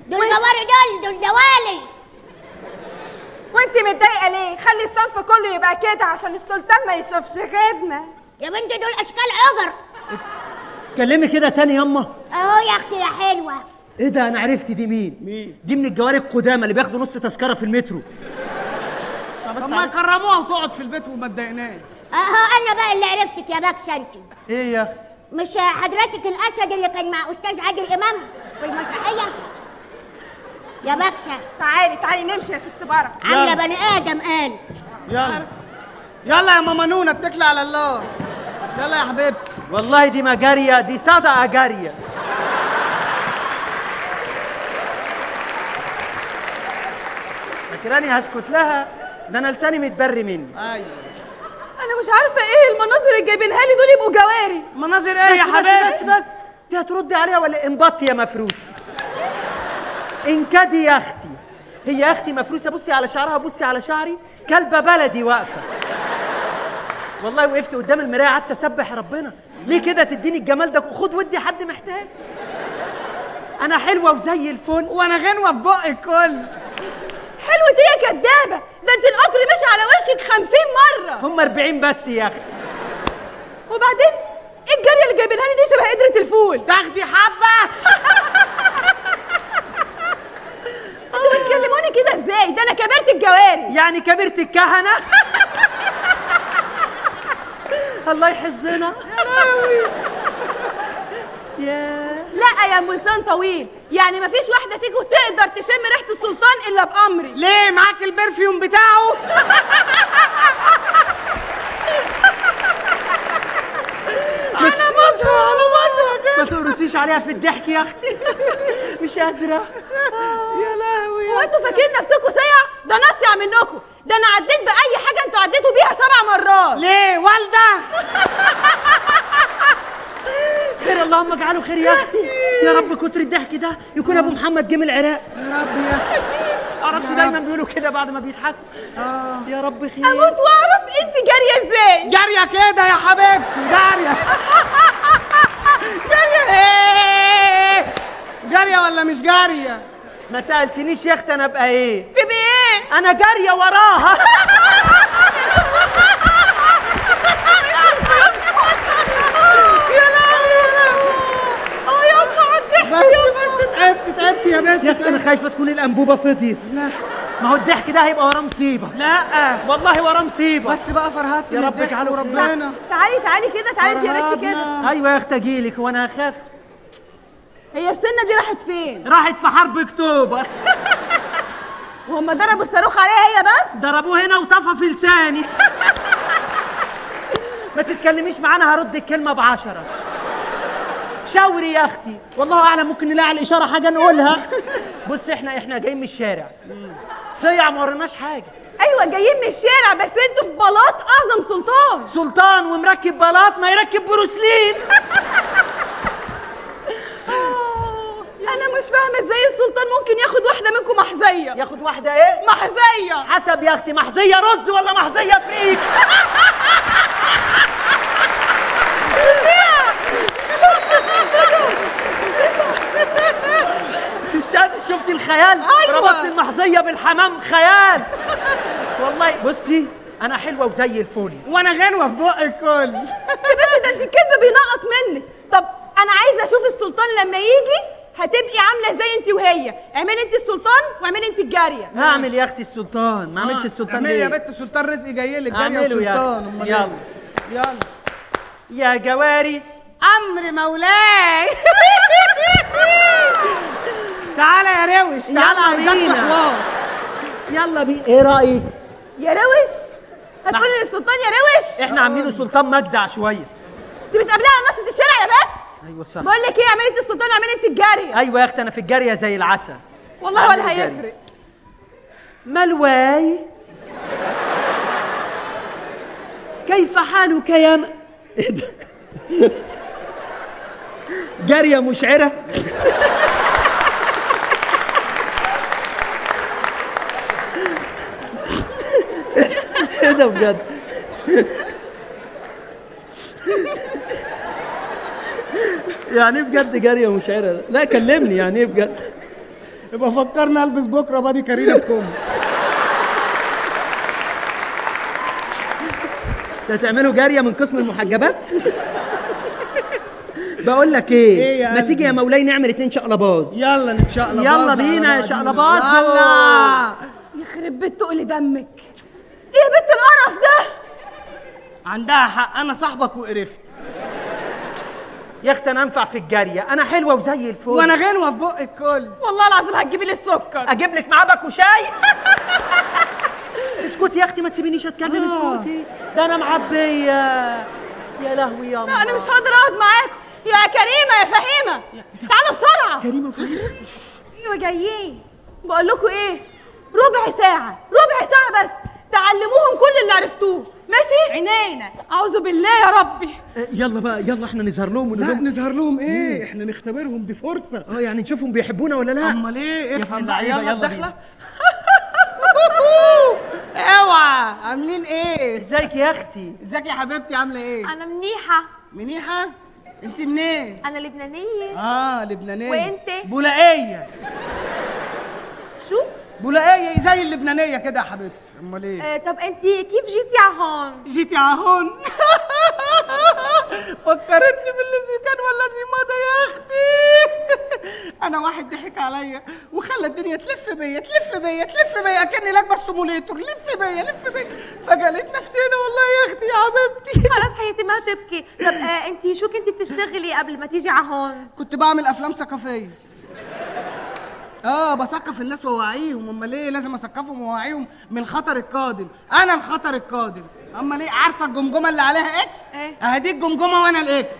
دول جواري، دول دوالي. وانت متضايقه ليه؟ خلي الصنف كله يبقى كده عشان السلطان ما يشوفش غيرنا. يا بنتي دول اشكال عجر. اتكلمي كده تاني ياما. اهو يا اختي يا حلوه. ايه ده؟ انا عرفت دي مين؟ دي من الجواري القدامى اللي بياخدوا نص تذكره في المترو. طب ما يكرموها وتقعد في البيت وما تضايقناش. اهو انا بقى اللي عرفتك يا باكشه انت. ايه يا اختي؟ مش حضرتك الاسد اللي كان مع استاذ عادل امام في المسرحيه؟ يا باكشه تعالي نمشي يا ست بركه. عامله بني ادم قال. يلا يلا يا ماما نونا، اتكلي على الله. يلا يا حبيبتي. والله دي ما جاريه، دي صدقه جاريه. فاكراني هسكت لها؟ ده انا لساني متبري مني. ايوه انا مش عارفه ايه المناظر اللي جايبينها لي دول يبقوا جواري. مناظر ايه يا حبيبتي؟ بس انت هتردي عليها ولا انبطي يا مفروسه؟ انكدي يا اختي. هي يا اختي مفروسه، بصي على شعرها، بصي على شعري، كلبه بلدي واقفه. والله وقفت قدام المرايه قعدت اسبح ربنا، ليه كده تديني الجمال ده؟ خد ودي حد محتاج. انا حلوه وزي الفل، وانا غنوه في بق الكل. حلوة ايه يا كدابه؟ ده انت القطر مشي على وشك 50 مره. هم 40 بس يا اختي. وبعدين ايه الجاريه اللي جايبينها لي دي شبه قدره الفول؟ تاخدي حبه. انتوا بتكلموني كده ازاي؟ ده انا كبرت الجواري. يعني كبرت الكهنه؟ الله يحزنا. يا لا يا ام لسان طويل، يعني مفيش واحده فيكم تقدر تشم ريحه السلطان الا بامري. ليه معاك البرفيوم بتاعه؟ على مصر ما تقرصيش عليها في الضحك يا اختي. مش قادره. يا لهوي. هو انتوا فاكرين نفسكم سيع؟ ده نصيع منكم. ده انا عديت باي حاجه انتوا عديتوا بيها 7 مرات. ليه والده؟ خير، اللهم اجعله خير يا اختي. يا رب كتر الضحك ده يكون ابو محمد جه من العراق. يا رب يا اختي. معرفش دايما بيقولوا كده بعد ما بيضحكوا. يا رب خير. اموت واعرف انت جاريه ازاي؟ جاريه كده يا حبيبتي، جاريه. جاريه ايه؟ جاريه ولا مش جاريه؟ ما سالتنيش يا اختي انا ابقى ايه؟ تبقي ايه؟ انا جاريه وراها. تعبت يا بنت. يا اختي انا خايفه تكون الانبوبه فضيت. لا ما هو الضحك ده هيبقى وراه مصيبه. لا والله وراه مصيبه. بس بقى فرهدت يا من رب الضحك اجعله وربنا. تعالي كده، تعالي يا بنتي كده. ايوه يا اختي اجيلك وانا هخاف. هي السنه دي راحت فين؟ راحت في حرب اكتوبر. وهم ضربوا الصاروخ عليها هي بس؟ ضربوه هنا وطفى في لساني. ما تتكلميش معانا، هرد الكلمه ب10. شاوري يا اختي، والله اعلم ممكن نلاقي على الاشاره حاجه نقولها. بص احنا جايين من الشارع، صيع ما وريناش حاجه. ايوه جايين من الشارع، بس انتوا في بلاط اعظم سلطان. سلطان ومركب بلاط ما يركب بروسلين. انا مش فاهمه ازاي السلطان ممكن ياخد واحده منكم محزيه. ياخد واحده ايه؟ محزيه. حسب يا اختي، محزيه رز ولا محزيه فريك؟ شفتي الخيال؟ أيوة. ربطت المحزيه بالحمام، خيال والله. بصي انا حلوه وزي الفل، وانا غنوه في بق الكل. يا بنتي ده انت الكدب بينقط منك. طب انا عايزه اشوف السلطان لما يجي هتبقي عامله زي انت وهي. اعملي انت السلطان واعملي انت الجاريه. هعمل يا اختي السلطان، ما اعملش السلطان اعملي ليه؟ يا بنت السلطان رزقي جاي لك. جاريه اعمله يا وسلطان. اختي. أمال يلا إيه؟ يلا يا جواري. امر مولاي. تعالى يا روش، تعالى يلا عايزاك في بينا. حوار. يلا بينا، ايه رايك؟ يا روش هتقولي للسلطان يا روش؟ احنا عاملينه سلطان مجدع شويه. انت بتقابليها على نص الشارع يا بنت؟ ايوه صح. بقول لك ايه، اعملي انت السلطان واعملي انت الجاريه. ايوه يا اختي انا في الجاريه زي العسل. والله ولا هيفرق. ملواي، كيف حالك يا ايه ده؟ جاريه مشعره. ايه ده بجد؟ يعني ايه بجد جاريه ومشعره؟ لا كلمني، يعني ايه بجد؟ يبقى فكرني البس بكره بادي كارينا بكم. انت هتعملوا جاريه من قسم المحجبات؟ بقول لك ايه يا ما قلبي؟ تيجي يا مولاي نعمل 2 شقلباز؟ يلا نتشقلب. يلا بينا يا شقلباز. يلا. يخرب بيت تقل دمك. ايه يا بنت القرف ده؟ عندها حق، انا صاحبك وقرفت. يا اختي انا انفع في الجاريه، انا حلوه وزي الفل. وانا غنوه في بق الكل. والله العظيم هتجيبي لي السكر. اجيب لك معاه باكو شاي. اسكتي يا اختي ما تسيبينيش اتكلم. اسكتي ده انا معبيه. يا لهوي يا الله. انا مش هقدر اقعد معاكم يا كريمه يا فهيمه. تعالوا بسرعه. كريمه وفهيمه ايوه جايين. بقول لكم ايه، ربع ساعه بس تعلموهم كل اللي عرفتوه، ماشي؟ عينينا. اعوذ بالله يا ربي. يلا بقى يلا احنا نظهر لهم لا نظهر لهم ايه؟ احنا نختبرهم، دي فرصه. يعني نشوفهم بيحبونا ولا لا. امال ايه؟ افهم بقى. اللعيبة، يلا يلا الدخله. اوعى. عاملين ايه؟ ازيك يا اختي؟ ازيك يا حبيبتي؟ عامله ايه؟ انا منيحه. منيحه؟ انت منين؟ انا لبنانيه. لبنانيه. وانت؟ بولائيه. شو؟ بولائيه زي اللبنانيه كده يا حبيبتي. امال ايه؟ طب انت كيف جيتي على هون؟ جيتي عهون. فكرتني بالذي كان والذي مضى يا اختي. انا واحد ضحك عليا وخلى الدنيا تلف بيا كاني راكبه السيموليتور. لف بيا فجاه لقيت نفسي هنا. والله يا اختي يا حبيبتي. خلاص حياتي ما تبكي. طب انت شو كنتي بتشتغلي قبل ما تيجي على هون؟ كنت بعمل افلام ثقافيه. بثقف الناس ووعيهم. امال ايه؟ لازم اثقفهم ووعيهم من الخطر القادم. انا الخطر القادم. امال ايه؟ عارفه الجمجمه اللي عليها اكس؟ ايه؟ اهدي الجمجمه وانا الاكس.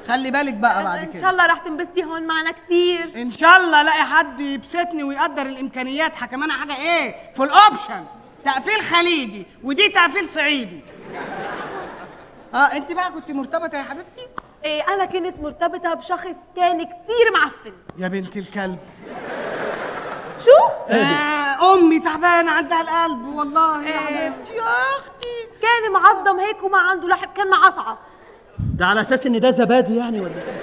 خلي بالك بقى بعد كده. ان شاء الله راح تنبسطي هون معنا كتير. ان شاء الله الاقي حد يبسطني ويقدر الامكانيات. كمان حاجه ايه في الاوبشن، تقفيل خليجي ودي تقفيل صعيدي. انت بقى كنت مرتبطه يا حبيبتي؟ إيه، انا كنت مرتبطه بشخص كان كتير معفن. يا بنت الكلب. شو؟ امي تعبانه عندها القلب والله يا حبيبتي يا اختي. كان معضم هيك وما عنده لحم، كان معصعص. ده على اساس ان ده زبادي يعني ولا ايه؟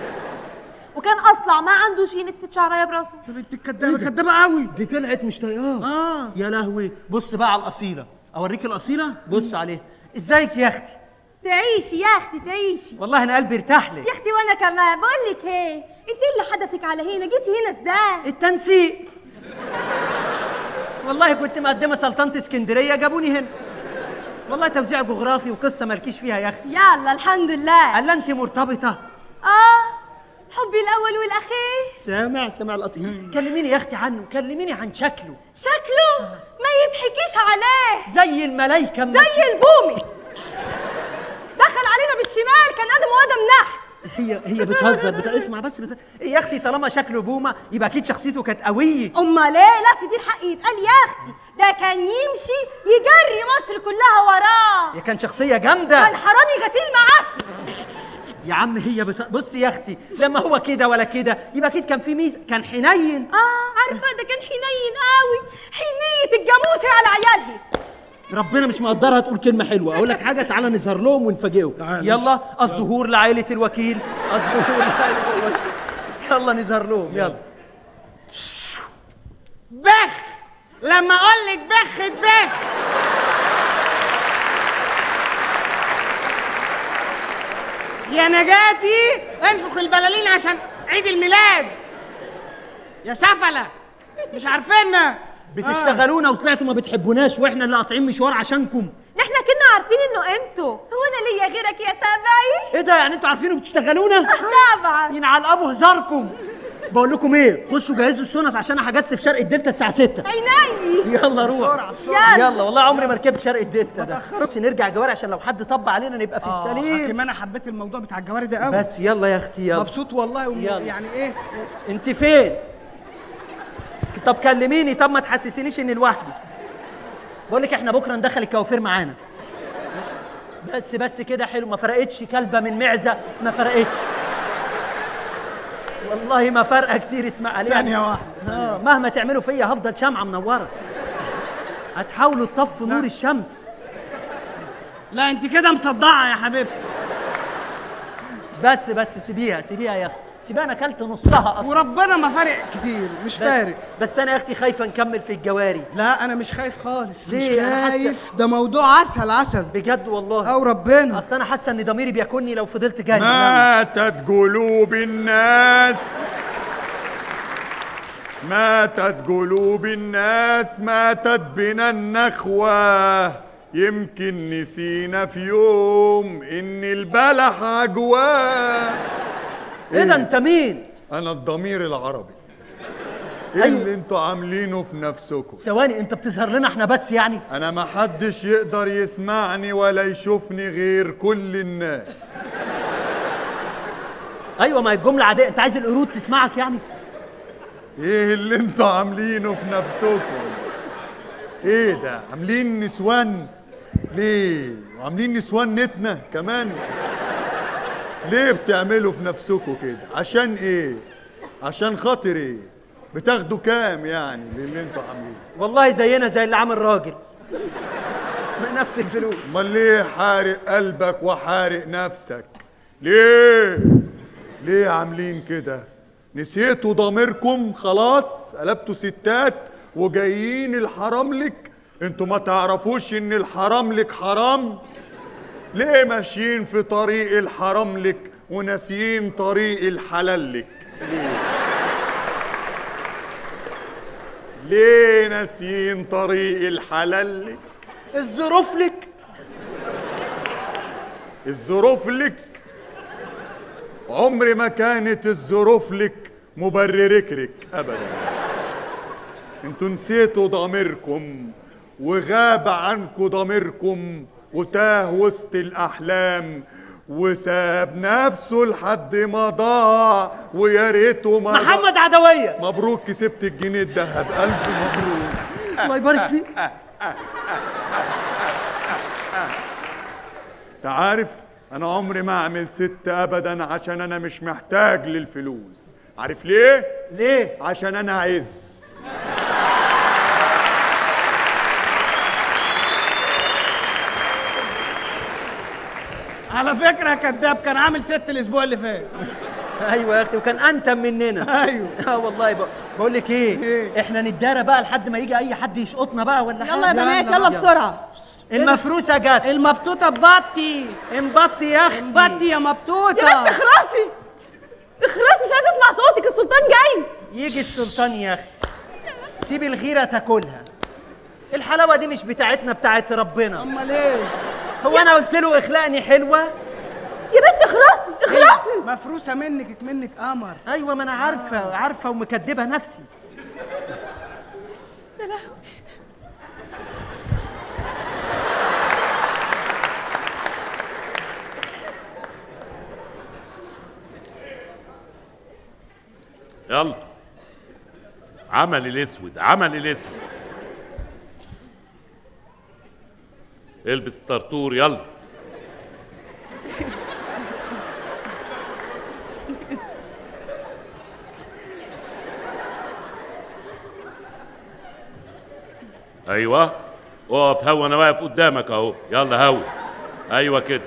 وكان اصلع ما عنده شي نتفه شعرايه براسه. يا بنت الكدابه، كدابه قوي. دي طلعت مش طايقاه. يا لهوي. بص بقى على الاصيله، اوريك الاصيله. بص عليها. ازيك يا اختي؟ تعيشي يا اختي تعيشي. والله انا قلبي ارتاح لك يا اختي وانا كمان. بقول لك ايه، انت اللي حدفك على هنا، جيتي هنا ازاي؟ التنسيق. والله كنت مقدمه سلطنه اسكندريه جابوني هنا. والله توزيع جغرافي وقصه مالكيش فيها يا اختي. يلا الحمد لله. قال انت مرتبطه؟ حبي الاول والاخير. سامع الاصيل. كلميني يا اختي عنه، كلميني عن شكله. شكله ما يضحكيش عليه، زي الملايكه زي البومي. دخل علينا بالشمال كان ادم وادم نحس. هي بتهزر. اسمع بس يا اختي طالما شكله بومه يبقى اكيد شخصيته كانت قويه. امال ايه؟ لا في دي الحق يتقال يا اختي، ده كان يمشي يجري مصر كلها وراه. يا كان شخصيه جامده. كان حرامي غسيل معفن. يا عم هي بصي يا اختي، لما هو كده ولا كده يبقى اكيد كان في ميزه. كان حنين. عارفه ده كان حنين قوي، حنيه الجاموسه على عيالها. ربنا مش مقدرها تقول كلمه حلوه. اقول لك حاجه، تعالى نظهر لهم ونفاجئهم. يلا الظهور لعائله الوكيل. الظهور لعائله الوكيل. يلا نظهر لهم. يلا. بخ. لما اقول لك بخ تبخ. يا نجاتي انفخ البلالين عشان عيد الميلاد. يا سفله مش عارفيننا. بتشتغلونا وطلعتوا ما بتحبوناش واحنا اللي قاطعين مشوار عشانكم. نحن كنا عارفين انه انتوا. هو انا ليا غيرك يا سبعي؟ ايه ده يعني انتوا عارفين وبتشتغلونا؟ طبعا. ينعل ابو هزاركم. بقول لكم ايه، خشوا جهزوا الشنط عشان انا حجزت في شرق الدلتا الساعه 6. عيني. يلا روح بسرعه. يلا والله عمري ما ركبت شرق الدلتا ده. بس نرجع جواري عشان لو حد طب علينا نبقى في السليم. كمان انا حبيت الموضوع بتاع الجواري ده قوي. بس يلا يا اختي يلا. مبسوط والله يلا. يعني ايه؟ انت فين؟ طب كلميني. طب ما تحسسينيش اني لوحدي. بقول لك احنا بكره ندخل الكوافير معانا. بس كده حلو. ما فرقتش كلبه من معزه، ما فرقتش والله ما فرقه كتير. اسمع عليها ثانيه واحده. مهما تعملوا فيا هفضل شمعه منوره. هتحاولوا تطفوا نور الشمس. لا انت كده مصدعه يا حبيبتي. بس سيبيها يا اختي، سيبيها، انا اكلت نصها اصلا. وربنا ما فارق كتير، مش فارق. بس انا يا اختي خايفه نكمل في الجواري. لا انا مش خايف خالص. ليه؟ مش خايف، ده موضوع عسل بجد والله. او ربنا. اصل انا حاسه ان ضميري بياكلني لو فضلت جري. ماتت قلوب الناس، ماتت قلوب الناس، ماتت بنا النخوة. يمكن نسينا في يوم ان البلح عجواه. ايه ده؟ انت مين؟ انا الضمير العربي. ايه اللي انتوا عاملينه في نفسكم؟ ثواني، انت بتظهر لنا احنا بس يعني؟ انا ما حدش يقدر يسمعني ولا يشوفني غير كل الناس. ايوه، ما هي الجمله عاديه، انت عايز القرود تسمعك يعني؟ ايه اللي انتوا عاملينه في نفسكم؟ ايه ده؟ عاملين نسوان ليه؟ وعاملين نسوان نتنا كمان؟ ليه بتعملوا في نفسكم كده؟ عشان ايه؟ عشان خاطر ايه؟ بتاخدوا كام يعني للي انتوا عاملينه؟ والله زينا زي اللي عامل راجل. نفس الفلوس. امال ليه حارق قلبك وحارق نفسك؟ ليه عاملين كده؟ نسيتوا ضميركم خلاص؟ قلبتوا ستات وجايين الحراملك؟ انتوا ما تعرفوش ان الحراملك حرام؟ ليه ماشيين في طريق الحراملك وناسيين طريق الحلالك؟ ليه ناسيين طريق الحلالك؟ الظروف لك. الظروف لك؟ عمر ما كانت الظروف لك مبررك ابدا. انتوا نسيتوا ضميركم وغاب عنكم ضميركم وتاه وسط الاحلام وساب نفسه لحد ما ضاع، ويا ريته ما محمد عدوية. مبروك، كسبت الجنيه الذهب، الف مبروك. الله يبارك فيك. تعرف انا عمري ما اعمل ست ابدا عشان انا مش محتاج للفلوس. عارف ليه؟ ليه؟ عشان انا عز. على فكرة كداب، كان عامل ست الاسبوع اللي فات. ايوه يا اختي، وكان انتم مننا. ايوه. والله بقول لك ايه، احنا نتدارى بقى لحد ما يجي اي حد يشقطنا بقى ولا يلا يا بنات، يلا بسرعه. المفروسه جت. المبطوطة بطي. انبطي يا اختي. بطي يا مبطوطة. يا بنت اخلصي اخلصي، مش عايزه اسمع صوتك، السلطان جاي. يجي السلطان يا اختي، سيبي الغيره تاكلها. الحلاوه دي مش بتاعتنا، بتاعت ربنا. امال ايه؟ هو انا قلت له اخلقني حلوه؟ يا بنت اخلصي. مفروسة منك قمر. ايوه، ما انا عارفه ومكدبه نفسي. يا لهوي. يلا، عمل الاسود، عمل الاسود. البس طرطور، يلا. ايوه، اقف هوا، انا واقف قدامك اهو. يلا هوا، ايوه كده.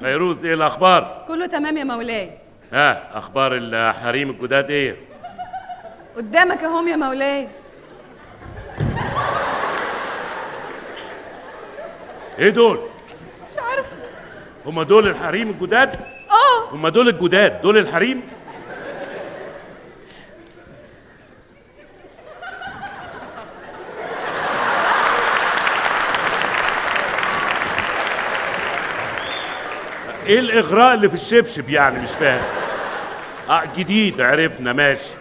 فيروز، ايه الاخبار؟ كله تمام يا مولاي. اخبار الحريم الجداد ايه؟ قدامك اهم يا مولاي. ايه دول؟ مش عارفه. هما دول الحريم الجداد؟ هما دول الجداد، دول الحريم؟ ايه الاغراء اللي في الشبشب يعني؟ مش فاهم. جديد، عرفنا، ماشي.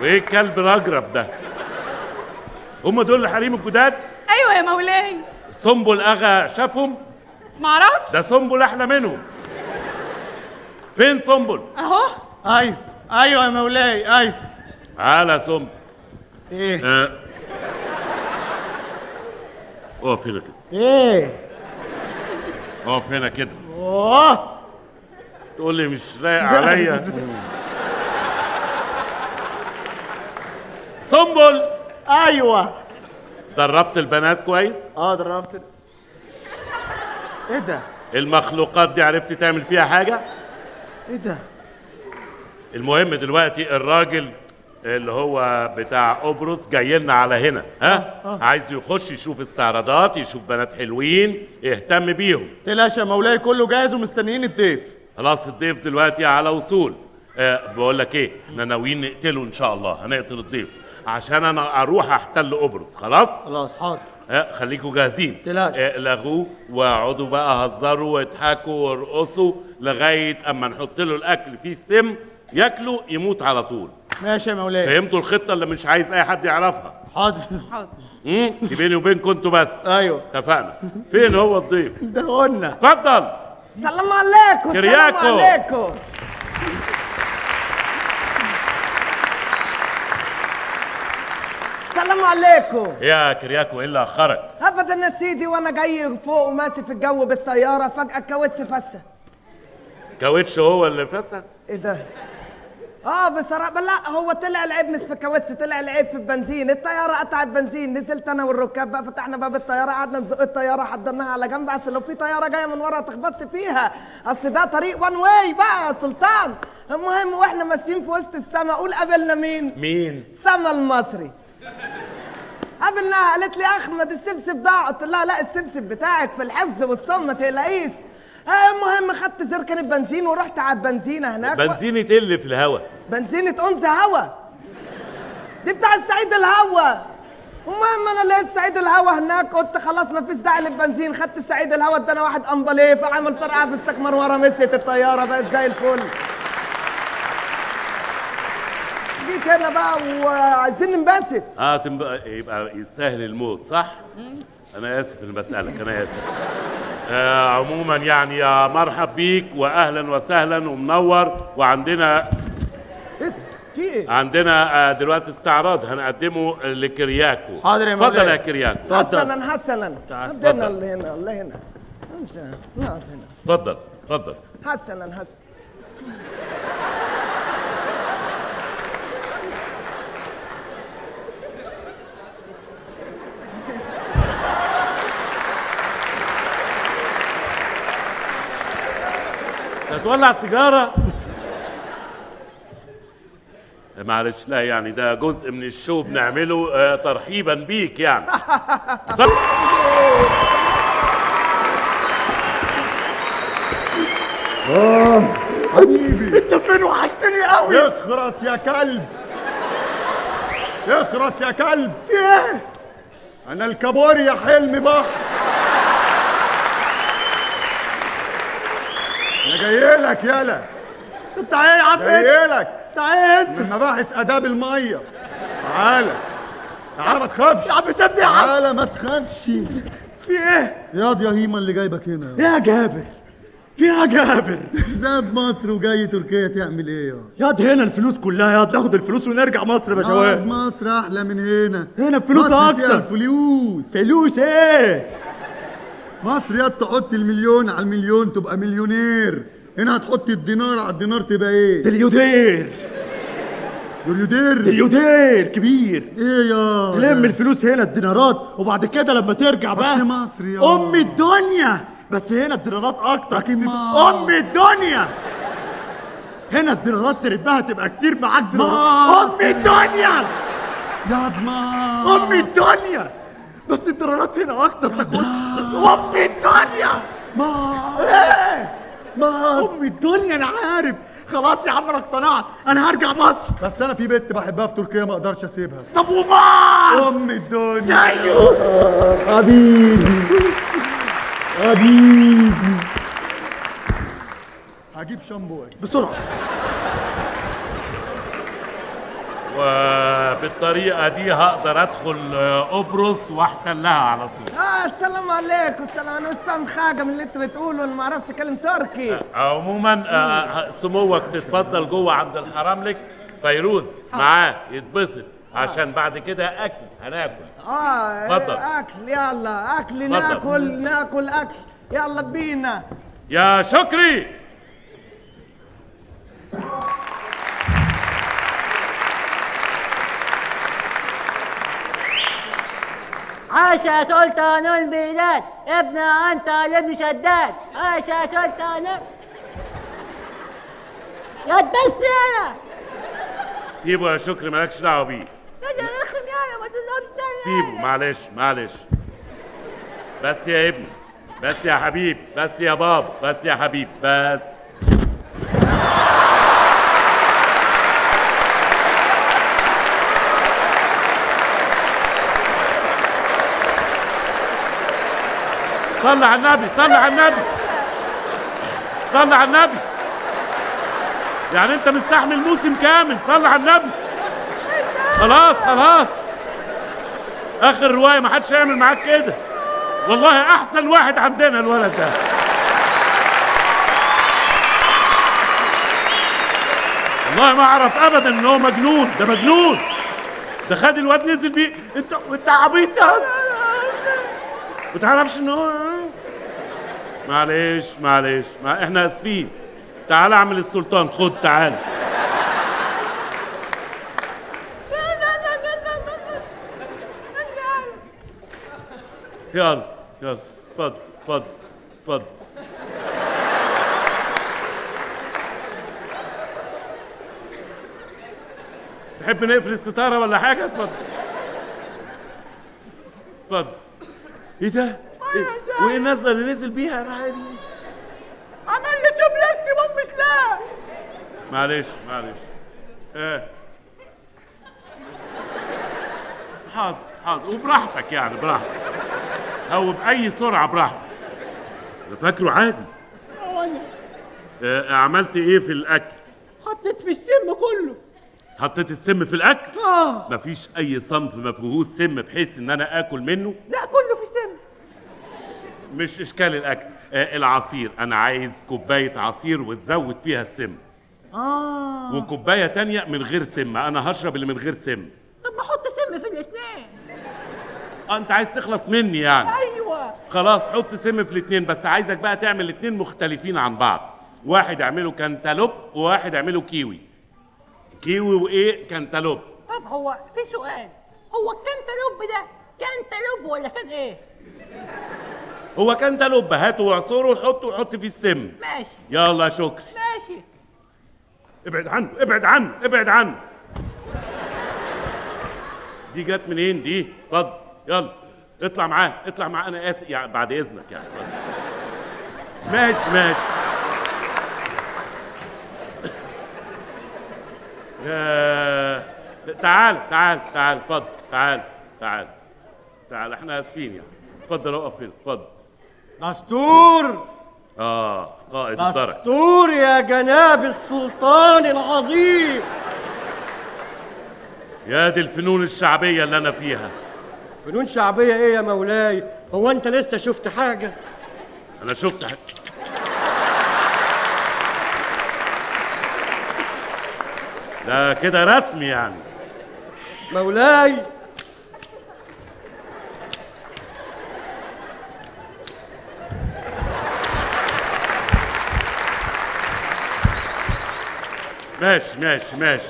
وايه الكلب الاجرب ده؟ هم دول الحريم الجداد؟ ايوه يا مولاي. سنبل اغا شافهم؟ معرفش. ده سنبل احلى منهم. فين سنبل؟ اهو. ايوه يا مولاي، ايوه. تعالى سنبل. ايه؟ اقف هنا كده. ايه؟ اقف هنا كده. اوه، تقول لي مش رايق عليا؟ سنبل. ايوه. دربت البنات كويس؟ دربت. ايه ده؟ المخلوقات دي عرفت تعمل فيها حاجة؟ ايه ده؟ المهم دلوقتي الراجل اللي هو بتاع قبرص جاي لنا على هنا، ها؟ عايز يخش يشوف استعراضات، يشوف بنات حلوين، يهتم بيهم. تلاش يا مولاي، كله جاهز ومستنيين الضيف. خلاص الضيف دلوقتي على وصول. بقول لك ايه، احنا ناويين نقتله ان شاء الله، هنقتل الضيف عشان انا اروح احتل قبرص. خلاص حاضر. خليكوا جاهزين. تلاش. لغوه واقعدوا بقى هزروا واضحكوا وارقصوا لغايه اما نحط له الاكل فيه السم، ياكله يموت على طول. ماشي يا مولاي. فهمتوا الخطه اللي مش عايز اي حد يعرفها؟ حاضر. دي بيني وبينكم انتوا بس. ايوه اتفقنا. فين هو الضيف؟ ده قلنا. اتفضل. السلام عليكم. كرياكو. السلام عليكم. السلام عليكم. يا كرياكو ايه اللي اخرك؟ ابدا يا سيدي، وانا جاي فوق وماشي في الجو بالطياره فجاه الكاوتش فسه. كاوتش هو اللي فسد؟ ايه ده؟ بصراحه لا، هو طلع العيب مش في الكاوتش، طلع العيب في البنزين. الطياره قطعت بنزين، نزلت انا والركاب بقى، فتحنا باب الطياره قعدنا نزق الطياره، حضرناها على جنب عشان لو في طياره جايه من ورا تخبطش فيها، اصل ده طريق وان واي بقى يا سلطان. المهم واحنا ماشيين في وسط السما، قول قابلنا مين؟ سما المصري. قابلناها قالت لي احمد السبسب ضاع، قلت لها لا السبسب بتاعك في الحفظ والصم ما تقلقيش. المهم خدت زركن البنزين ورحت على البنزينه هناك. بنزينة ايه اللي في الهوا؟ بنزينة أنثى هوا، دي بتاع السعيد الهوا. المهم انا لقيت سعيد الهوا هناك، قلت خلاص ما فيش داعي للبنزين، خدت سعيد الهوا ادانا واحد امبليه فعمل فرقعه في السكمر ورا، مسيت الطياره بقت زي الفل. جيت هنا بقى وعايزين ننبسط. يبقى يستاهل الموت صح؟ انا اسف اني بسالك، انا اسف. عموما يعني يا مرحب بيك واهلا وسهلا ومنور. وعندنا ايه ده؟ في ايه؟ عندنا دلوقتي استعراض هنقدمه لكرياكو. حاضر يا مولاي. اتفضل يا كرياكو. حسنا عندنا اللي هنا اللي هنا. نقعد هنا. اتفضل. حسنا هتولع سيجاره؟ معلش، لا يعني ده جزء من الشو بنعمله ترحيبا بيك يعني. حبيبي انت فين؟ وحشتني قوي. يخرس يا كلب، يخرس يا كلب. في ايه؟ انا الكابوريا حلمي بحر. انا جاي لك يالا. انت ايه يا عم؟ جاي لك تعال من مباحث اداب الميه. تعالى ما تخافش يا عم. سيبني يا عم. تعالى ما تخافش. في ايه؟ ياض يا هيما اللي جايبك هنا يا جابر، في يا جابر. ساب مصر وجاي تركيا تعمل ايه ياض؟ هنا الفلوس كلها ياض، ناخد الفلوس ونرجع مصر يا باشوات. مصر احلى من هنا. هنا الفلوس مصر اكتر. فيها الفلوس. فلوس ايه؟ مصر ياض تحط المليون على المليون تبقى مليونير، هنا هتحط الدينار على الدينار تبقى ايه؟ تريودير. تريودير كبير. ايه يا تلم الفلوس هنا الدينارات، وبعد كده لما ترجع بقى بس مصر يا ام الدنيا. بس هنا الدينارات اكتر. لكن ام الدنيا. هنا الدينارات تربها تبقى كتير معاك دينارات. ام الدنيا يا دماغ. ام الدنيا. بس الدينارات هنا اكتر تاكل. ام الدنيا. ايه؟ ام الدنيا. انا عارف. خلاص يا عم انا اقتنعت، انا هرجع مصر. بس انا في بنت بحبها في تركيا ما اقدرش اسيبها. طب ومصر؟ ام الدنيا. ايوه حبيبي هجيب شامبو بسرعه. وبالطريقه دي هقدر ادخل قبرص واحتلها على طول. السلام عليكم. انا مش فاهم حاجه من اللي انت بتقوله، انا ما اعرفش اتكلم تركي. عموما سموك تتفضل جوه عند الحرملك. فيروز معاه يتبسط عشان بعد كده اكل هناكل. اتفضل. اكل يلا اكل. ناكل اكل يلا بينا يا شكري. عاش يا سلطان البلاد ابن انت لابن شداد. عاش يا سلطان. يا بس انا سيبه يا شكري، مالكش دعوه بيه. يا رخم يالا ما تضربش تاني. سيبه، معلش معلش. بس يا ابني، بس يا حبيب، بس يا بابا، بس يا حبيب، بس. صلي على النبي، صلي على النبي، صلي على النبي. يعني انت مستحمل موسم كامل؟ صلي على النبي. خلاص خلاص، اخر روايه، ما حدش هيعمل معاك كده. والله احسن واحد عندنا الولد ده. والله ما اعرف ابدا ان هو مجنون، ده مجنون. ده خد الواد نزل بيه. انت عبيط يا ما تعرفش ان هو. معلش معلش، احنا اسفين. تعال اعمل السلطان، خد تعال. يلا يلا، اتفضل اتفضل اتفضل. تحب نقفل الستاره ولا حاجه؟ اتفضل اتفضل. ايه ده؟ وايه النازله اللي نزل بيها بقى دي؟ عمل لي تبلت بام سلاح. معلش معلش. حاضر حاضر، وبراحتك يعني، براحتك. او باي سرعه براحتك. انا فاكره عادي. عملت ايه في الاكل؟ حطيت في السم كله. حطيت السم في الاكل؟ مفيش اي صنف ما فيهوش سم بحيث ان انا اكل منه؟ لا كله في السم. مش اشكال الاكل. العصير، انا عايز كوبايه عصير وتزود فيها السم. وكوبايه تانية من غير سم، انا هشرب اللي من غير سم. طب ما احط سم في الاثنين. انت عايز تخلص مني يعني؟ ايوه خلاص حط سم في الاثنين، بس عايزك بقى تعمل الاثنين مختلفين عن بعض. واحد اعمله كانتالوب وواحد اعمله كيوي. كيوي وايه كانتالوب. طب هو في سؤال، هو الكانتالوب ده كانتالوب ولا كان ايه؟ هو كانتالوب، هاته واعصره وحطه وحط فيه السم. ماشي. يلا يا شكري. ماشي. ابعد عنه ابعد عنه ابعد عنه. دي جت منين دي؟ اتفضل يلا اطلع معاه اطلع معاه. انا اسف يعني، بعد اذنك يعني. ماشي ماشي. تعال تعال تعال اتفضل. تعال تعال تعال، احنا اسفين يعني. اتفضل اقف هنا اتفضل. دستور. قائد الدرع. دستور يا جناب السلطان العظيم. يا دي الفنون الشعبية اللي أنا فيها. فنون شعبية إيه يا مولاي؟ هو أنت لسه شفت حاجة؟ أنا شفت حاجة. لا كده رسمي يعني. مولاي ماشي ماشي ماشي.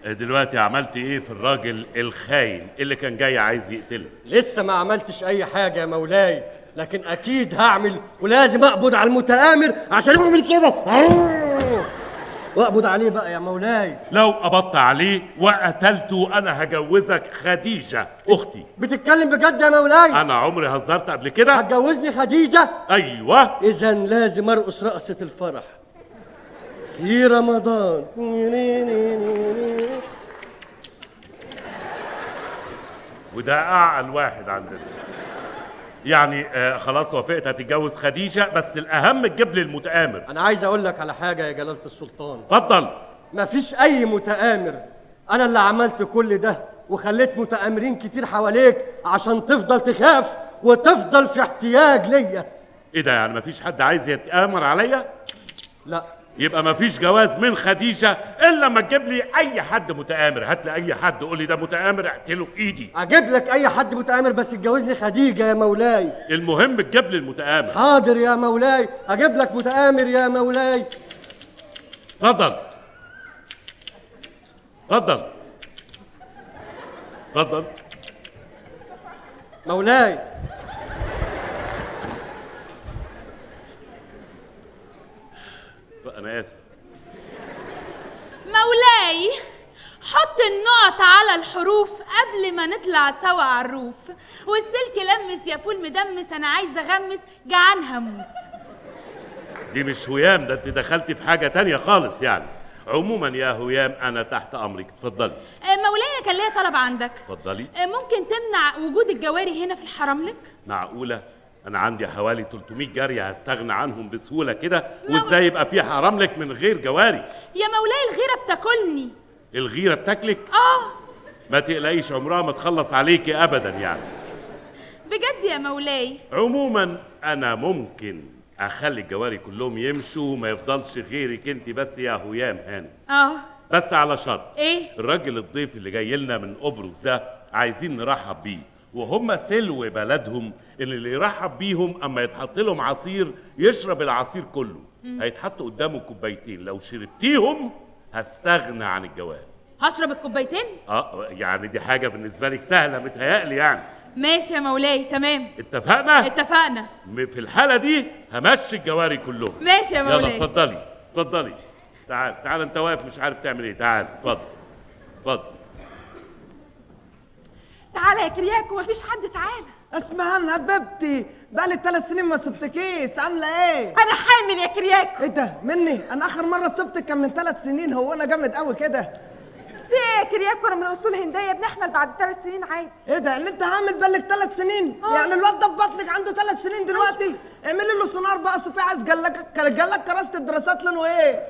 دلوقتي عملت ايه في الراجل الخاين اللي كان جاي عايز يقتلك؟ لسه ما عملتش اي حاجة يا مولاي، لكن اكيد هعمل، ولازم اقبض على المتآمر عشان اعمل كده. واقبض عليه بقى يا مولاي. لو قبضت عليه وقتلته انا هجوزك خديجة اختي. بتتكلم بجد يا مولاي؟ انا عمري هزرت قبل كده؟ هتجوزني خديجة؟ ايوه. اذا لازم ارقص رقصة الفرح في رمضان. وده اعقل واحد عندنا يعني. خلاص وافقت هتتجوز خديجة، بس الأهم تجيب لي المتآمر. أنا عايز أقول لك على حاجة يا جلالة السلطان. اتفضل. مفيش أي متآمر، أنا اللي عملت كل ده وخليت متآمرين كتير حواليك عشان تفضل تخاف وتفضل في احتياج ليا. إيه ده يعني مفيش حد عايز يتآمر عليا؟ لا. يبقى مفيش جواز من خديجة إلا لما تجيب لي أي حد متآمر. هات لي أي حد قول لي ده متآمر أقتله بإيدي. أجيب لك أي حد متآمر بس تجوزني خديجة يا مولاي. المهم تجيب لي المتآمر. حاضر يا مولاي، أجيب لك متآمر يا مولاي. اتفضل اتفضل اتفضل مولاي انا اسف. مولاي حط النقط على الحروف قبل ما نطلع سوا على الروف، والسلك لمس يا فول مدمس، انا عايزه اغمس جعان هموت. دي مش هيام، ده انت دخلتي في حاجه تانية خالص يعني. عموما يا هيام انا تحت امرك، اتفضلي. مولاي كان ليا طلب عندك. اتفضلي. ممكن تمنع وجود الجواري هنا في الحرملك؟ معقوله؟ انا عندي حوالي 300 جاريه هستغنى عنهم بسهوله كده، وازاي يبقى في حرملك من غير جواري؟ يا مولاي الغيره بتاكلني. الغيره بتاكلك؟ ما تقلقيش، عمرها ما تخلص عليكي ابدا يعني. بجد يا مولاي؟ عموما انا ممكن اخلي الجواري كلهم يمشوا وما يفضلش غيرك انت بس يا هيام هاني. بس على شرط. ايه؟ الراجل الضيف اللي جاي لنا من قبرص ده عايزين نرحب بيه، وهم سلو بلدهم اللي يرحب بيهم اما يتحط لهم عصير يشرب العصير كله. هيتحط قدامه كوبايتين، لو شربتيهم هستغنى عن الجواري. هشرب الكوبايتين؟ يعني دي حاجه بالنسبه لك سهله متهيألي يعني. ماشي يا مولاي، تمام. اتفقنا؟ اتفقنا. في الحاله دي همشي الجواري كلهم. ماشي يا مولاي. يلا اتفضلي اتفضلي. تعال انت واقف مش عارف تعمل ايه، تعال اتفضل اتفضل. تعالى يا كرياكو، مفيش حد. تعالى. اسمعان حبيبتي، بقالي 3 سنين ما شفتكيش، عامله ايه؟ انا حامل يا كرياكو. ايه ده مني؟ انا اخر مره شفتك كان من 3 سنين، هو انا جامد قوي كده؟ في ايه يا كرياكو؟ انا من اصول هنديه، بنحمل بعد 3 سنين عادي. ايه ده؟ يعني انت عامل بالك 3 سنين؟ يعني الواد ده في بطنك عنده 3 سنين دلوقتي؟ اعملي له سونار بقى، صوفي عايز جالك كراسه الدراسات لونه ايه؟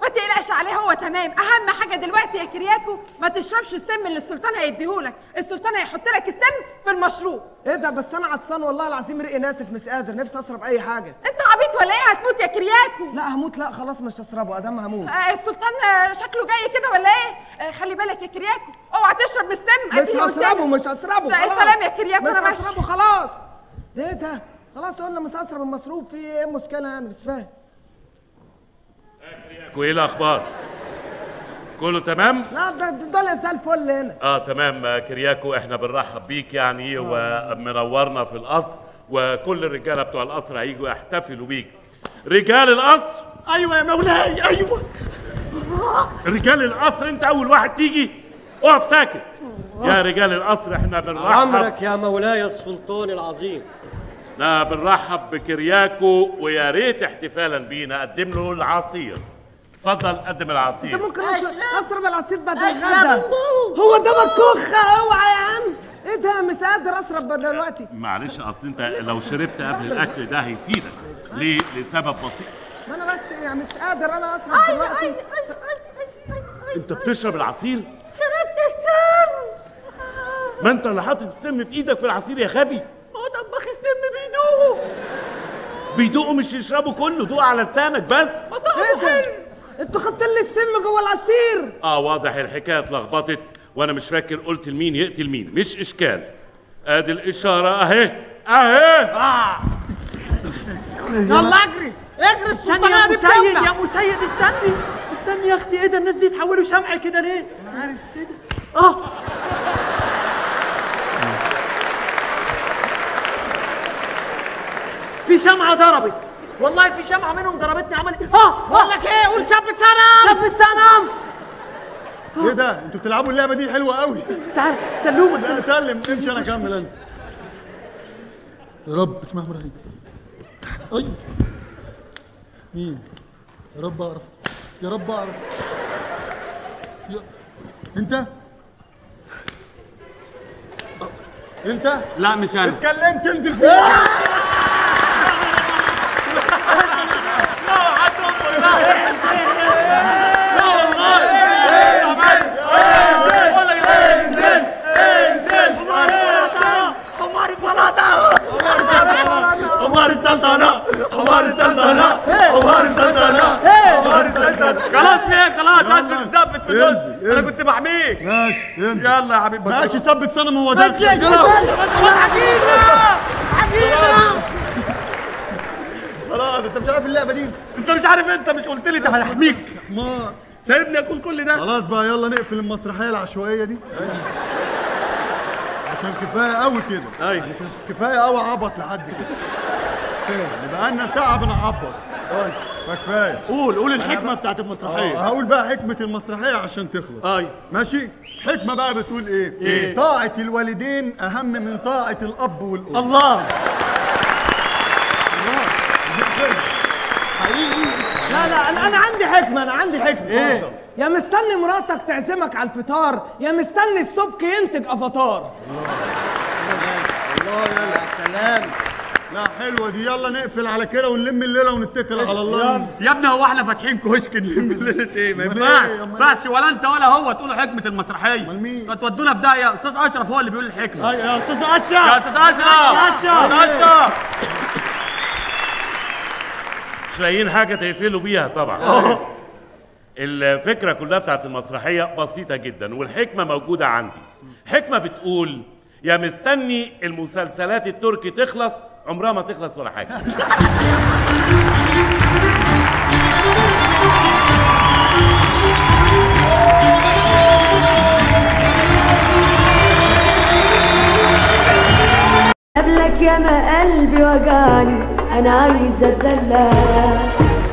ما تقلقش عليه، هو تمام. اهم حاجه دلوقتي يا كرياكو ما تشربش السم اللي السلطان هيديهولك، السلطان هيحط لك السم في المشروب. ايه ده؟ بس انا عطسان والله العظيم، ريقي ناسف مش قادر، نفسي اشرب اي حاجه. انت عبيط ولا ايه؟ هتموت يا كرياكو. لا هموت، لا خلاص مش هشربه ادام هموت. السلطان شكله جاي كده ولا ايه؟ خلي بالك يا كرياكو، اوعى تشرب من السم. مش هشربه مش هشربه لا خلاص. السلام يا كرياكو، انا ماشي. مش هشربه خلاص. ايه ده؟ خلاص قلنا مش هشرب المصروف، في ايه المشكله يعني؟ مش فاهم. وايه الاخبار؟ كله تمام؟ لا ده زي الفل هنا. تمام كرياكو، احنا بنرحب بيك يعني ومنورنا في القصر، وكل الرجاله بتوع القصر هيجوا يحتفلوا بيك. رجال القصر. ايوه يا مولاي ايوه. رجال القصر انت اول واحد تيجي، اقف ساكت. يا رجال القصر احنا بنرحب. عمرك يا مولاي السلطان العظيم. لا بنرحب بكرياكو، ويا ريت احتفالا بينا قدم له العصير. اتفضل قدم العصير. انت ممكن اشرب العصير بعد الغدا؟ هو ده مكوخه، اوعى يا عم. ايه ده؟ مش قادر اشرب دلوقتي. معلش اصل انت لو شربت قبل الاكل ده هيفيدك. ليه؟ لسبب بسيط. ما انا بس يعني مش قادر انا اشرب دلوقتي. انت بتشرب العصير؟ شربت السم. ما انت اللي حاطط السم بايدك في العصير يا غبي. هو طباخ السم بيدوقه. بيدوقوا مش يشربوا كله، دوق على لسانك بس. ايه ده؟ انتوا خدتوا لي السم جوه العصير. واضح الحكايه اتلخبطت، وانا مش فاكر قلت لمين يقتل مين، مش اشكال. ادي الاشاره اهي اهي. يلا اجري اجري، السلطانيه دي بتولع. يا ابو سيد استني يا اختي. ايه ده؟ الناس دي اتحولوا شمع كده ليه؟ عارف كده. في شمعة ضربت، والله في شمعة منهم ضربتني. عملت بقول لك ايه؟ قول ثبت سنم. ثبت سنم. ايه ده؟ انتوا بتلعبوا اللعبه دي حلوه قوي. تعال سلومه لا سلم، امشي انا اكمل انا. يا رب اسمع ابراهيم. اي مين؟ يا رب اعرف، يا رب اعرف. انت لا مش انا. اتكلمت تنزل فيها. حمار السلطنة حمار السلطنة حمار السلطنة حمار السلطنة. خلاص ليه؟ خلاص انت تزفت في النص، انا كنت بحميك. ماشي انزل. يلا يا حبيبي ماشي ثبت صنم هو ده. عجينة. خلاص انت مش عارف اللعبة دي. انت مش عارف، انت مش قلت لي ده هيحميك؟ ما سايبني اكل كل ده؟ خلاص بقى يلا نقفل المسرحية العشوائية دي. عشان كفايه قوي كده. أيوة. يعني كفايه قوي عبط لحد كده. كفايه بقى لنا ساعه بنعبط. فكفايه. قول الحكمه بتاعت المسرحيه. هقول بقى حكمه المسرحيه عشان تخلص. ماشي. حكمه بقى بتقول ايه؟ طاعه الوالدين اهم من طاعه الاب والام. الله. لا انا عندي حكمه. ايه؟ يا مستني مراتك تعزمك على الفطار يا مستني السبك ينتج افاتار. الله يا سلام. لا حلوه دي. يلا نقفل على كده ونلم الليله ونتكل على الله. يا ابني هو احنا فاتحين كشك نلم الليله ايه؟ ما ينفعش ولا انت ولا هو تقولوا حكمه المسرحيه. امال مين؟ تودونا في داهيه. استاذ اشرف هو اللي بيقول الحكمه. يا استاذ اشرف. مش لاقيين حاجه تقفلوا بيها طبعا. الفكره كلها بتاعت المسرحيه بسيطه جدا والحكمه موجوده عندي. حكمه بتقول يا مستني المسلسلات التركي تخلص عمرها ما تخلص ولا حاجه. قبلك يا ما قلبي وجعني انا عايزه اتدلع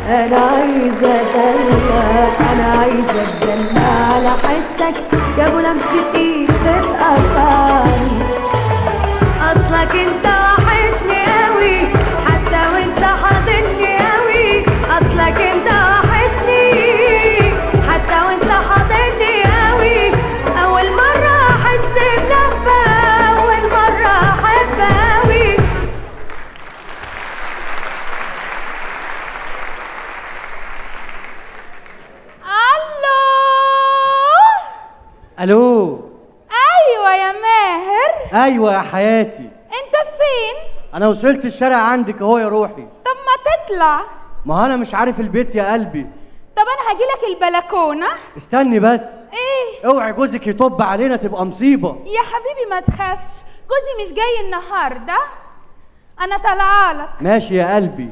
انا عايزه اتدلع على حسك يا ابو لمستي تبقى طاري اصلك انت وحشني قوي حتى وانت حاضني قوي اصلك انت وحشني حتى وانت حاضني قوي اول مره احس بلفه اول مره احب قوي. الو. ايوه يا ماهر. ايوه يا حياتي. انت فين؟ انا وصلت الشارع عندك اهو يا روحي. طب ما تطلع. ما انا مش عارف البيت يا قلبي. طب انا هجيلك البلكونه. استني بس. ايه؟ اوعي جوزك يطب علينا تبقى مصيبه. يا حبيبي ما تخافش جوزي مش جاي النهارده انا طالعالك. ماشي يا قلبي.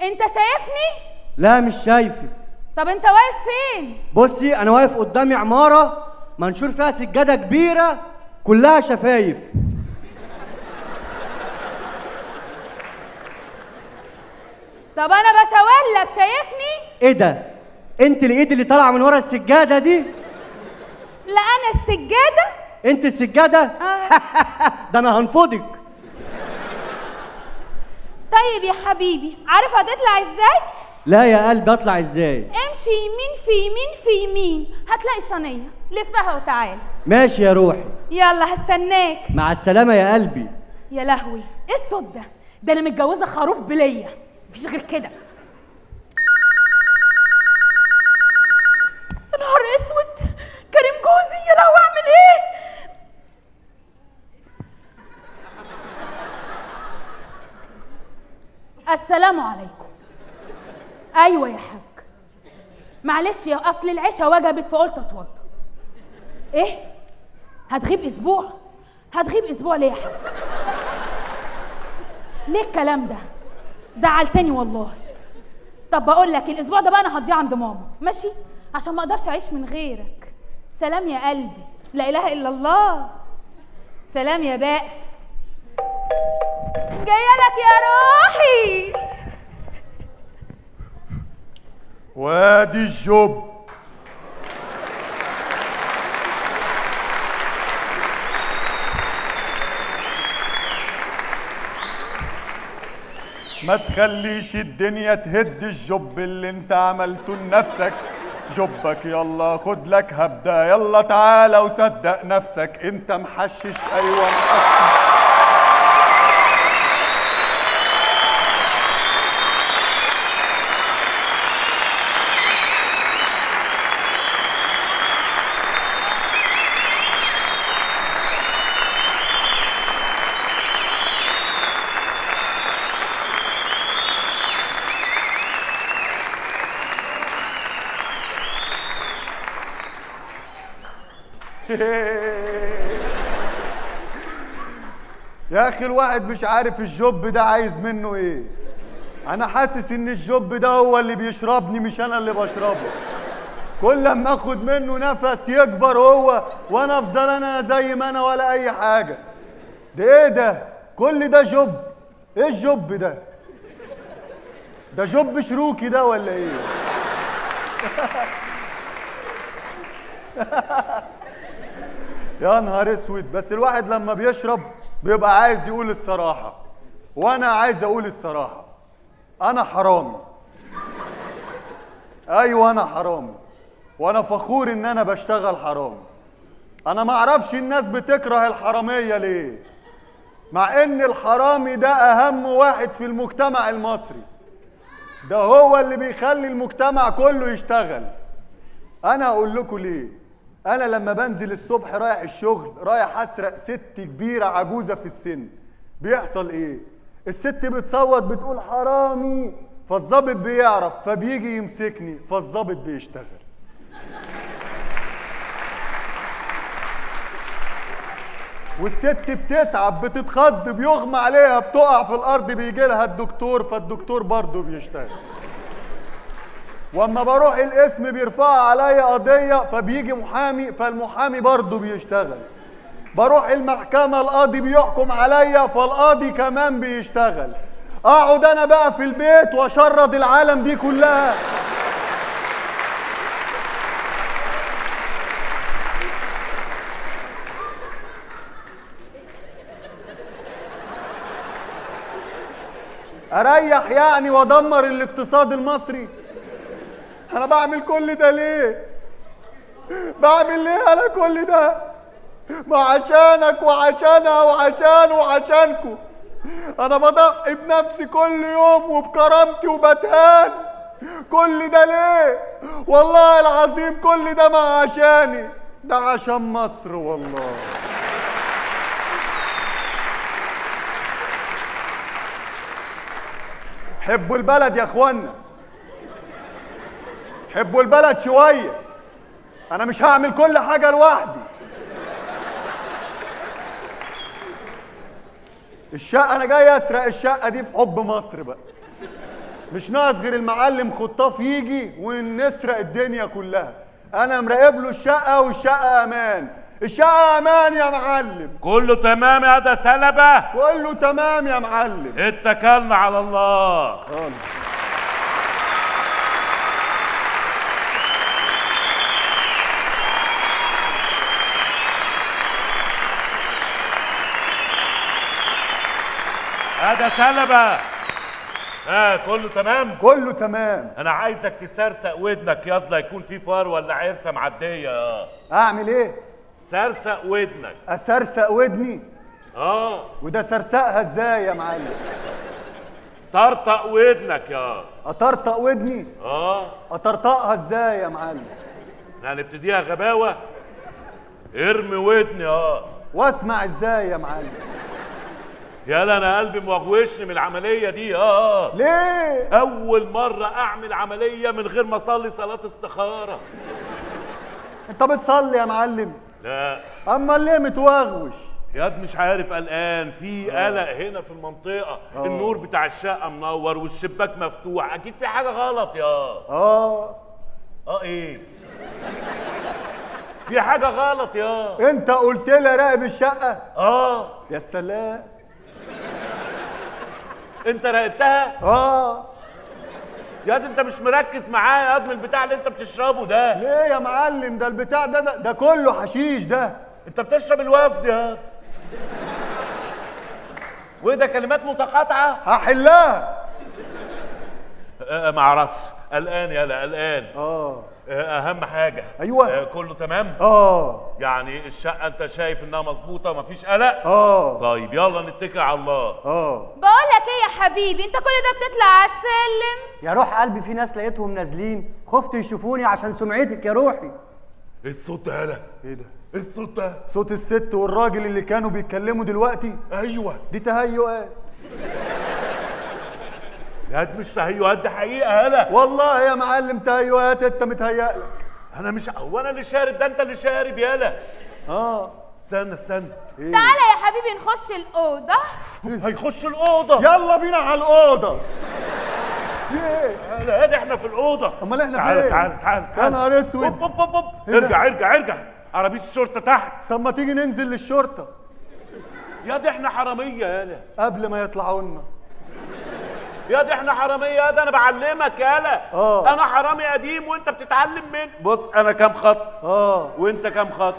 انت شايفني؟ لا مش شايفك. طب انت واقف فين؟ بصي انا واقف قدامي عماره منشور فيها سجاده كبيره كلها شفايف. طب انا بشاور لك شايفني؟ ايه ده؟ انت الايد اللي طالعه من ورا السجاده دي؟ لا انا السجاده. انت السجاده؟ ده انا هنفضك. طيب يا حبيبي عارف هتطلع ازاي؟ لا يا قلبي اطلع ازاي؟ امشي يمين في يمين في يمين هتلاقي صينيه لفها وتعالى. ماشي يا روحي. يلا هستناك. مع السلامه يا قلبي. يا لهوي ايه الصوت ده؟ ده انا متجوزه خروف بليه مفيش غير كده. يا نهار اسود كريم جوزي يا لهوي اعمل ايه؟ السلام عليكم. ايوه يا حاج معلش يا اصل العشاء وجبت فقلت اتوضى. ايه؟ هتغيب اسبوع؟ هتغيب اسبوع ليه يا حاج؟ ليه الكلام ده؟ زعلتني والله. طب بقول لك الاسبوع ده بقى انا هضيع عند ماما ماشي؟ عشان ما اقدرش اعيش من غيرك. سلام يا قلبي. لا اله الا الله. سلام يا بائس. جايه لك يا روحي. وادي الجب. ما تخليش الدنيا تهد الجب اللي انت عملته لنفسك. جبك يلا خد لك هبدة يلا تعالى وصدق نفسك انت محشش. ايوه محشش. يا اخي الواحد مش عارف الجب ده عايز منه ايه. انا حاسس ان الجب ده هو اللي بيشربني مش انا اللي بشربه. كل لما اخد منه نفس يكبر هو وانا افضل انا زي ما انا ولا اي حاجه. ده ايه ده؟ كل ده جوب؟ ايه الجوب ده؟ ده جوب شروكي ده ولا ايه؟ يا نهار اسود. بس الواحد لما بيشرب بيبقى عايز يقول الصراحه، وانا عايز اقول الصراحه، انا حرامي. ايوه انا حرامي، وانا فخور ان انا بشتغل حرامي. انا ما اعرفش الناس بتكره الحراميه ليه، مع ان الحرامي ده اهم واحد في المجتمع المصري، ده هو اللي بيخلي المجتمع كله يشتغل. انا اقول لكم ليه. انا لما بنزل الصبح رايح الشغل، رايح اسرق ست كبيره عجوزه في السن، بيحصل ايه؟ الست بتصوت بتقول حرامي، فالظابط بيعرف فبيجي يمسكني، فالظابط بيشتغل. والست بتتعب بتتخض بيغمى عليها بتقع في الارض، بيجي لها الدكتور، فالدكتور برضه بيشتغل. واما بروح القسم بيرفعوا عليا قضيه فبيجي محامي، فالمحامي برضه بيشتغل. بروح المحكمه القاضي بيحكم عليا، فالقاضي كمان بيشتغل. اقعد انا بقى في البيت واشرد العالم دي كلها. اريح يعني وادمر الاقتصاد المصري؟ انا بعمل كل ده ليه؟ بعمل ليه انا كل ده؟ ما عشانك وعشانها وعشان وعشانكم. انا بضحي بنفسي كل يوم وبكرامتي وبتهان. كل ده ليه؟ والله العظيم كل ده ما عشاني، ده عشان مصر والله. حبوا البلد يا اخوانا، حبوا البلد شويه. انا مش هعمل كل حاجه لوحدي. الشقه انا جاي اسرق الشقه دي في حب مصر بقى. مش ناقص غير المعلم خطاف يجي ونسرق الدنيا كلها. انا مراقب له الشقه، والشقه امان. الشقه امان يا معلم. كله تمام يا ده سلبه؟ كله تمام يا معلم. اتكلنا على الله. هذا سلبة. كله تمام؟ كله تمام. انا عايزك تسرسق ودنك ياض، لا يكون في فار ولا عرسه معديه. اعمل ايه؟ سرسق ودنك. اسرسق ودني؟ وده سرسقها ازاي يا معلم؟ طرطق ودنك يا. اطرطق ودني؟ اطرطقها ازاي يا معلم؟ هنبتديها غباوه. ارمي ودني واسمع ازاي يا معلم؟ يالا انا قلبي موغوشني من العمليه دي. ليه؟ اول مره اعمل عمليه من غير ما اصلي صلاه استخاره. انت بتصلي يا معلم؟ لا. امال ليه متوغوش؟ ياد مش عارف، قلقان في قلق هنا في المنطقه. النور بتاع الشقه منور والشباك مفتوح، اكيد في حاجه غلط يا. ايه؟ في حاجه غلط يا. انت قلت لي راقب الشقه؟ يا سلام. انت راقبتها؟ ياد انت مش مركز معايا يا ابن البتاع اللي انت بتشربه ده. ليه يا معلم؟ ده البتاع ده كله حشيش ده. انت بتشرب الوفد يا. وده كلمات متقاطعه؟ هحلها. معرفش، قلقان يالا قلقان. اهم حاجه. ايوه. كله تمام؟ يعني الشقه انت شايف انها مظبوطه مفيش قلق؟ طيب يلا نتكل على الله. بقول لك ايه يا حبيبي، انت كل ده بتطلع على السلم؟ يا روح قلبي في ناس لقيتهم نازلين، خفت يشوفوني عشان سمعتك يا روحي. ايه الصوت ده يالا؟ ايه ده؟ ايه الصوت ده؟ صوت الست والراجل اللي كانوا بيتكلموا دلوقتي. ايوه دي تهيؤات. يا مش تهيؤات، دي حقيقه يالا. والله يا معلم تهيؤات، انت متهيألك. انا مش هو انا اللي شارب ده، انت اللي شارب يالا. استنى. إيه؟ تعالى يا حبيبي نخش الاوضه. هيخش الاوضه؟ يلا بينا على الاوضه. في ايه؟ لا ده احنا في الاوضه. امال احنا تعال فين؟ تعال تعال يا نهار اسود. ارجع ارجع ارجع، عربيه الشرطه تحت. طب ما تيجي ننزل للشرطه يا دي احنا حراميه يالا قبل ما يطلعوا لنا. يا دي احنا حراميه يا ده، انا بعلمك يالا. انا حرامي قديم وانت بتتعلم مني. بص انا كام خط وانت كام خط.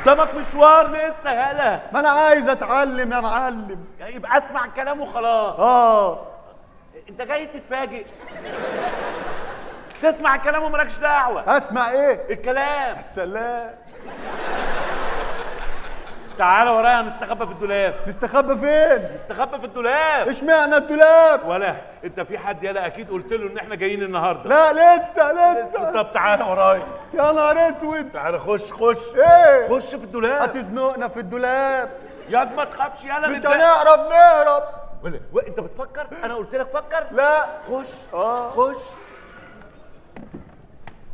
قدامك مشوار لسه يالا. ما انا عايز اتعلم يا معلم. يبقى اسمع الكلام وخلاص. انت جاي تتفاجئ. تسمع الكلام ومالكش دعوه. اسمع ايه؟ الكلام. السلام. تعالى ورايا نستخبى في الدولاب. نستخبى فين؟ نستخبى في الدولاب. اشمعنى الدولاب؟ ولا انت في حد يالا اكيد قلت له ان احنا جايين النهارده؟ لا لسه. طب تعالى ورايا. يا نهار اسود. تعالى خش. ايه؟ خش في الدولاب. هتزنقنا في الدولاب. ياض ما تخافش يالا. مش هنعرف نهرب. ولا انت بتفكر؟ انا قلت لك فكر. لا خش. خش.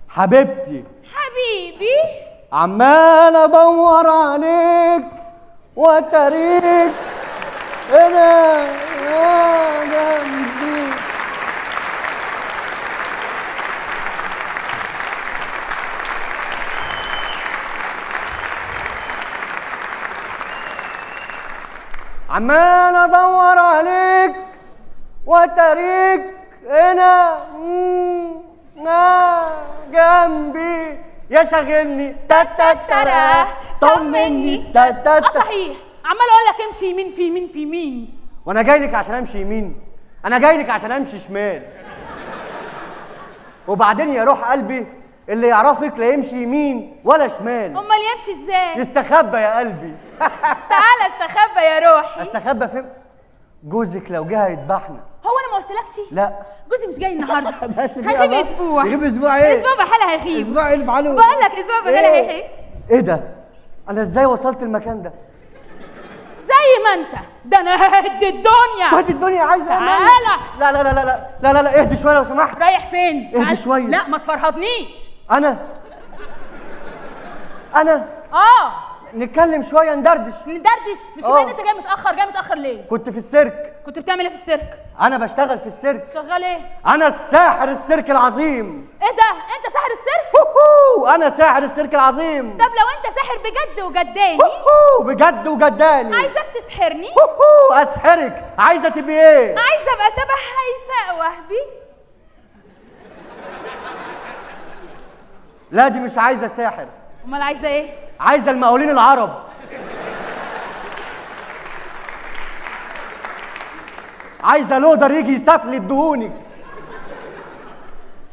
حبيبتي حبيبي عمال ادور عليك واتاريك هنا يا جنبي. عمال ادور عليك واتاريك هنا جنبي يا شاغلني تاتاتارا طمني تاتاتا. صحيح عمال اقول لك امشي يمين في يمين في يمين، وانا جاي لك عشان امشي يمين؟ انا جاي لك عشان امشي شمال. وبعدين يا روح قلبي اللي يعرفك لا يمشي يمين ولا شمال. امال يمشي ازاي؟ يستخبى يا قلبي. تعالى استخبى يا روحي. استخبى فين؟ جوزك لو جه هيذبحنا. هو انا ما قلتلكش؟ لا جوزي مش جاي النهارده. بس هيغيب اسبوع. يغيب اسبوع ايه؟ اسبوع بحالها هيغيب. اسبوع ايه اللي بعله؟ بقول لك اسبوع بحالها هيغيب. ايه ده؟ انا ازاي وصلت المكان ده؟ زي ما انت ده انا ههد الدنيا. هد الدنيا عايزه تعالى. لا لا لا لا لا لا لا اهدي شويه لو سمحت. رايح فين؟ اهدي شويه. لا ما تفرهدنيش. انا نتكلم شويه ندردش. مش كفايه ان انت جاي متاخر ليه؟ كنت في السيرك. كنت بتعمل ايه في السيرك؟ انا بشتغل في السيرك. شغال ايه؟ انا الساحر السيرك العظيم. ايه ده؟ انت ساحر السيرك؟ انا ساحر السيرك العظيم. طب لو انت ساحر بجد وجداني؟ بجد وجداني. عايزك تسحرني؟ اسحرك. عايزه تبقي ايه؟ عايزه ابقى شبه هيفاء وهبي. لا دي مش عايزه ساحر. امال عايزه ايه؟ عايزه المقاولين العرب. عايزه لودر يجي يسافلي دهونك.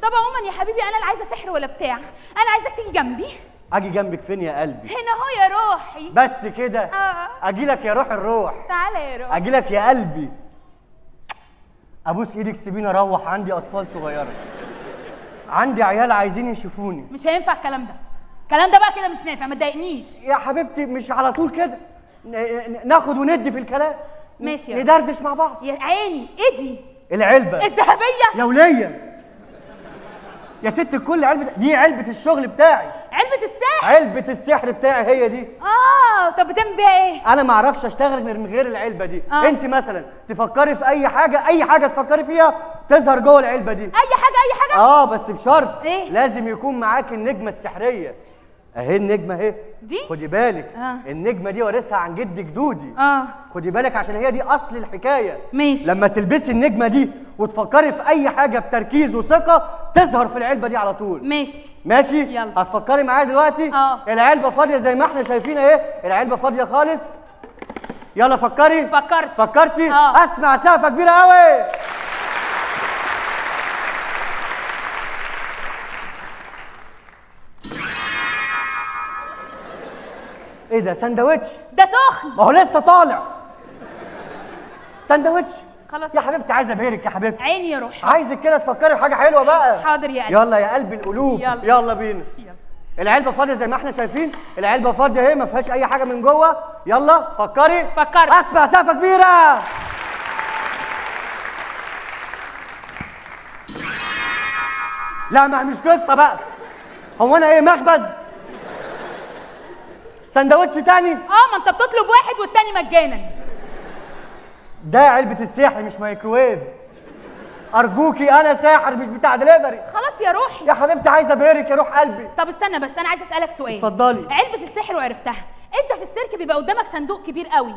طب عموما يا حبيبي انا لا عايزه سحر ولا بتاع، انا عايزك تيجي جنبي. اجي جنبك فين يا قلبي؟ هنا اهو يا روحي. بس كده؟ اجي لك يا روح الروح. تعالى يا روحي. اجي لك يا قلبي. ابوس ايدك سيبيني اروح، عندي اطفال صغيره، عندي عيال عايزين يشوفوني. مش هينفع الكلام ده. الكلام ده بقى كده مش نافع، ما تضايقنيش يا حبيبتي. مش على طول كده، ناخد وندي في الكلام. ماشي ندردش مع بعض. يا عيني. ايه دي؟ العلبه الذهبيه يا وليه. يا ست الكل علبه دي علبه الشغل بتاعي. علبه السحر؟ علبه السحر بتاعي هي دي. طب بتعمل بيها ايه؟ انا ما اعرفش اشتغل من غير العلبه دي. انت مثلا تفكري في اي حاجه تفكري فيها تظهر جوه العلبه دي. اي حاجه بس بشرط إيه؟ لازم يكون معاك النجمه السحريه. اهي النجمه اهي دي. خدي بالك. النجمه دي وارثها عن جد جدودي. خدي بالك عشان هي دي اصل الحكايه. ماشي. لما تلبسي النجمه دي وتفكري في اي حاجه بتركيز وثقه تظهر في العلبه دي على طول. ماشي يلا. هتفكري معايا دلوقتي. العلبه فاضيه زي ما احنا شايفين اهي. العلبه فاضيه خالص. يلا فكري. فكرتي. اسمع سقفه كبيره قوي. ايه ده؟ سندوتش؟ ده سخن. ما هو لسه طالع. سندوتش. خلاص يا حبيبتي عايزه ابهرك يا حبيبتي. عيني يا روحي. عايزك كده تفكري في حاجه حلوه بقى. حاضر يا قلبي. يلا يا قلب القلوب. يلا بينا. العلبه فاضيه زي ما احنا شايفين. العلبه فاضيه اهي ما فيهاش اي حاجه من جوه. يلا فكري. اسمع سقفه كبيره. لا ما مش قصه بقى. هو انا ايه مخبز؟ سندوتش تاني؟ ما انت بتطلب واحد والتاني مجانا. ده علبه السحر مش مايكروويف. ارجوكي انا ساحر مش بتاع دليفري. خلاص يا روحي. يا حبيبتي عايزه ابهرك يا روح قلبي. طب استنى بس، انا عايزه اسالك سؤال. اتفضلي. علبه السحر وعرفتها، انت في السيرك بيبقى قدامك صندوق كبير قوي،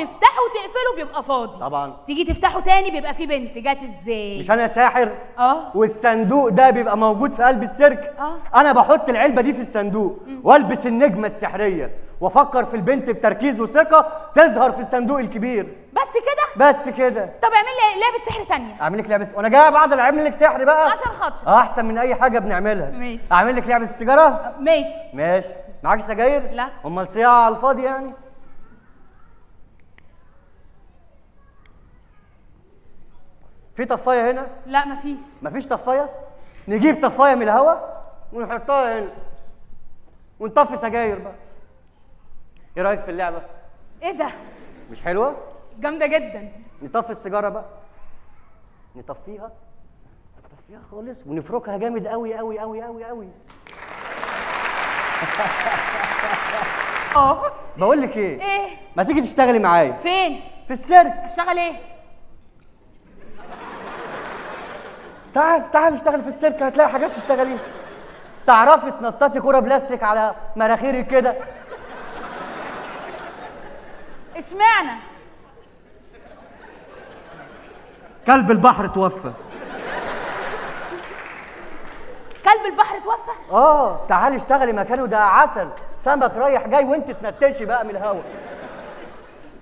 تفتحه وتقفله بيبقى فاضي، طبعا تيجي تفتحه تاني بيبقى فيه بنت، جت ازاي؟ مش انا ساحر؟ والصندوق ده بيبقى موجود في قلب السيرك. انا بحط العلبه دي في الصندوق والبس النجمه السحريه وافكر في البنت بتركيز وثقه تظهر في الصندوق الكبير. بس كده؟ بس كده. طب اعمل لي لعبه سحر تانية. اعمل لك لعبه وانا جاي بعد العب لك سحر بقى عشان خاطر احسن من اي حاجه بنعملها. ماشي. اعمل لك لعبه السيجاره؟ ماشي. ماشي. معاكي سجاير؟ لا. امال صياعه على الفاضي يعني؟ في طفايه هنا؟ لا مفيش. مفيش طفايه؟ نجيب طفايه من الهواء ونحطها هنا ونطفي سجاير بقى. ايه رايك في اللعبه؟ ايه ده؟ مش حلوه؟ جامده جدا. نطفي السيجاره بقى، نطفيها خالص ونفركها جامد قوي قوي قوي قوي قوي. بقول لك ايه؟ ايه؟ ما تيجي تشتغلي معايا؟ فين؟ في السيرك. اشتغل ايه؟ تعال اشتغل في السيرك، هتلاقي حاجات تشتغليها. تعرفي تنططي كرة بلاستيك على مناخيرك كده؟ اشمعنى؟ كلب البحر توفى. كلب البحر توفى؟ تعالي اشتغلي مكانه، ده عسل، سمك رايح جاي وانت تنتشي بقى من الهوا.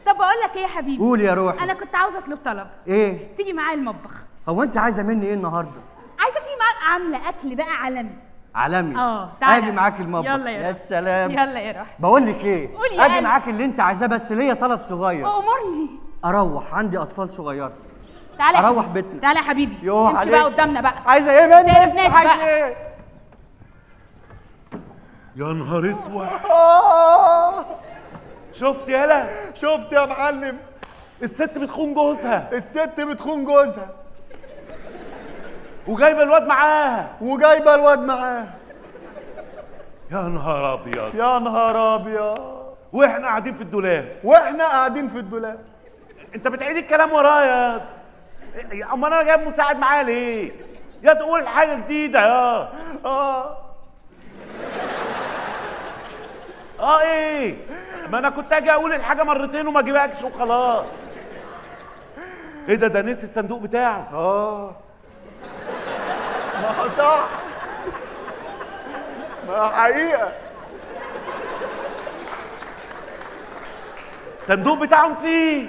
طب بقول لك ايه يا حبيبي؟ قولي يا روحي. انا كنت عاوزه اطلب طلب. ايه؟ تيجي معايا المطبخ. هو انت عايزه مني ايه النهارده؟ عايزه تيجي معايا، عامله اكل بقى عالمي. عالمي؟ تعالى. اجي معاكي المطبخ. يلا يا سلام. يلا يا روحي. بقول لك ايه؟ قولي يا اجي معاكي اللي انت عايزاه، بس ليا طلب صغير. امرني. اروح عندي اطفال صغيره. تعالى اروح بيتنا. تعالى يا حبيبي. يوه امشي بقى قدامنا بقى. عايزه ايه مني؟ تعرفناش بقى. عايزه ايه؟ يا نهار اسود. شفت يالا؟ شفت يا معلم؟ الست بتخون جوزها. الست بتخون جوزها وجايبه الواد معاها. يا نهار ابيض. يا نهار ابيض. واحنا قاعدين في الدولاب. انت بتعيد الكلام ورايا. امال انا جايب مساعد معايا ليه؟ يا تقول حاجه جديده يا. ايه؟ ما انا كنت اجي اقول الحاجه مرتين وما اجيبكش وخلاص. ايه ده نسي الصندوق بتاعه. ما صح، ما حقيقه الصندوق بتاعه نسيه.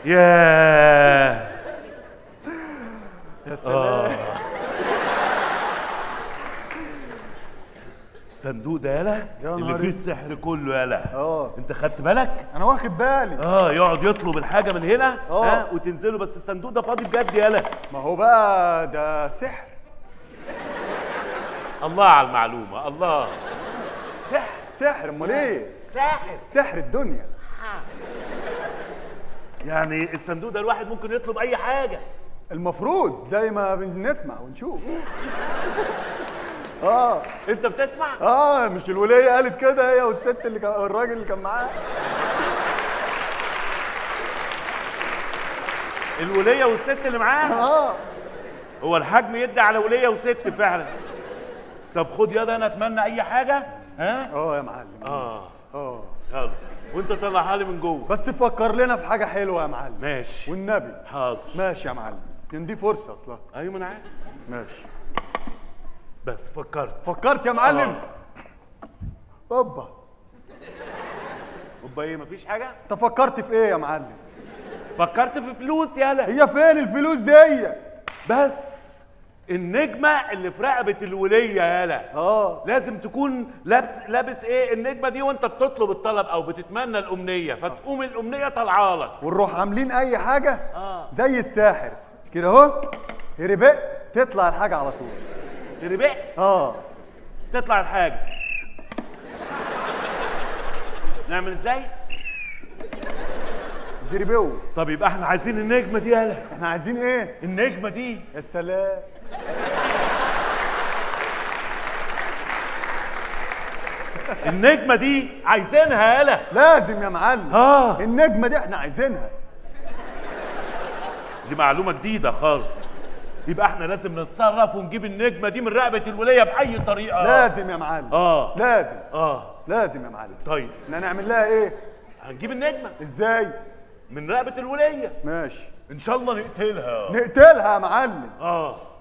يا سلام. الصندوق ده يالا اللي فيه السحر كله يالا. انت خدت بالك؟ انا واخد بالي. يقعد يطلب الحاجه من هنا وتنزله، بس الصندوق ده فاضي بجد يالا. ما هو بقى ده سحر. الله على المعلومه. الله. سحر امال ايه؟ سحر الدنيا. يعني الصندوق ده الواحد ممكن يطلب اي حاجه المفروض، زي ما بنسمع ونشوف. انت بتسمع؟ مش الوليه قالت كده هي والست اللي كان الراجل اللي كان معاها؟ الوليه والست اللي معاها؟ هو الحجم يدي على وليه وست فعلا. طب خد ياض، انا اتمنى اي حاجه. يا معلم. يلا وانت طلعها لي من جوه. بس فكر لنا في حاجه حلوه يا معلم. ماشي والنبي. حاضر. ماشي يا معلم، كان دي فرصه اصلا. ايوه ما انا عارف. ماشي بس فكرت يا معلم. اوبا ايه؟ مفيش حاجه؟ انت فكرت في ايه يا معلم؟ فكرت في فلوس يالا. هي فين الفلوس دي؟ بس النجمه اللي في رقبه الوليه يالا لازم تكون لابس ايه النجمه دي وانت بتطلب الطلب او بتتمنى الامنيه، فتقوم الامنيه طالعه لك. ونروح عاملين اي حاجه زي الساحر كده اهو، هربق تطلع الحاجه على طول. هربق؟ تطلع الحاجه. نعمل ازاي؟ زربو. طب يبقى احنا عايزين النجمه دي يالا. احنا عايزين ايه؟ النجمه دي. يا سلام. النجمه دي عايزينها يالا. لازم يا معلم. النجمه دي احنا عايزينها. دي معلومه جديده خالص. يبقى احنا لازم نتصرف ونجيب النجمه دي من رقبه الوليه باي طريقه. لازم يا معلم. لازم. لازم يا معلم. طيب احنا هنعمل لها ايه؟ هنجيب النجمه. ازاي؟ من رقبه الوليه. ماشي. ان شاء الله نقتلها. نقتلها يا معلم.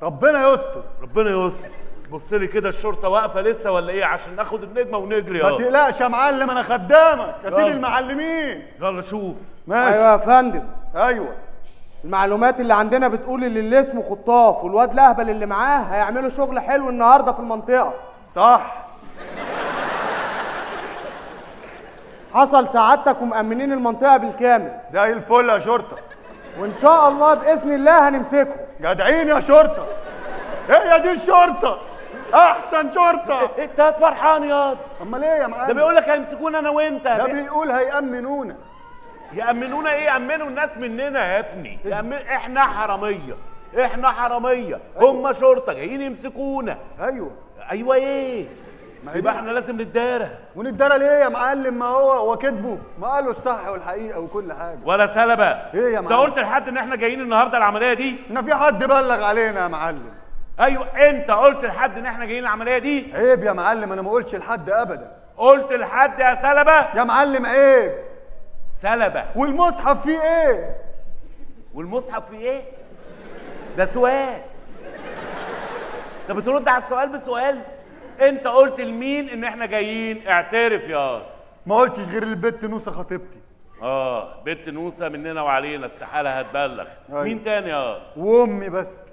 ربنا يستر. ربنا يستر. بص لي كده، الشرطه واقفه لسه ولا ايه عشان ناخد النجمه ونجري؟ ما تقلقش يا معلم، انا خدامك يا سيدي المعلمين. يلا شوف. ماشي. ايوه يا فندم. ايوه. المعلومات اللي عندنا بتقول ان اللي اسمه خطاف والواد الاهبل اللي معاه هيعملوا شغل حلو النهارده في المنطقه. صح. حصل سعادتك ومأمنين المنطقه بالكامل. زي الفل يا شرطه. وان شاء الله باذن الله هنمسكه. جدعين يا شرطه. هي دي الشرطه، احسن شرطه. انت فرحان ياض؟ امال ايه يا معلم؟ ده بيقول لك هيمسكونا انا وانت. ده بيقول هيأمنونا. يأمنونا ايه؟ يأمنوا الناس مننا يا ابني. احنا حراميه، احنا حراميه. أيوة. هم شرطه جايين يمسكونا. ايوه ايه؟ يبقى احنا لازم نتدارى. ونتدارى ليه يا معلم؟ ما هو كذبه، ما قالوا الصح والحقيقه وكل حاجه. ولا سلبه. ايه يا معلم؟ انت قلت لحد ان احنا جايين النهارده العمليه دي؟ ان في حد بلغ علينا يا معلم. ايوه انت قلت لحد ان احنا جايين العمليه دي؟ عيب يا معلم، انا ما قلتش لحد ابدا. قلت لحد يا سلبه؟ يا معلم عيب. سلبه. والمصحف فيه ايه؟ والمصحف فيه ايه؟ ده سؤال. انت بترد على السؤال بسؤال؟ انت قلت لمين ان احنا جايين؟ اعترف يا. ما قلتش غير البت نوسه خطيبتي. بنت نوسه مننا وعلينا، استحاله هتبلغ. أيوة. مين تاني يا؟ وامي بس.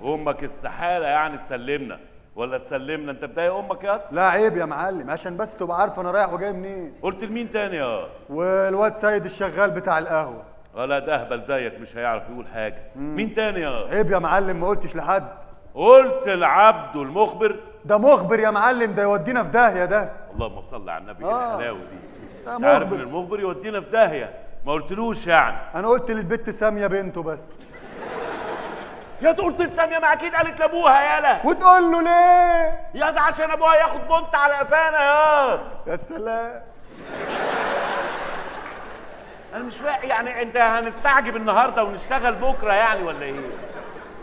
امك استحاله يعني تسلمنا ولا تسلمنا؟ انت بتضايق امك يا؟ لا عيب يا معلم، عشان بس تبقى عارف انا رايح وجاي منين. قلت لمين تاني يا؟ والواد سيد الشغال بتاع القهوه. ولا ده اهبل زيك مش هيعرف يقول حاجه. مين تاني يا؟ عيب يا معلم، ما قلتش لحد. قلت العبد المخبر. ده مخبر يا معلم، ده يودينا في داهيه ده. اللهم صل على النبي. الحلاوه دي. انت عارف ان المخبر يودينا في داهيه. ما قلتلوش يعني؟ انا قلت للبت ساميه بنته بس. يا قلت لساميه؟ ما اكيد قالت لابوها يالا. وتقول له ليه؟ يا ده عشان ابوها ياخد بنت على قفانا يا. يا سلام. انا مش فاهم يعني، انت هنستعجب النهارده ونشتغل بكره يعني ولا ايه؟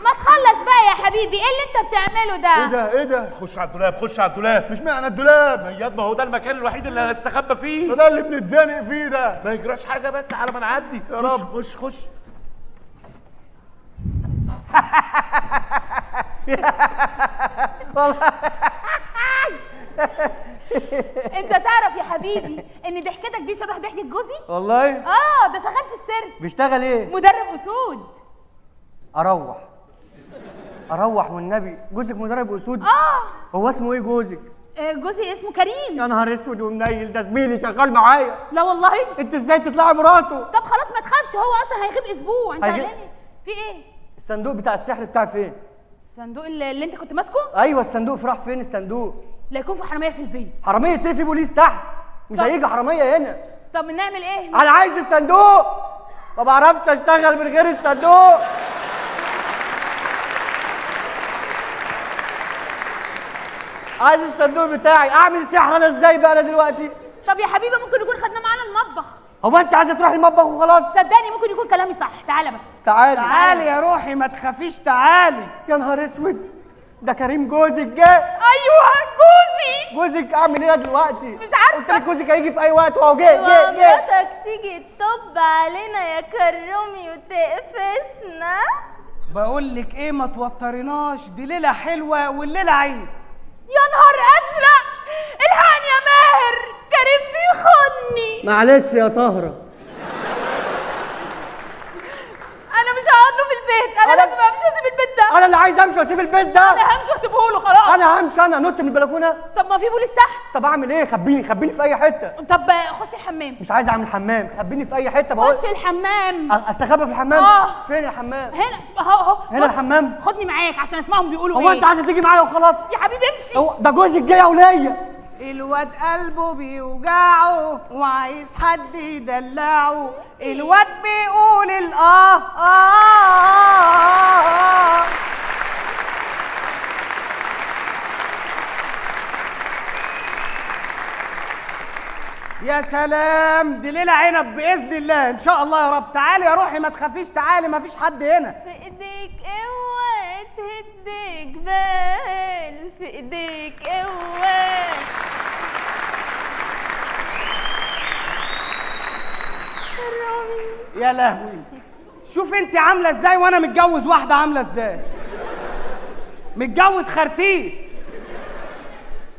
ما تخلص بقى يا حبيبي، ايه اللي انت بتعمله ده؟ ايه ده؟ خش على الدولاب، خش على الدولاب. مش معنى الدولاب ياض، ما هو ده المكان الوحيد اللي هنستخبى فيه. ده اللي بنتزنق فيه ده. ما يجراش حاجه بس على ما نعدي. يا رب. خش. انت تعرف يا حبيبي ان ضحكتك دي شبه ضحكه جوزي؟ والله؟ ده شغال في السيرك. بيشتغل ايه؟ مدرب اسود. اروح والنبي، جوزك مدرب اسود؟ هو اسمه ايه جوزك؟ جوزي اسمه كريم. يا نهار اسود ومنيل، ده زميلي شغال معايا. لا والله. انت ازاي تطلعي مراته؟ طب خلاص ما تخافش، هو اصلا هيغيب اسبوع. انت قلقان في ايه؟ الصندوق بتاع السحر بتاعي فين؟ الصندوق اللي انت كنت ماسكه؟ ايوه الصندوق، راح فين الصندوق؟ لا يكون في حراميه في البيت. حراميه ايه؟ في بوليس تحت، مش هيجي حراميه هنا. طب نعمل ايه؟ انا عايز الصندوق، ما بعرفش اشتغل من غير الصندوق. عايز الصندوق بتاعي. اعمل سحر انا ازاي بقى انا دلوقتي؟ طب يا حبيبي ممكن يكون خدناه معانا المطبخ. هو انت عايزه تروحي المطبخ وخلاص؟ صدقني ممكن يكون كلامي صح. تعالى بس. تعالي يا روحي، ما تخافيش، تعالي. يا نهار اسود، ده كريم جوزك جه. ايوه جوزي. جوزك اعمل ايه دلوقتي؟ مش عارفه. قلت لك جوزك هيجي في اي وقت وهو جه. مراتك تيجي تطب علينا يا كرومي وتقفشنا. بقول لك ايه، ما توتريناش، دي ليله حلوه والليله عيد. يا نهار ازرق، الحقني يا ماهر، كريم بيخوني. معلش يا طهره، انا مش هقعد له في البيت، انا لازم امشي واسيب البيت ده. انا اللي عايز امشي واسيب البيت ده. انا همشي واسيبه له خلاص. انا همشي، انا انط من البلكونه. طب ما في بوليس تحت. طب اعمل ايه؟ خبيني في اي حته. طب خش الحمام. مش عايز اعمل حمام، خبيني في اي حته. بقول خش الحمام. استخبى في الحمام؟ فين الحمام؟ هنا اهو. هنا الحمام. خدني معاك عشان اسمعهم بيقولوا ايه. هو انت عايزه تيجي معايا وخلاص؟ يا حبيبي امشي. هو ده جوزك جاي يا وليه. الواد قلبه بيوجعه وعايز حد يدلعه، الواد بيقول يا سلام، دي ليله عنب باذن الله ان شاء الله يا رب. تعالي يا روحي ما تخافيش، تعالي ما فيش حد هنا. في ايديك قوة تهد جبال، في ايديك قوة. يا لهوي، شوف انت عامله ازاي وانا متجوز واحده عامله ازاي. متجوز خرتيت.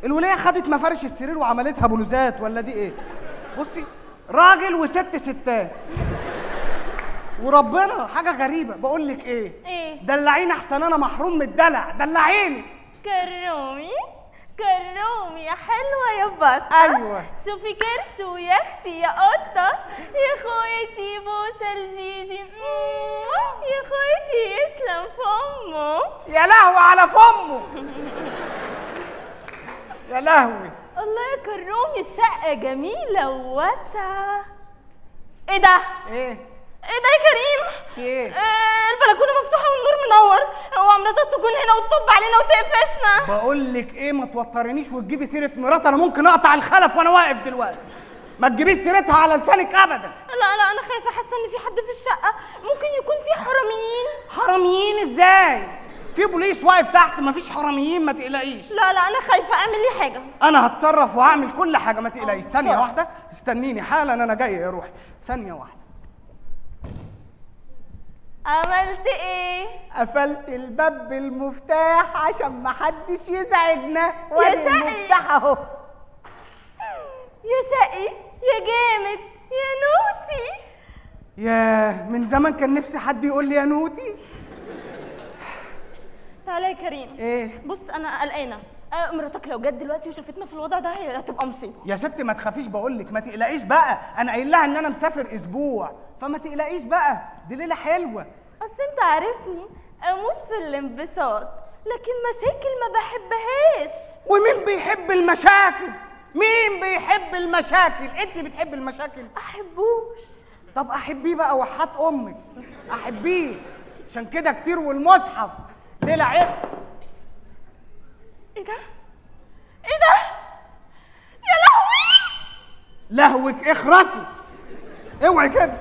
الوليه خدت مفارش السرير وعملتها بلوزات ولا دي ايه؟ بصي، راجل وست ستات. وربنا حاجه غريبه. بقول لك ايه؟ دلعيني احسن انا محروم من الدلع. دلعيني. كرومي كرومي يا حلوه يا بطه. ايوه. شوفي كرش ويا اختي يا قطه، يا اخويتي بوسه الجيجي، يا اخويتي يسلم فمه. يا لهوي على فمه. يا لهوي. الله يا كرومي، الشقه جميله وواسعه. ايه ده؟ ايه ده يا كريم؟ في ايه؟ البلكونه مفتوحه والنور منور، ومراتك تكون هنا وتطب علينا وتقفشنا. بقول لك ايه، ما توترنيش وتجيبي سيره مرات. انا ممكن اقطع الخلف وانا واقف دلوقتي. ما تجيبيش سيرتها على لسانك ابدا. لا انا خايفه، حاسه ان في حد في الشقه، ممكن يكون في حراميين. حراميين ازاي؟ في بوليس واقف تحت، مفيش حراميين، ما تقلقيش. لا انا خايفه، اعمل لي حاجه. انا هتصرف وهعمل كل حاجه، ما تقلقيش. ثانيه واحده، استنيني حالا، انا جاي يا روحي. ثانيه واحده. عملت ايه؟ قفلت الباب بالمفتاح عشان محدش يزعجنا. يا شقي، المفتاح اهو. يا شقي يا جامد يا نوتي. ياه، من زمان كان نفسي حد يقول لي يا نوتي. تعالى يا كريم. ايه؟ بص انا قلقانه، مراتك لو جت دلوقتي وشافتنا في الوضع ده هتبقى مصيبه. يا ستي ما تخافيش، بقول لك ما تقلقيش بقى. انا قايل لها ان انا مسافر اسبوع، فما تقلقيش بقى، دي ليله حلوه. اصل انت عارفني اموت في الانبساط، لكن مشاكل ما بحبهاش. ومين بيحب المشاكل؟ مين بيحب المشاكل؟ انت بتحب المشاكل؟ احبوش. طب احبيه بقى وحات امك، احبيه عشان كده كتير. والمصحف ليله عيب. ايه ده؟ ايه ده؟ يا لهوي. لهوك اخرسي، اوعي كده.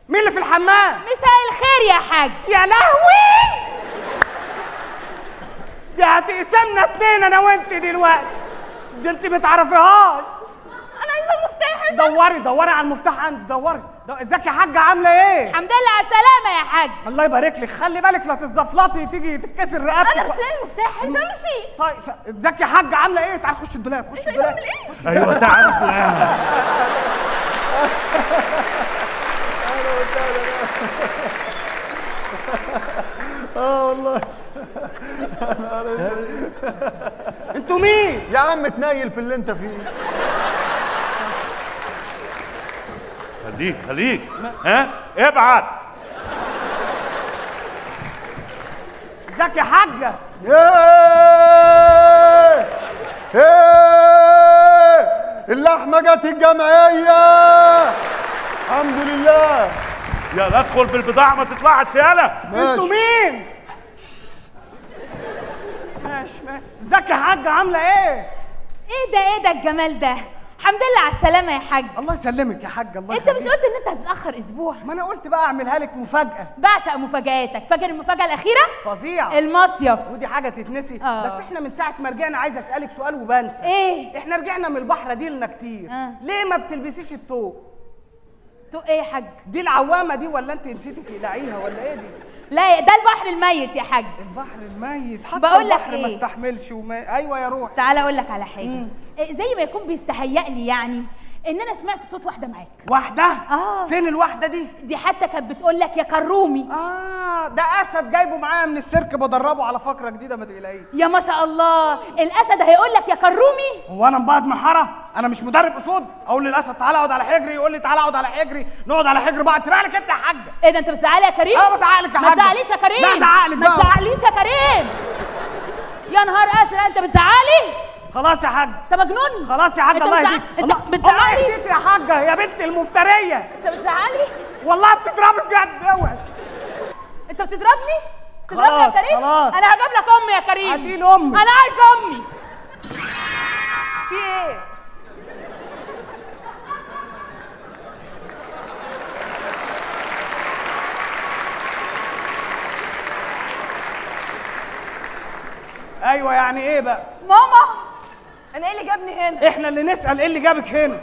مين اللي في الحمام؟ مساء الخير يا حاج. يا لهوي، دي هتقسمنا اتنين انا وانت دلوقتي. دي انت ما تعرفيهاش. انا عايزه المفتاح. دوري على المفتاح عندي. دوري. ازيك يا حاجه، عامله ايه؟ الحمد لله على السلامه يا حاج. الله يبارك لك. خلي بالك لا تتزفلطي تيجي تتكسر رقبتك. انا مش لاقي المفتاح، عايزه امشي. طيب ازيك يا حاجه، عامله ايه؟ تعالي خش الدولاب. خش الدولاب. ايوه تعالى. والله. انتوا مين؟ يا عم تنيل في اللي انت فيه. خليك ها، ابعت. ازيك يا حاجه؟ اللحمه جت الجمعيه. الحمد لله. يلا ادخل بالبضاعه ما تطلعش. يلا انتوا مين؟ ماشي. ازيك يا حاجه، عامله ايه؟ ايه ده الجمال ده؟ الحمد لله على السلامه يا حاج. الله يسلمك يا حاج. الله انت مش قلت ان انت هتتاخر اسبوع؟ ما انا قلت بقى اعملها لك مفاجاه. بعشق مفاجآتك. فاكر المفاجاه الاخيره؟ فظيعه. المصيف. ودي حاجه تتنسي. بس احنا من ساعه ما رجعنا عايز اسالك سؤال وبنسى. ايه؟ احنا رجعنا من البحر دي لنا كتير. ليه ما بتلبسيش الطوق؟ طوق ايه يا حاج؟ دي العوامه دي، ولا انت نسيتي تقلعيها ولا ايه دي؟ لا ده البحر الميت يا حاج. البحر الميت؟ حتى بقول لك البحر ايه؟ ما استحملش ايوه يا روح. تعالى اقول لك على حاجه. زي ما يكون بيستهيأ لي يعني ان انا سمعت صوت واحده معاك. واحده؟ فين الواحده دي؟ دي حتى كانت بتقول لك يا كرومي. ده اسد جايبه معايا من السيرك، بدربه على فقره جديده، ما تقلقيش. يا ما شاء الله، الاسد هيقول لك يا كرومي؟ هو انا مبعد محاره؟ انا مش مدرب اسود؟ اقول للاسد تعالى اقعد على حجري، يقول لي تعالى اقعد على حجري، نقعد على حجر بعض. انت مالك انت يا حاجه؟ ايه ده، انت بتزعلي يا كريم؟ بزعقلك يا حاجه. ما تزعليش يا كريم. لا زعقلك بقى. ما تزعليش يا كريم. يا نهار ازرق، انت بتزعلي؟ خلاص يا حاج. انت مجنون؟ خلاص يا حاج. الله يهديك. انت بتزعلي يا حاجه يا بنت المفتريه. انت بتزعلي؟ والله بتضربي بجد. اوعي. انت بتضربني؟ تضربني يا كريم؟ خلاص. انا هجيب لك امي يا كريم. هاتيلي امي. انا عايز امي. في ايه؟ ايوه يعني ايه بقى؟ ماما انا ايه اللي جابني هنا؟ احنا اللي نسال ايه اللي جابك هنا.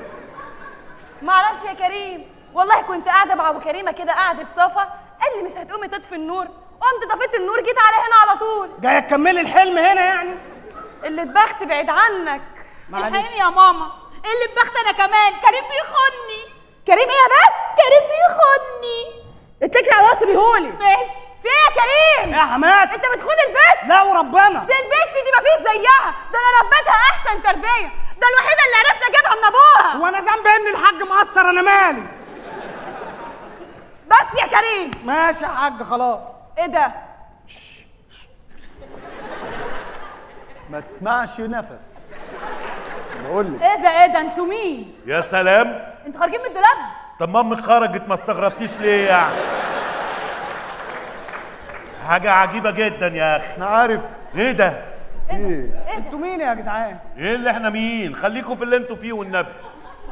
معرفش يا كريم، والله كنت قاعده مع ابو كريمه كده قعده صفا، قال لي مش هتقومي تطفي النور، قمت طفيت النور جيت على هنا على طول. جايه تكملي الحلم هنا يعني؟ اللي اتبخت بعيد عنك. الحقيني يا ماما، اللي اتبخت انا كمان، كريم بيخوني. كريم ايه يا بنت؟ كريم بيخوني. اتكلي على راسي بيهولي. ماشي. في ايه يا كريم؟ يا حماد انت بتخون البيت؟ لا وربنا، دي البنت دي مفيش زيها، ده انا ربيتها احسن تربيه، ده الوحيده اللي عرفت اجيبها من ابوها. وانا ذنبي ان الحاج مقصر؟ انا مالي. بس يا كريم. ماشي يا حاج خلاص. ايه ده؟ ما تسمعش نفس بقول لك. ايه ده انتوا مين؟ يا سلام، انتوا خارجين من الدولاب؟ طب ما امك خرجت ما استغربتيش ليه يعني؟ حاجة عجيبة جدا يا أخي. أنا عارف. إيه ده؟ إيه؟ انتوا مين يا جدعان؟ إيه اللي إحنا مين؟ خليكوا في اللي أنتوا فيه والنبي.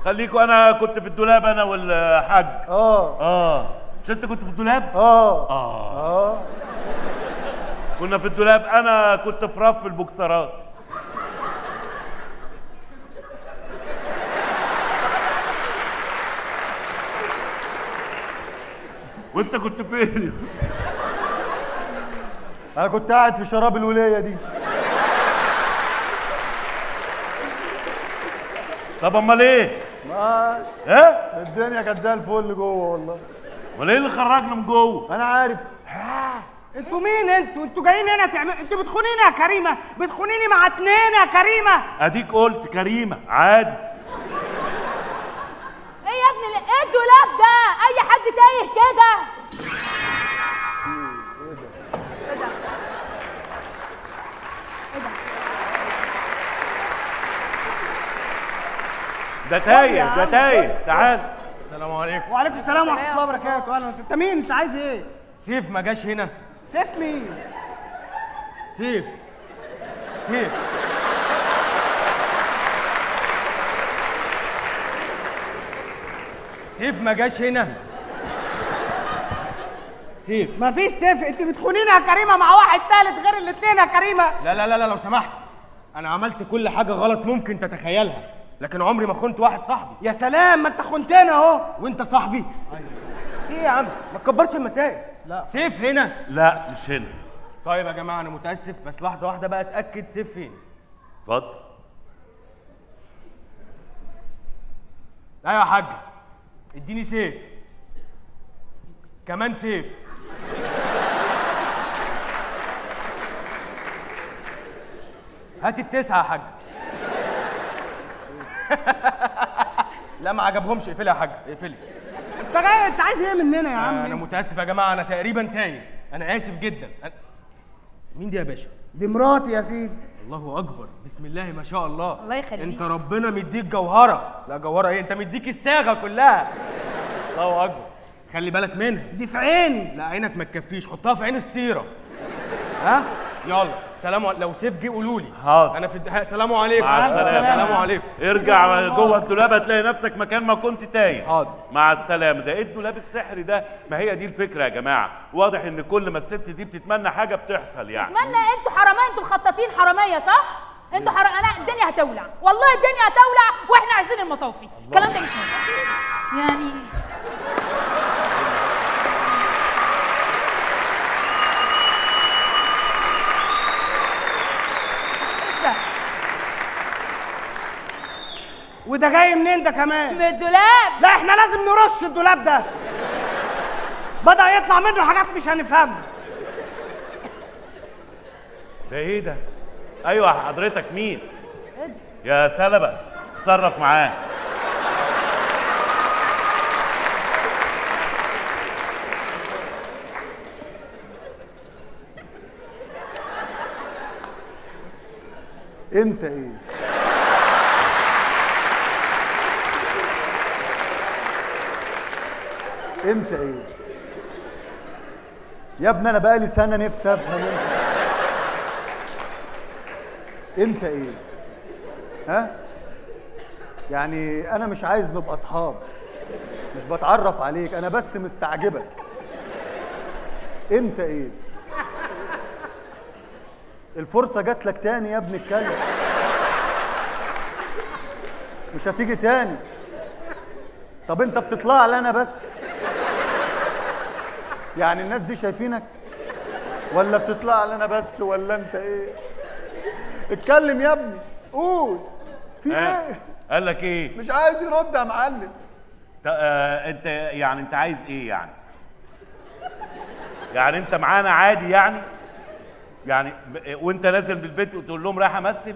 خليكوا، أنا كنت في الدولاب أنا والحاج. مش أنت كنت في الدولاب؟ كنا في الدولاب، أنا كنت في رف البوكسرات. وأنت كنت فين؟ أنا كنت قاعد في شراب الولية دي. طب أمال إيه؟ ما إيه؟ الدنيا كانت زي الفل جوه والله. أمال إيه اللي خرجنا من جوه؟ أنا عارف. انتوا مين انتوا؟ انتوا جايين هنا تعملوا، انتوا بتخونيني يا كريمه، بتخونيني مع اتنين يا كريمه. أديك قلت كريمة عادي. ايه يا ابني ايه الدولاب ده؟ اي حد تايه كده. ده تايه ده تايه. تعال. السلام عليكم. وعليكم السلام ورحمه الله وبركاته. اهلا. انت مين؟ انت عايز ايه؟ سيف ما جاش هنا. سيف مين؟ سيف سيف سيف ما جاش هنا. سيف مفيش سيف. انت بتخونيني يا كريمه مع واحد تالت غير الاتنين يا كريمه. لا لا لا لا لو سمحت، انا عملت كل حاجه غلط ممكن تتخيلها، لكن عمري ما خنت واحد صاحبي. يا سلام، ما انت خنتنا اهو. وانت صاحبي. ايه يا عم ما تكبرش المسائل. لا. سيف هنا؟ لا مش هنا. طيب يا جماعه انا متاسف، بس لحظه واحده بقى اتاكد سيف فين. اتفضل. ايوه يا حاج، اديني سيف كمان. سيف هات التسعه يا حاج. لا ما عجبهمش. اقفلي يا حاج اقفلي. انت جاي انت عايز ايه مننا يا عم؟ انا متاسف يا جماعه، انا تقريبا تايه، انا اسف جدا. مين دي يا باشا؟ دي مراتي يا سيدي. الله اكبر، بسم الله ما شاء الله. الله يخليك. انت ربنا مديك جوهره. لا جوهره ايه، انت مديك الصاغه كلها. الله اكبر. خلي بالك منها، دي في عيني. لا عينك ما تكفيش، حطها في عين السيره. ها يلا سلام لو سيف جه قولوا لي. حاضر. انا في سلام عليكم. مع السلامه. سلام عليكم. ارجع جوه الدولاب هتلاقي نفسك مكان ما كنت تايه. حاضر. مع السلامه. ده ايه الدولاب السحري ده؟ ما هي دي الفكره يا جماعه. واضح ان كل ما الست دي بتتمنى حاجه بتحصل يعني. اتمنى. انتوا حراميه، انتوا مخططين حراميه صح؟ انتوا انا الدنيا هتولع، والله الدنيا هتولع واحنا عايزين المطافي. الكلام ده مش ممكن يعني. وده جاي منين ده كمان؟ من الدولاب. لا احنا لازم نرش الدولاب ده. بدأ يطلع منه حاجات مش هنفهمها. ده ايه ده؟ ايوه حضرتك مين؟ يا سلبة اتصرف معاه. انت ايه؟ انت ايه؟ يا ابني انا بقالي سنه نفسي افهم انت ايه؟ ها؟ يعني انا مش عايز نبقى اصحاب، مش بتعرف عليك، انا بس مستعجبك. انت ايه؟ الفرصة جات لك تاني يا ابني، اتكلم. مش هتيجي تاني. طب انت بتطلع لي انا بس؟ يعني الناس دي شايفينك؟ ولا بتطلع لي انا بس ولا انت ايه؟ اتكلم يا ابني، قول. في ايه؟ قال لك ايه؟ مش عايز يرد يا معلم. انت يعني انت عايز ايه يعني؟ يعني انت معانا عادي يعني؟ يعني وانت نازل من البيت وتقول لهم رايح امثل؟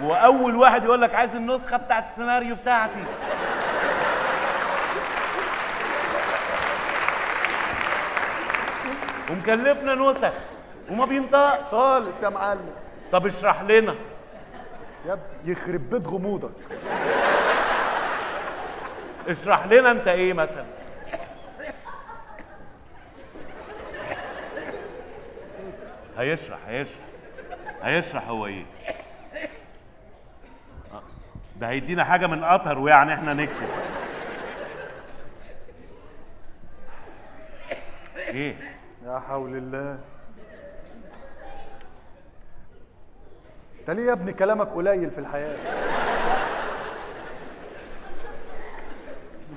واول واحد يقول لك عايز النسخه بتاعت السيناريو بتاعتي. ومكلفنا نسخ وما بينطق خالص يا معلم. طب اشرح لنا يا ابني، يخرب بيت غموضك. اشرح لنا انت ايه مثلا؟ هيشرح هو ايه؟ ده هيدينا حاجه من قطر ويعني احنا نكشف. ايه؟ يا حول الله. انت ليه يا ابني كلامك قليل في الحياه؟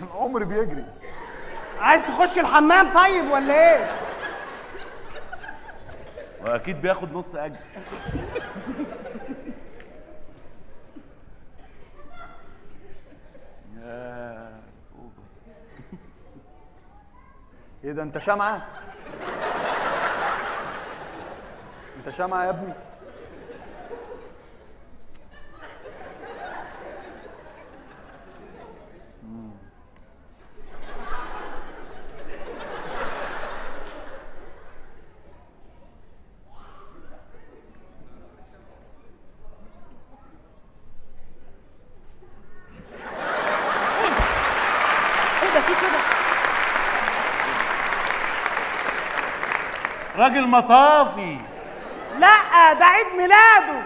العمر بيجري. عايز تخش الحمام طيب ولا ايه؟ واكيد بياخد نص اجر. ايه ده، انت شمعة؟ انت شمعة يا ابني؟ راجل مطافي. لا ده عيد ميلاده.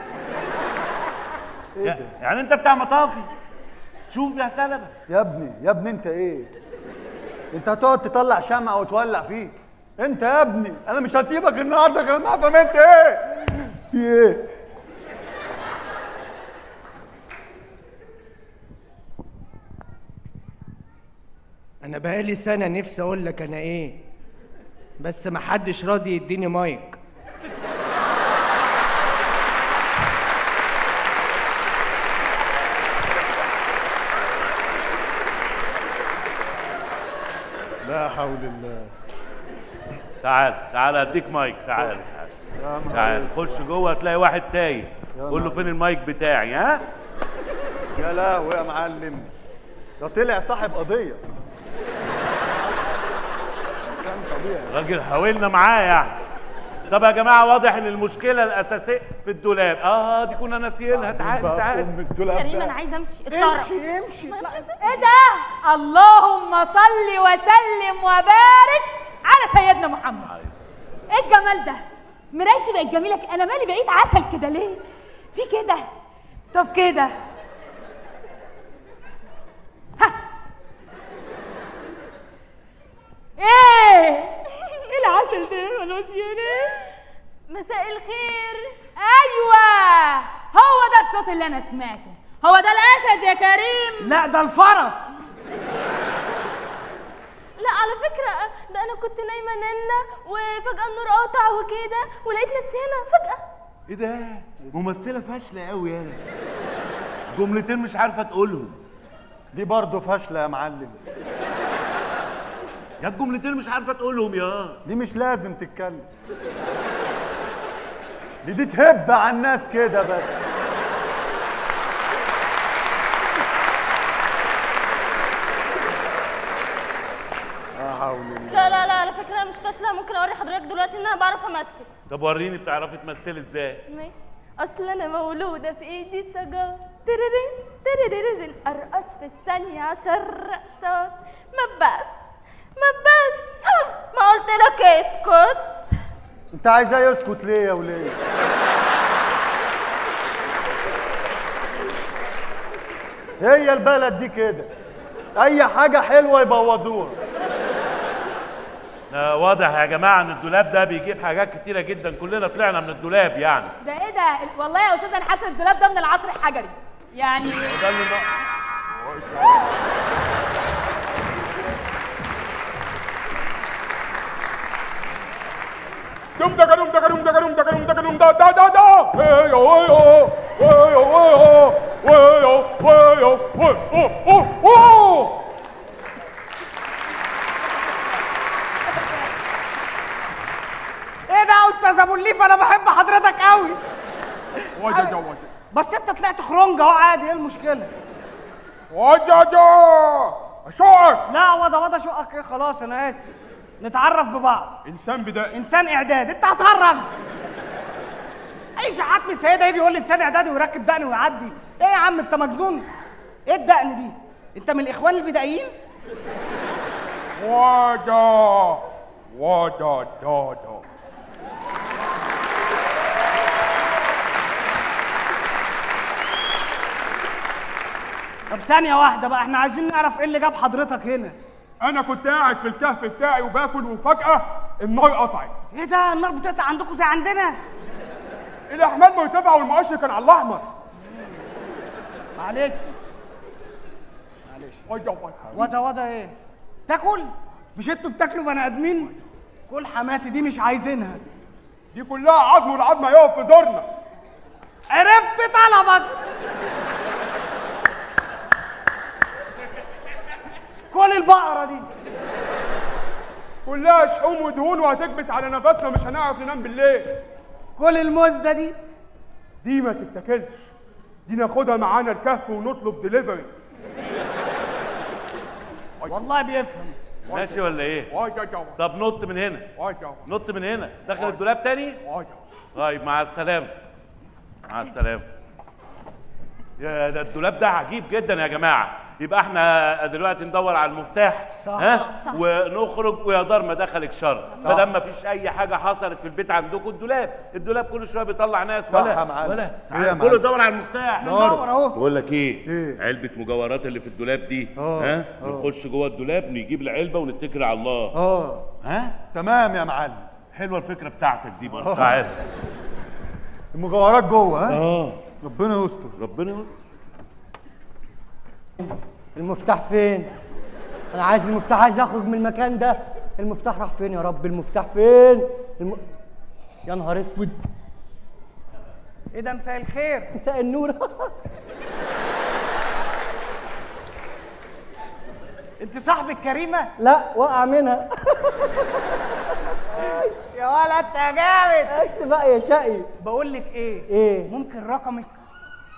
ايه ده؟ يعني انت بتاع مطافي؟ شوف يا سلمى. يا ابني انت ايه؟ انت هتقعد تطلع شمعة وتولع فيه؟ انت يا ابني انا مش هسيبك النهارده غير ما افهم انت ايه؟ في ايه؟ انا بقالي سنة نفسي اقول لك انا ايه، بس محدش راضي يديني مايك. لا حول الله. تعال اديك مايك. تعال خش جوه هتلاقي واحد تايه. قول له فين المايك بتاعي؟ ها؟ يا لهوي يا معلم، ده طلع صاحب قضيه. انسان طبيعي. راجل حاولنا معاه يعني. طب يا جماعه واضح ان المشكله الاساسيه في الدولاب. دي كنا ناسيينها. تعال كريم انا عايزه امشي. امشي. ايه ده؟ اللهم صل وسلم وبارك على سيدنا محمد. ايه الجمال ده؟ مرايتي بقت جميله. انا مالي بقيت عسل كده ليه؟ في كده. طب كده. ايه العسل ده؟ خلاص يا مساء الخير. ايوه هو ده الصوت اللي انا سمعته. هو ده الاسد يا كريم؟ لا ده الفرس. لا على فكره ده انا كنت نايمه وفجاه النور قطع وكده ولقيت نفسي هنا فجاه. ايه ده؟ ممثله فاشله قوي يعني. جملتين مش عارفه تقولهم. دي برضه فاشله يا معلم. يا الجملتين مش عارفه تقولهم يا. دي مش لازم تتكلم. دي تهب على الناس كده بس. لا على فكره انا مش فاشله. ممكن اوري حضرتك دلوقتي ان انا بعرف امثل. طب وريني بتعرفي تمثلي ازاي؟ ماشي. اصل انا مولوده في ايدي سجار تررين تررين ارقص في الثانيه 10 رقصات. ما قلت لك اسكت. انت عايزاه يسكت ليه يا وليه؟ هي البلد دي كده، اي حاجه حلوه يبوظوها. واضح يا جماعه ان الدولاب ده بيجيب حاجات كتيره جدا، كلنا طلعنا من الدولاب يعني. ده ايه ده؟ والله يا استاذ انا حاسه الدولاب ده من العصر الحجري يعني. ده اللي دم دم دم دم دم دم دم دم دا دا دا دا ويو ويو ويو ويو ويو ويو. ايه ده يا استاذ ابو الليف؟ انا بحب حضرتك قوي. وجا وجا بس انت طلعت خرنجه اهو عادي، ايه المشكله؟ وجا شقك. لا وضع شقك ايه؟ خلاص انا اسف، نتعرف ببعض. انسان بدائي. انسان اعداد. انت هتهرج؟ اي شحات من السيده يجي يقول لي انسان اعدادي ويركب دقن ويعدي؟ ايه يا عم انت مجنون؟ ايه الدقن دي؟ انت من الاخوان البدائيين؟ وجا وجا دا. طب ثانية واحدة بقى، احنا عايزين نعرف ايه اللي جاب حضرتك هنا. أنا كنت قاعد في الكهف بتاعي وباكل وفجأة النار قطعت. ايه ده؟ النار بتقطع عندكم زي عندنا؟ الأحمال مرتفعة والمؤشر كان على الأحمر. معلش. وجا ايه؟ تاكل؟ مش انتوا بتاكلوا بني ادمين؟ كل حماتي دي مش عايزينها. دي كلها عظم والعظم هيقف في زورنا. عرفت طلبك. كل البقرة دي كلها شحوم ودهون وهتكبس على نفسنا، مش هنعرف ننام بالليل. كل المزة دي ما تتاكلش، دي ناخدها معانا الكهف ونطلب ديليفري. والله بيفهم. ماشي ولا ايه؟ طب نط من هنا. نط من هنا. داخل الدولاب تاني؟ طيب مع السلامة. مع السلامة. يا ده الدولاب ده عجيب جدا يا جماعة. يبقى احنا دلوقتي ندور على المفتاح. صح. ها؟ صح. ونخرج ويا دار ما دخلك شر. ما دام ما فيش اي حاجه حصلت في البيت عندكم، الدولاب كل شويه بيطلع ناس. صح يا معلم. كله دور على المفتاح. ندور اهو. بقول لك ايه؟ علبه مجوهرات اللي في الدولاب دي. ها؟ نخش جوه الدولاب نجيب العلبه ونتكل على الله. ها؟ تمام يا معلم. حلوه الفكره بتاعتك دي برضه. تعال. المجوهرات جوه. ها؟ ربنا يستر. ربنا يستر. المفتاح فين؟ أنا عايز المفتاح، عايز أخرج من المكان ده. المفتاح راح فين يا رب؟ المفتاح فين؟ يا نهار أسود. إيه ده؟ مساء الخير. مساء النور. أنت صاحب الكريمة؟ لا، وقع منها. يا ولد أنت جامد. بس بقى يا شقي. بقول لك إيه؟ إيه؟ ممكن رقمك؟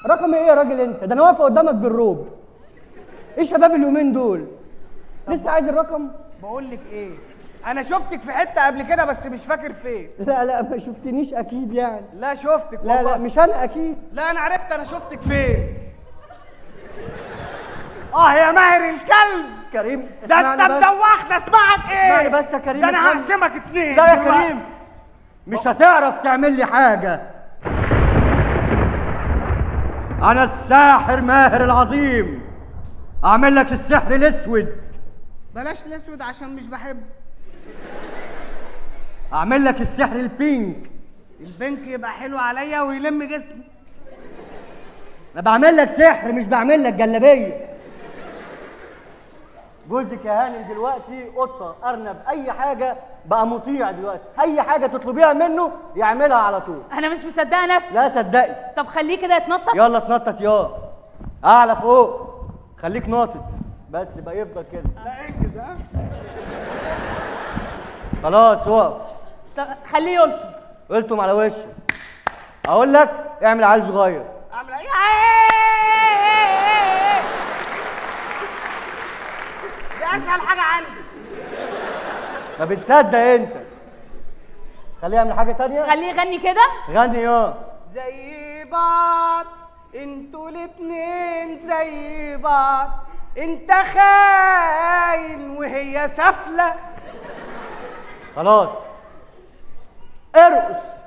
رقم إيه يا راجل أنت؟ ده أنا واقفة قدامك بالروب. ايه شباب اليومين دول؟ لسه عايز الرقم؟ بقول لك ايه؟ انا شفتك في حته قبل كده بس مش فاكر فين. لا ما شفتنيش اكيد يعني. لا شفتك والله. لا مش انا اكيد. لا انا عرفت انا شفتك فين. يا ماهر الكلب. كريم ده انت مدوخنا. اسمعك ايه؟ اسمعني بس يا كريم. ده انا هقسمك 2. لا يا كريم مش هتعرف تعمل لي حاجه. انا الساحر ماهر العظيم، اعمل لك السحر الاسود. بلاش الاسود عشان مش بحبه. اعمل لك السحر البينك. البينك يبقى حلو عليا ويلم جسمي. انا بعمل لك سحر مش بعمل لك جلابيه. جوزك يا هانم دلوقتي قطه ارنب اي حاجه بقى مطيع دلوقتي، اي حاجه تطلبيها منه يعملها على طول. انا مش مصدقه نفسي. لا صدقي. طب خليه كده يتنطط. يلا اتنطط يا اعلى فوق. خليك ناطط بس يبقى يفضل كده. لا انجز. ها خلاص وقف. طب خليه يلطم. قلتم على وشك. اقول لك اعمل عيل صغير. اعمل ايه؟ دي اسهل حاجه عندي. ما بتصدق انت. خليه يعمل حاجه تانية. خليه يغني كده. غني زي بعض انتوا الاتنين زي بعض، انت خاين وهي سفلة. خلاص ارقص.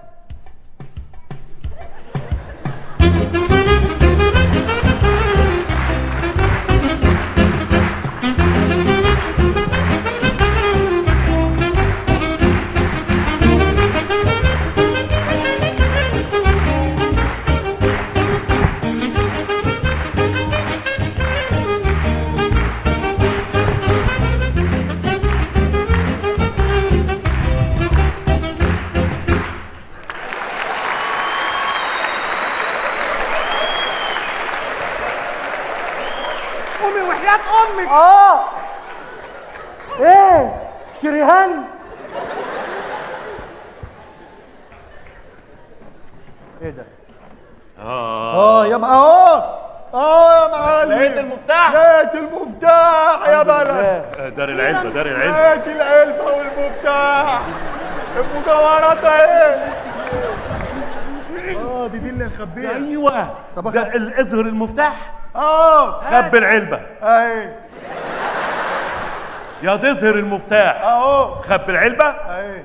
قومي وحياة امك. ايه شريهان؟ ايه ده؟ يا يا معلم، لقيت المفتاح؟ لقيت المفتاح يا بلد. دار العلبة، دار العلبة. لقيت العلبة والمفتاح، المجوهرات اهي. دي اللي نخبيها. ايوه ده اظهر المفتاح. خبي العلبة اهي. يا تظهر المفتاح خبي العلبة. اهي.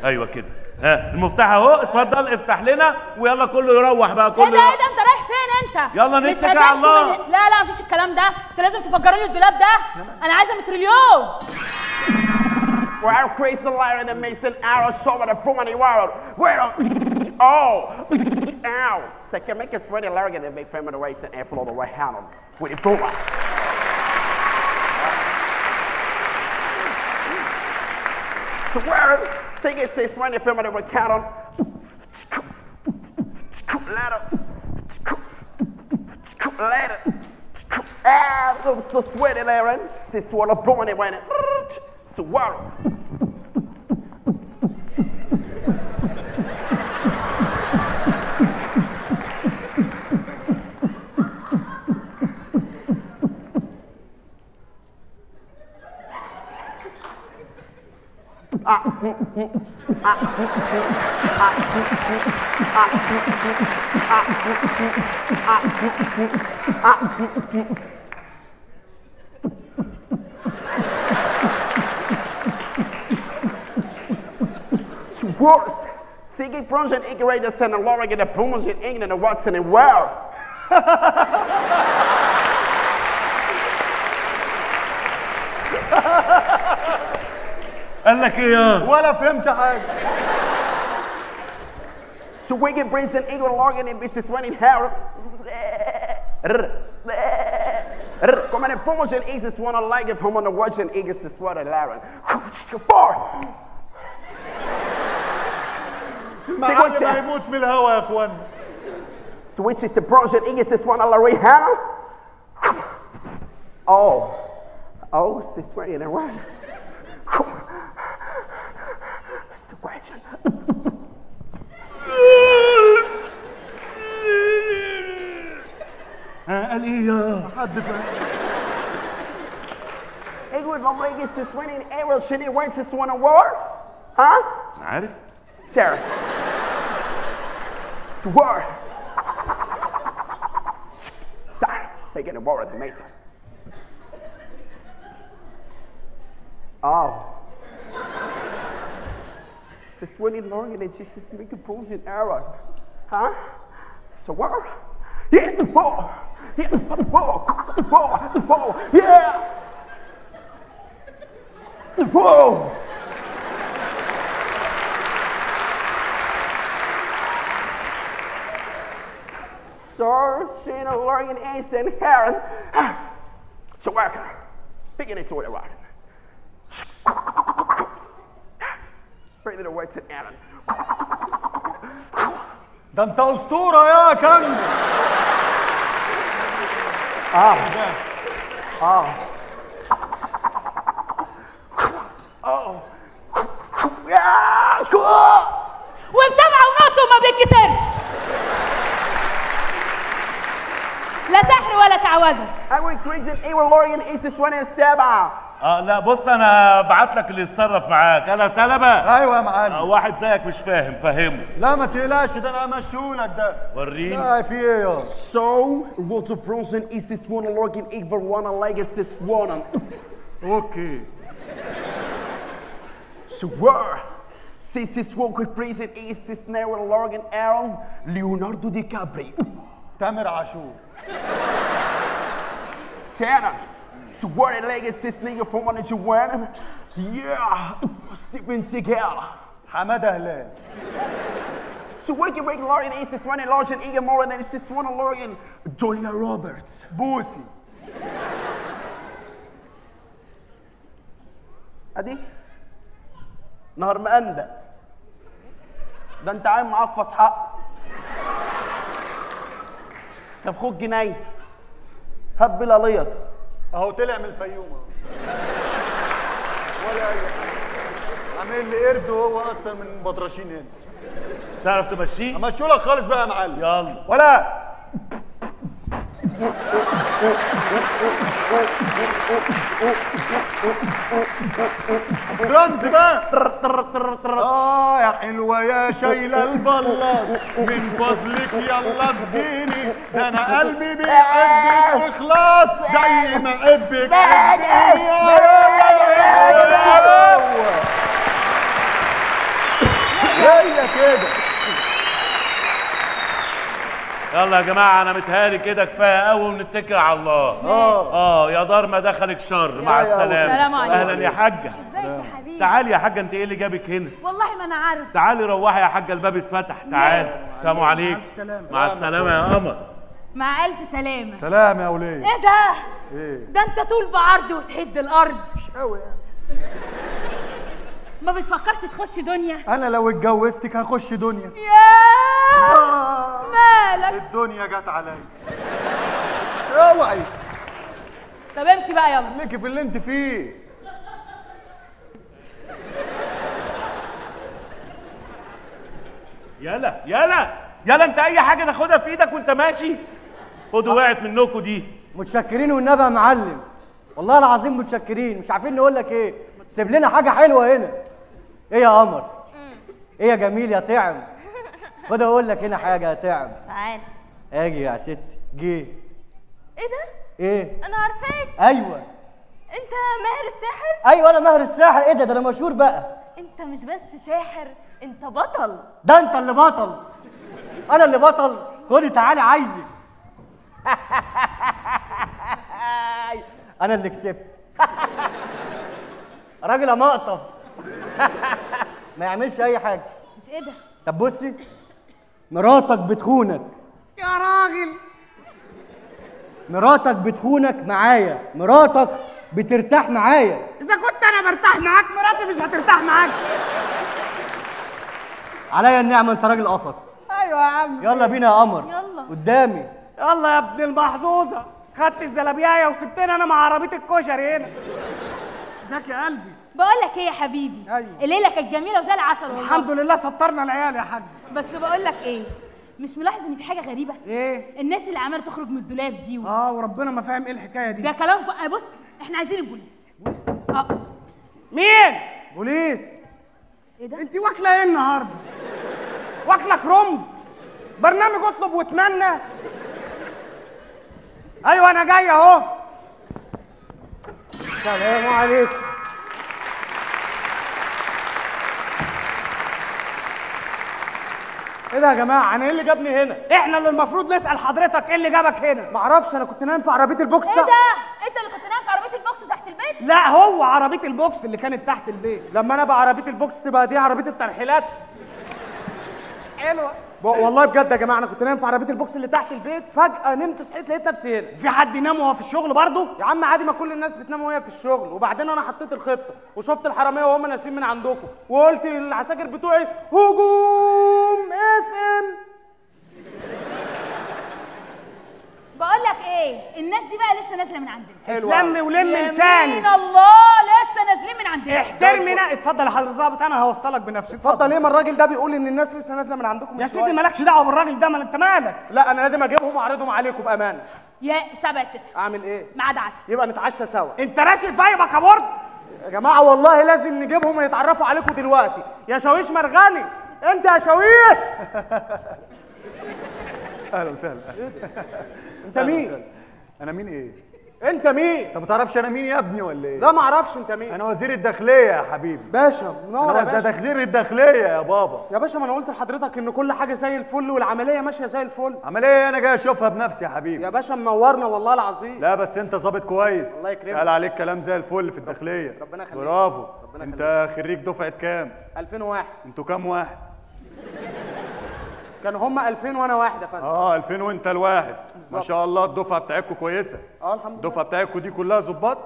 ايوه كده. ها المفتاح اهو، اتفضل افتح لنا ويلا كله يروح بقى كله. ايه ده انت رايح فين انت؟ يلا نتكل على الله. لا مفيش الكلام ده، انت لازم تفجروا لي الدولاب ده، انا عايزه متريليوز. Well, Chris the liar and the Mason arrow show the Pumani world. Where? Ow! So can make us pretty larger than make family race and airflow the right hand with the Puma. So where? Sing it, says when the family would count on. Ladder. Ladder. Ah, I'm so sweaty, Aaron. Since what I'm blowing it when it. So where? Worse. Singing Bronze and Igarator and the Laura get the Pumas in England and Watson and well. قال لك ايه؟ ولا فهمت حاجة. So Wicked brings an Eagle Lorgan in business running hair. Come on, and promotion is one of like if home on the watch and Eagles is what I learn. المعلم هيموت من الهوا يا اخوان. Switch it to promotion Eagles is one of Larry Hannah. Oh, it's running around. Situation. قال ايه يا حد فاهم؟ Edward Rodriguez is winning Ariel Cheney wins this one award? Huh? عارف؟ Sarah. Sword. Sorry, they get a war at the Mason. It's winning long and it's just making bullshit error. Huh? So what? Yeah! Whoa! Yeah! Whoa! Whoa! Whoa! Yeah! Whoa! Sir, Shane, Lorian, Ace, and Heron. So worker, beginning to order right. Bring the words to Aaron. ده انت اسطوره يا كنج. و7.5 وما بيتكسرش. لا سحر ولا شعوذه. Edward Grigson, Edward Lorian, Ace 27. لا بص انا بعت لك اللي يتصرف معاك. انا سلبه. ايوه يا معلم. واحد زيك مش فاهم، فهمه. لا ما تقلقش، ده انا همشيهولك ده. وريني. لا في ايه يا So, Walter Bronson is this one Lorgan, Igor one like it's this one. اوكي. So where? Since this one could praise it is this narrow Lorgan Aaron, Leonardo DiCaprio. تامر عاشور. Shannon. So where the leg is this nigga from one that you wearing? Yeah, Steven Seagal. حمادة هلال. So what can break Lorgan is this one large and Egan more than it's this one Lorgan? Julia Roberts. بوسي. ادي نهر مقندق ده انت عايم معفص حق. طب خد جنيه هبل عليط. اهو طلع من الفيوم اهو. ولا اي حاجه. عامل لي قرد وهو اصلا من بدرشين هنا. تعرف تمشيه؟ امشيه لك خالص بقى يا معلم. يلا. ولا ترانز بقى. يا حلوه يا شايله البلاص من فضلك يلا اسجيني، ده انا قلبي بيحبك اخلاص زي ما احبك هي كده. يلا يا جماعه انا متهيألي كده كفايه قوي ونتكل على الله. يا دار ما دخلك شر. مع السلامه. السلام عليكم. اهلا يا حاجه. ازيك يا حبيبي؟ تعالي يا حاجه، انت ايه اللي جابك هنا؟ والله ما انا عارف. تعالي روحي يا حاجه، الباب اتفتح. تعالي. السلام عليكم. مع السلامه يا قمر. مع الف سلامه. سلام يا وليه. ايه ده؟ ايه ده انت طول بعرض وتهد الارض. مش قوي يعني. ما بتفكرش تخش دنيا؟ انا لو اتجوزتك هخش دنيا. ياه مالك؟ الدنيا جت عليا. اوعي. طب امشي بقى يلا. ليكي في اللي انت فيه. يلا يلا يلا، انت اي حاجه تاخدها في ايدك وانت ماشي. خدوا وقعت منكم دي. متشكرين والنبي يا معلم، والله العظيم متشكرين. مش عارفين نقول لك ايه. سيب لنا حاجه حلوه هنا. ايه يا قمر؟ ايه يا جميل يا طعم؟ خد اقول لك هنا حاجه يا طعم. تعال. اجي يا ستي. جيت. ايه ده؟ ايه؟ انا عارفاك. ايوه. انت ماهر الساحر؟ ايوه انا ماهر الساحر. ايه ده انا مشهور بقى. انت مش بس ساحر، انت بطل. ده انت اللي بطل. انا اللي بطل. خدي تعالي عايزك. انا اللي كسبت. راجل مقطف. ما يعملش اي حاجه. مش ايه ده؟ طب بصي، مراتك بتخونك. يا راجل مراتك بتخونك معايا، مراتك بترتاح معايا. اذا كنت انا برتاح معاك مراتي مش هترتاح معاك. عليا النعمه انت راجل قفص. ايوه يا عم. يلا بينا يا قمر. يلا قدامي. يلا يا ابن المحظوظه، خدت الزلابيايه وسبتني انا مع عربيه الكشري هنا. ازيك يا قلبي؟ بقول لك ايه يا حبيبي؟ ايوه. الليله كانت جميله وزي العسل والله. الحمد لله سترنا العيال يا حاج. بس بقول لك ايه، مش ملاحظ ان في حاجه غريبه؟ ايه؟ الناس اللي عماله تخرج من الدولاب دي وربنا ما فاهم ايه الحكايه دي. ده كلام بص احنا عايزين البوليس. مين؟ بوليس. ايه ده؟ انت واكله ايه النهارده؟ واكله كرنب؟ برنامج اطلب واتمنى. ايوه انا جاي اهو. السلام عليكم. ايه ده يا جماعه؟ انا ايه اللي جابني هنا؟ احنا اللي المفروض نسال حضرتك ايه اللي جابك هنا. معرفش، انا كنت نايم في عربيه البوكس. ايه ده؟ انت اللي كنت نايم في عربيه البوكس تحت البيت؟ لا هو عربيه البوكس اللي كانت تحت البيت. لما انا بعربيه البوكس تبقى دي عربيه الترحيلات. حلوه. والله بجد يا جماعه انا كنت نايم في عربيه البوكس اللي تحت البيت، فجاه نمت صحيت لقيت نفسي هنا. في حد ينام وهو في الشغل برضه؟ يا عم عادي، ما كل الناس بتنام وهي في الشغل. وبعدين انا حطيت الخطه وشفت الحراميه وهم نازلين من عندكم وقلت للعساكر بتوعي هجوم FM. بقول لك ايه، الناس دي بقى لسه نازله من عندنا. اتلم ولم لساني. يمين الله لسه نازلين من عندنا. احترمنا. اتفضل يا حضرة الظابط، انا هوصلك بنفسي. اتفضل. ايه ما الراجل ده بيقول ان الناس لسه نازله من عندكم؟ يا سيدي مالكش دعوه بالراجل ده، ما انت مالك. لا انا لازم اجيبهم واعرضهم عليكم بامانه. يا 7 9 اعمل ايه؟ ميعاد عشاء. يبقى نتعشى سوا. انت راشي فايبك يا برد يا جماعه، والله لازم نجيبهم ويتعرفوا عليكم دلوقتي. يا شاويش مرغني، انت يا شاويش. اهلا وسهلا. انت مين؟ انا مين ايه؟ انت مين؟ انت ما تعرفش انا مين يا ابني ولا ايه؟ لا ما اعرفش انت مين. انا وزير الداخليه يا حبيبي. باشا منور يا باشا. انا وزير الداخليه يا بابا. يا باشا ما انا قلت لحضرتك ان كل حاجه زي الفل والعمليه ماشيه زي الفل. عمليه انا جاي اشوفها بنفسي يا حبيبي. يا باشا منورنا والله العظيم. لا بس انت ظابط كويس. الله يكرمك. قال عليك كلام زي الفل في الداخليه. ربنا يخليك. برافو. ربنا يخليك. انت خريج دفعه كام؟ 2001. انتوا كام واحد؟ كانوا هم 2000 وانا واحد يا فندم. 2000 وانت الواحد. ما شاء الله الدفعه بتاعتكم كويسه. الحمد لله. الدفعه بتاعتكم دي كلها ظباط؟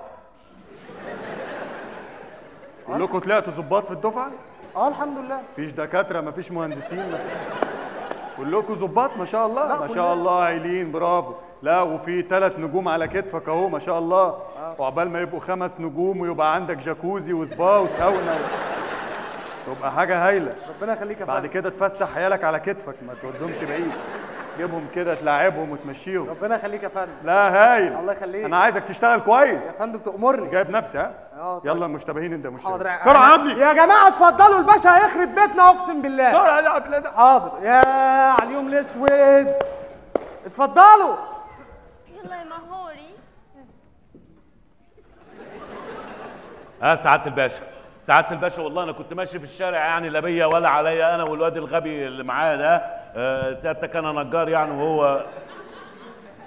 كلكم طلعتوا ظباط في الدفعه؟ الحمد لله. مفيش دكاتره، مفيش مهندسين، مفيش. كلكم ظباط ما شاء الله. ما شاء الله هايلين، برافو. لا وفي 3 نجوم على كتفك اهو ما شاء الله. وعقبال ما يبقوا 5 نجوم ويبقى عندك جاكوزي وسبا وساونا تبقى حاجه هايله. ربنا يخليك يا بعد كده تفسح عيالك على كتفك، ما تودهمش بعيد، جيبهم كده تلاعبهم وتمشيهم. ربنا يخليك يا فندم. لا هايل. الله يخليك. انا عايزك تشتغل كويس يا فندم تأمرني. جايب نفسي ها. طيب. يلا مشتبهين انت مشتبه. حاضر بسرعه يا ابني. يا جماعه اتفضلوا، الباشا هيخرب بيتنا اقسم بالله. بسرعه يا عبد. حاضر يا على اليوم الاسود. اتفضلوا. يلا يا مهوري. سعاده الباشا، سعاده الباشا والله انا كنت ماشي في الشارع يعني لا بيا ولا عليا انا والواد الغبي اللي معايا ده. سيادتك انا نجار يعني وهو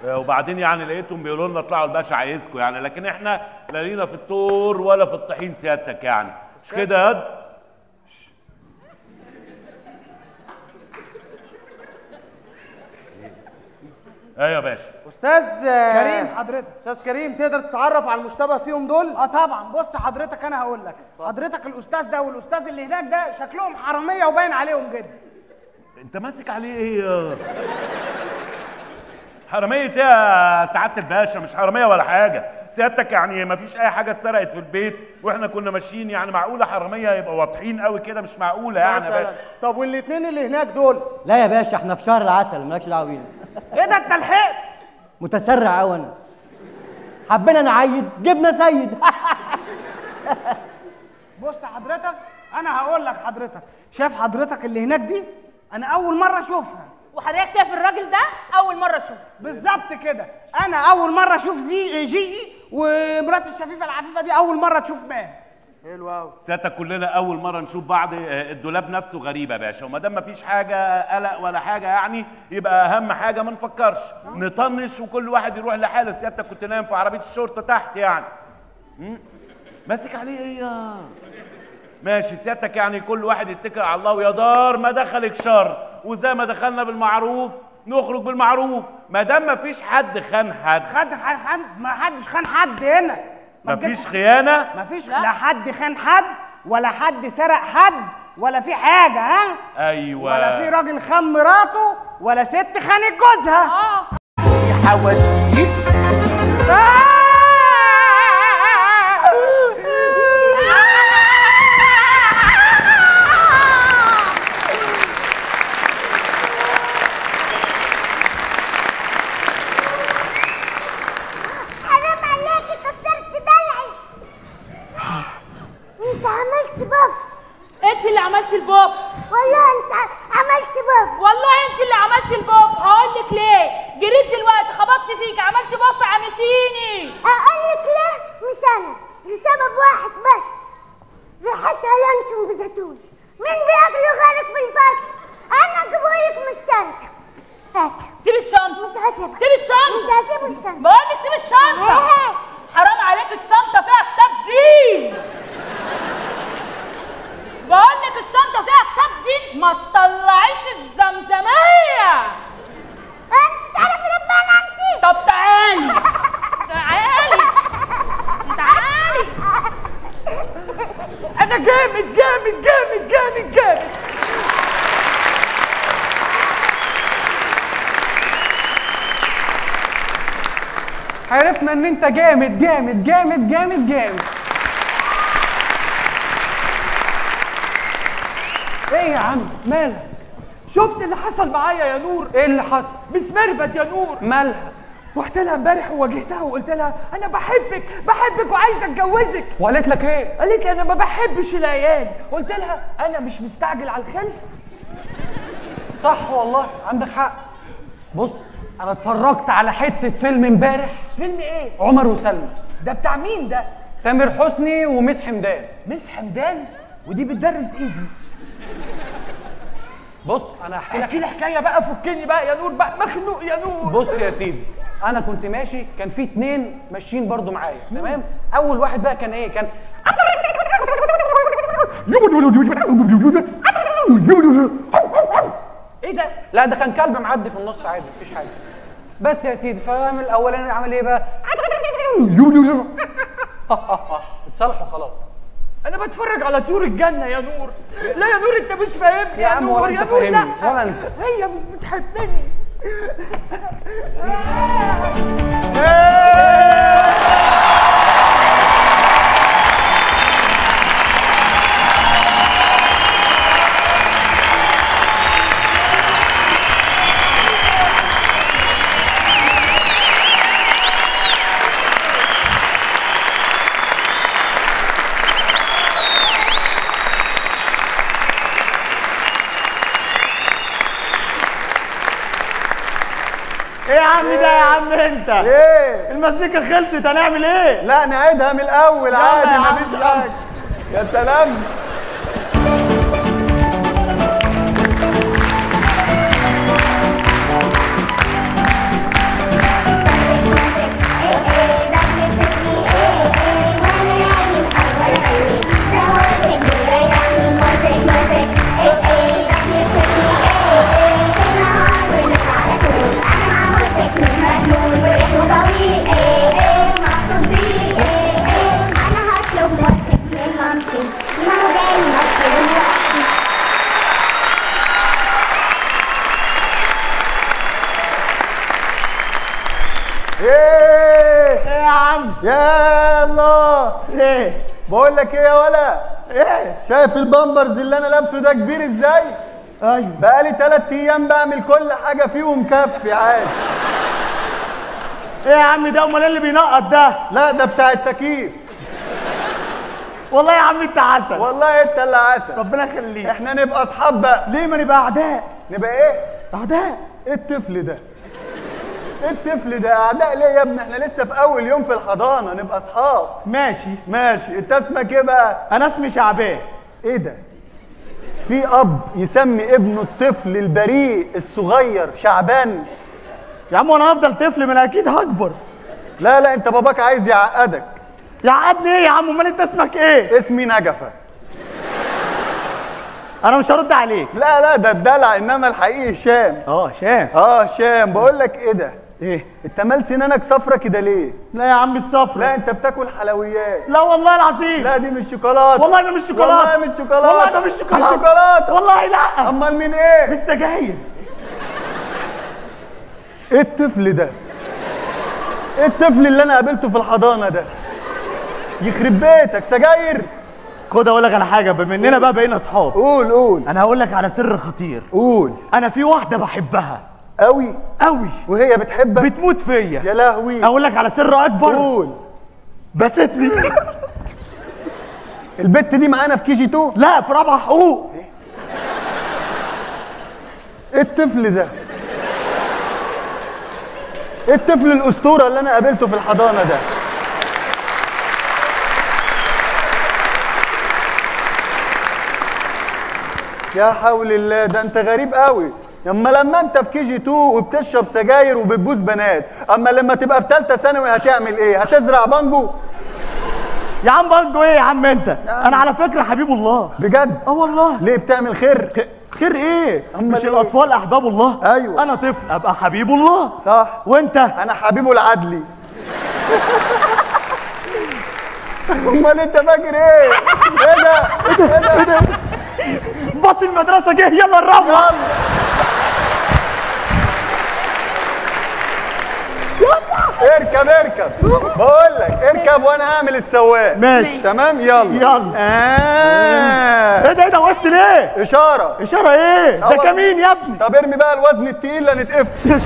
وبعدين يعني لقيتهم بيقولوا لنا اطلعوا الباشا عايزكم يعني، لكن احنا لا لينا في الطور ولا في الطحين سيادتك يعني، مش كده يا واد؟ ايوه يا باشا. استاذ كريم حضرتك، استاذ كريم تقدر تتعرف على المشتبه فيهم دول؟ طبعا. بص حضرتك انا هقول لك، حضرتك الاستاذ ده والاستاذ اللي هناك ده شكلهم حراميه وباين عليهم جدا. انت ماسك عليه ايه؟ حراميه ايه يا سعاده الباشا؟ مش حراميه ولا حاجه سيادتك، يعني ما فيش اي حاجه اتسرقت في البيت واحنا كنا ماشيين، يعني معقوله حراميه يبقى واضحين قوي كده؟ مش معقوله يعني يا باشا. طب والاثنين اللي هناك دول؟ لا يا باشا احنا في شهر العسل مالكش دعوه بينا. ايه ده انت لحقت؟ متسرع قوي انا. حبينا نعيد جبنا سيد. بص حضرتك انا هقول لك، حضرتك شايف حضرتك اللي هناك دي انا اول مره اشوفها. وحضرتك شايف الراجل ده اول مره اشوفه. بالظبط كده، انا اول مره اشوف جيجي ومرات الشفيفه العفيفه دي اول مره تشوف ماهر. حلو قوي. سيادتك كلنا اول مره نشوف بعض. الدولاب نفسه غريب يا باشا، وما دام ما فيش حاجه قلق ولا حاجه يعني يبقى اهم حاجه ما نفكرش نطنش وكل واحد يروح لحاله. سيادتك كنت نايم في عربيه الشرطه تحت يعني. ماسك عليه ايه؟ ماشي سيادتك، يعني كل واحد يتكل على الله ويا دار ما دخلك شر، وزي ما دخلنا بالمعروف نخرج بالمعروف، ما دام ما فيش حد خان حد. ما حدش خان حد هنا. ما فيش خيانه، ما فيش لا حد خان حد ولا حد سرق حد ولا في حاجه. ها ايوه، ولا في راجل خان مراته ولا ست خانت جوزها. يا حواديت. انت اللي عملتي البوف. والله انت عملت بوف. والله انت اللي عملتي البوف. هقول لك ليه. جريت دلوقتي خبطت فيك عملت بوف عمتيني. اقول لك ليه؟ مش انا، لسبب واحد بس، ريحتها لانشون بزيتون. مين بياكله غيرك في الفصل؟ انا اجيبهولك من الشنطه. هات. سيب الشنطه. مش هسيبها. سيب الشنطه. مش هسيب الشنطه. بقول لك سيب الشنطه. ايه؟ حرام عليك، الشنطه فيها كتاب دين. بقول لك الشنطه فيها كتاب دين، ما تطلعيش الزمزميه. انت تعرفي ربنا انت. طب تعالي. تعالي. تعالي. انا جامد جامد جامد جامد جامد. عرفنا ان انت جامد جامد جامد جامد جامد. ايه يا عم مالك؟ شفت اللي حصل معايا يا نور؟ ايه اللي حصل؟ مس ميرفت يا نور. مالها؟ رحت لها امبارح وواجهتها وقلت لها انا بحبك وعايزه اتجوزك. وقالت لك ايه؟ قالت لي انا ما بحبش العيال. قلت لها انا مش مستعجل على الخلف. صح والله عندك حق. بص انا اتفرجت على حته فيلم امبارح. فيلم ايه؟ عمر وسلمى. ده بتاع مين ده؟ تامر حسني ومس حمدان. مس حمدان؟ ودي بتدرس ايه دي؟ بص انا احكي لي حكايه بقى، فكني بقى يا نور بقى، مخنوق يا نور. بص يا سيدي، انا كنت ماشي كان في 2 ماشيين برضو معايا، تمام؟ اول واحد بقى كان ايه؟ كان ايه ده؟ لا ده كان كلب معدي في النص عادي مفيش حاجه. بس يا سيدي فاهم الاولاني عمل ايه بقى؟ اتصالحوا خلاص. انا بتفرج على طيور الجنه يا نور. لا يا نور انت مش فاهمني يا عم. ولا انت فاهمني ولا انت. هي مش بتحبني. ايه يا عم ده يا عم انت؟ ايه؟ المزيكا خلصت هنعمل ايه؟ لا نعيدها من الاول عادي مفيش حاجه. يا سلام. ايه يا عم؟ يا الله. ايه؟ بقول لك ايه يا ولا؟ ايه؟ شايف البامبرز اللي انا لابسه ده كبير ازاي؟ ايوه. بقالي 3 ايام بعمل كل حاجه فيه ومكفي عادي. ايه يا عم ده؟ امال اللي بينقط ده؟ لا ده بتاع التكييف. والله يا عم انت عسل. والله انت اللي عسل. ربنا يخليك. احنا نبقى اصحاب بقى. ليه ما نبقى اعداء؟ نبقى ايه؟ اعداء. ايه الطفل ده؟ ايه الطفل ده؟ اعداء ليه يا ابني؟ احنا لسه في اول يوم في الحضانه، نبقى اصحاب. ماشي ماشي. انت اسمك ايه بقى؟ انا اسمي شعبان. ايه ده؟ في اب يسمي ابنه الطفل البريء الصغير شعبان؟ يا عم وانا هفضل طفل؟ ما انا اكيد هكبر. لا لا انت باباك عايز يعقدك. يعقدني ايه يا عم؟ امال انت اسمك ايه؟ اسمي نجفه. انا مش هرد عليك. لا لا ده الدلع، انما الحقيقي هشام. هشام. هشام. بقول لك ايه ده؟ ايه؟ انت مال سنانك صفرة كده ليه؟ لا يا عم مش صفرة. لا انت بتاكل حلويات. لا والله العظيم. لا دي مش شوكولاته. والله ده مش شوكولاته. والله مش شوكولاته. والله ده مش شوكولاته. مش شوكولاته. والله لا. امال من ايه؟ مش سجاير. ايه الطفل ده؟ ايه الطفل اللي انا قابلته في الحضانه ده؟ يخرب بيتك سجاير. خد اقول لك على حاجه، بما اننا بقى بقينا اصحاب. قول قول. انا هقول لك على سر خطير. قول. انا في واحده بحبها قوي قوي، وهي بتحبك؟ بتموت فيا. يا لهوي. اقول لك على سر اكبر. قول. بستني. البت دي معانا في KG 2؟ لا في رابعه حقوق. ايه الطفل ده؟ ايه الطفل الاسطوره اللي انا قابلته في الحضانه ده؟ يا حول الله، ده انت غريب قوي. اما لما انت في KG 2 وبتشرب سجاير وبتبوس بنات، اما لما تبقى في ثالثه ثانوي هتعمل ايه؟ هتزرع بانجو؟ يا عم بانجو ايه يا عم انت؟ انا على فكره حبيب الله. بجد؟ اه والله. ليه بتعمل خير؟ خير ايه؟ مش الاطفال احباب الله؟ ايوه. انا طفل ابقى حبيب الله. صح. وانت؟ انا حبيبه العدلي. امال انت فاكر ايه؟ ايه ده؟ ايه ده؟ ايه ده؟ باص المدرسه جه، يلا نروح. يلا اركب اركب. بقول لك اركب وانا هعمل السواق. ماشي تمام. يلا يلا. ايه ده؟ ايه ده؟ وقفت ليه؟ اشاره. اشاره ايه؟ ده كمين يا ابني. طب ارمي بقى الوزن التقيل اللي نتقفل.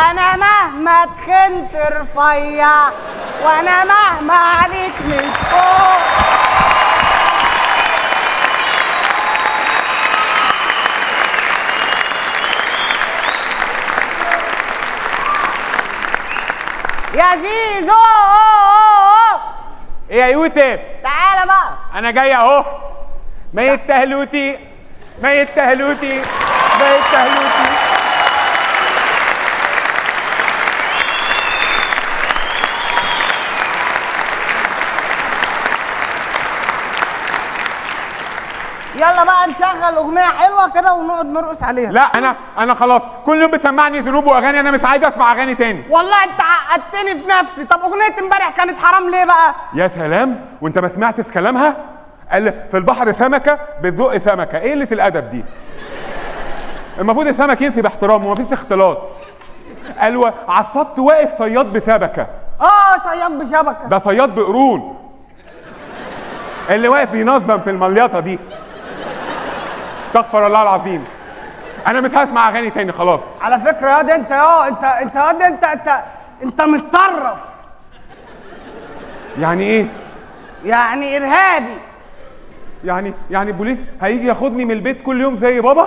انا مهما تخنت رفيع وانا مهما عليك مش فوق. يا زيزو. ايه يا يوسف؟ تعالى بقى. انا جاي اهو. ما يستهلوتي ما يستهلوتي ما يستهلوتي. يلا بقى نشغل اغنيه حلوه كده ونقعد نرقص عليها. لا انا خلاص كل يوم بتسمعني ذنوب واغاني، انا مش عايز اسمع اغاني تاني. والله انت عقدتني في نفسي. طب اغنيه امبارح كانت حرام ليه بقى؟ يا سلام، وانت ما سمعتش كلامها؟ قال في البحر سمكه بتزق سمكه. ايه اللي في الادب دي؟ المفروض السمك ينفي باحترام ومفيش اختلاط. قال على الشط واقف صياد بشبكه. صياد بشبكه. ده صياد بقرون. اللي واقف ينظم في المليطه دي. استغفر الله العظيم. انا مش هسمع اغاني تاني خلاص. على فكره ياض انت انت متطرف. يعني ايه؟ يعني ارهابي. يعني البوليس هيجي ياخدني من البيت كل يوم زي بابا؟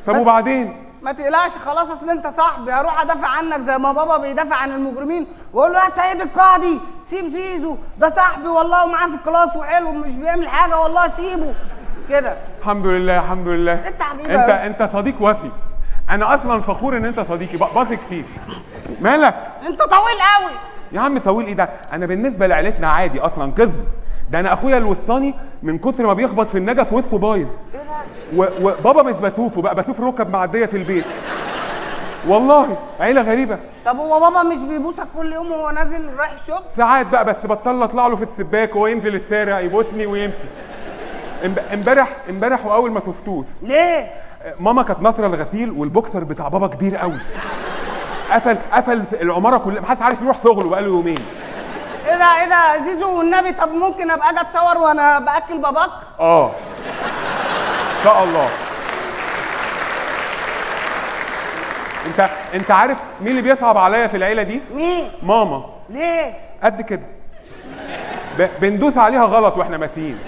طب وبعدين؟ ما تقلقش خلاص، اصل انت صاحبي، هروح ادافع عنك زي ما بابا بيدافع عن المجرمين، واقول له يا سيد القاضي سيب زيزو، ده صاحبي والله ومعاه في الكلاس وحلو مش بيعمل حاجه والله سيبه كده. الحمد لله الحمد لله. انت حبيبي. انت صديق وفي. انا اصلا فخور ان انت صديقي، بثق فيك. مالك؟ انت طويل قوي. يا عم طويل ايه ده؟ انا بالنسبه لعيلتنا عادي اصلا قزم. ده انا اخويا الوسطاني من كتر ما بيخبط في النجف وسطه بايظ. وبابا مش بشوفه بقى، بشوف ركب معديه في البيت. والله عيله غريبه. طب هو بابا مش بيبوسك كل يوم وهو نازل رايح الشغل؟ ساعات بقى، بس بطل اطلع له في السباك وهو ينزل الشارع يبوسني ويمشي. امبارح واول ما شفتوش. ليه؟ ماما كانت ناصره الغسيل والبوكسر بتاع بابا كبير قوي. قفل العماره كلها، محدش عارف يروح شغله بقاله يومين. ايه ده زيزو والنبي، طب ممكن ابقى اجي اتصور وانا باكل باباك؟ ان شاء الله. انت عارف مين اللي بيصعب عليا في العيله دي؟ مين؟ ماما. ليه؟ قد كده. بندوس عليها غلط واحنا ماشيين.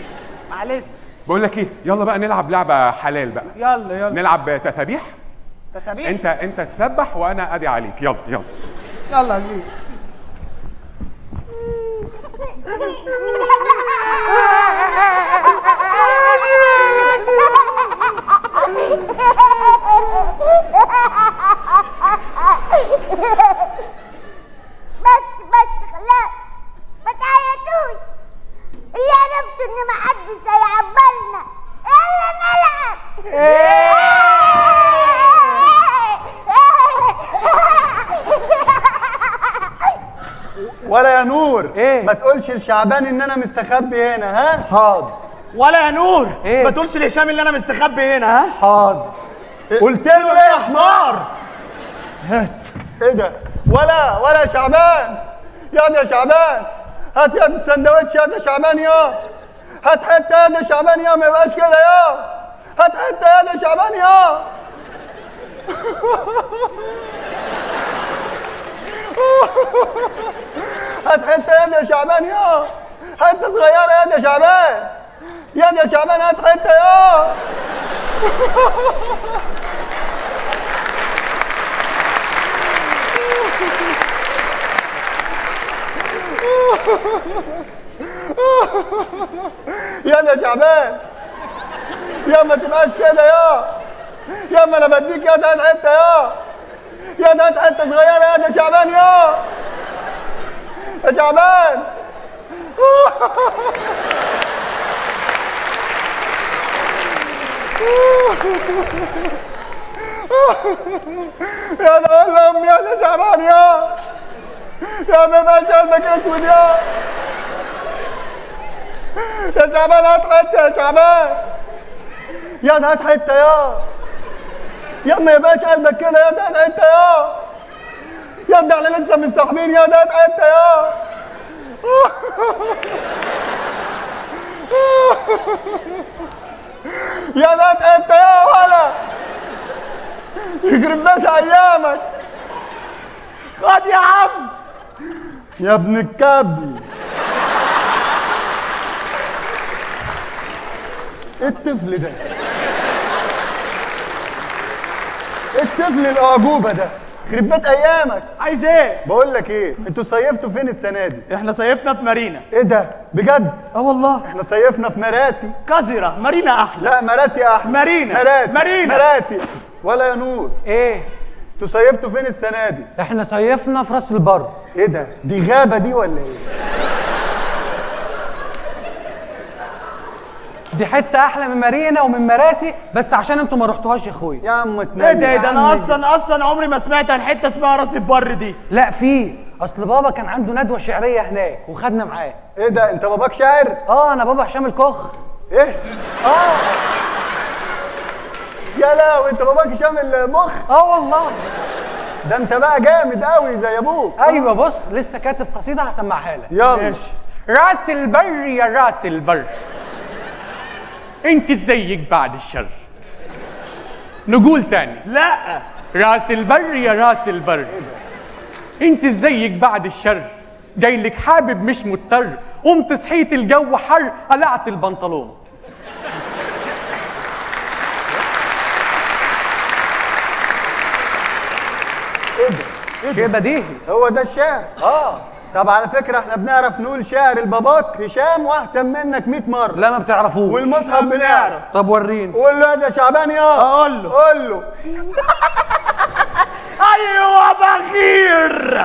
معلش. بقول لك ايه، يلا بقى نلعب لعبه حلال بقى. يلا نلعب تسابيح. تسابيح؟ انت تسبح وانا ادي عليك. يلا يا زيزو. بس خلاص ما تعيطوش. اللي عرفت ان محدش هيعبرنا. يلا نلعب. ولا يا نور ما تقولش لشعبان ان انا مستخبي هنا. ها حاضر. ولا يا نور ما تقولش لهشام ان انا مستخبي هنا. ها حاضر. قلت له ليه يا حمار؟ هات. ايه ده؟ ولا يا شعبان، يا شعبان هات يا السندوتش يا شعبان، يا هات حته يا شعبان، يا ما يبقاش كده، يا هات حته يا شعبان، يا هات حته يا شعبان، يا حته صغيره يا شعبان، يا شعبان هات حته يا يا شعبان، يا ما تبقاش كده، يا ما انا بديك يا ده حته، يا ده حته صغيره يا شعبان، يا شعبان يا ده الام يا ده شعبان، يا ما يبقاش قلبك اسود، يا شعبان هات حته يا شعبان، يا ده هات حته، يا ما يبقاش قلبك كده، يا ده هات حته، يا ده احنا لسه متصاحبين، يا ده هات حته، يا ده هات حته، يا ولا يخرب بيت ايامك. خد يا عم يا ابن الكبل. ايه الطفل ده؟ ايه الطفل الاعجوبه ده؟ يخرب بيت ايامك. عايز ايه؟ بقول لك ايه، انتوا صيفتوا فين السنه دي؟ احنا صيفنا في مارينا. ايه ده؟ بجد؟ والله احنا صيفنا في مراسي. قذرة. مارينا احلى. لا مراسي احلى. مارينا. مارينا. مراسي. ولا يا نور ايه؟ انتوا صيفتوا فين السنه دي؟ احنا صيفنا في راس البر. ايه ده؟ دي غابه دي ولا ايه؟ دي حته احلى من مارينا ومن مراسي، بس عشان انتوا ما رحتوهاش يا اخويا. يا عم اتنين. ايه ده انا اصلا عمري ما سمعت عن حته اسمها راس البر دي. لا في، اصل بابا كان عنده ندوه شعريه هناك وخدنا معاه. ايه ده؟ انت باباك شاعر؟ انا بابا هشام الكخ. ايه؟ يا لا وانت باباك شامل مخ؟ والله. ده انت بقى جامد قوي زي ابوك. ايوه بص لسه كاتب قصيده هسمعها لك. يلا. ماشي. راس البر يا راس البر، انت ازيك بعد الشر. نقول تاني. لا. راس البر يا راس البر، انت ازيك بعد الشر، جاي لك حابب مش مضطر، قمت صحيت الجو حر قلعت البنطلون. ايه ده؟ شيء بديهي. هو ده الشعر؟ طب على فكرة احنا بنعرف نقول شعر لباباك هشام واحسن منك 100 مرة. لا ما بتعرفوش. والمصحف بنعرف. طب وريني. قول له يا شعبان يا. قول له. قول له. ايوه بخير.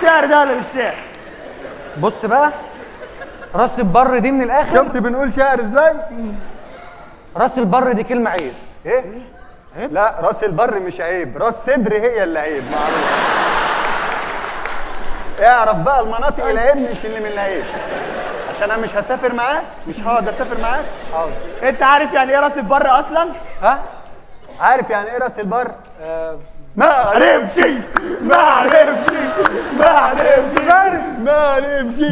شعر ده ولا مش شعر؟ بص بقى، راس البر دي من الاخر. شفت بنقول شعر ازاي؟ راس البر دي كلمة عيب. ايه؟ لا راس البر مش عيب، راس صدر هي اللي عيب، معروف. اعرف بقى المناطق العيب مش اللي من العيب، عشان انا مش هسافر معاك، مش هقعد اسافر معاك. حاضر. انت عارف يعني ايه راس البر اصلا؟ ها؟ عارف يعني ايه راس البر؟ ما عرفش ما عرفش.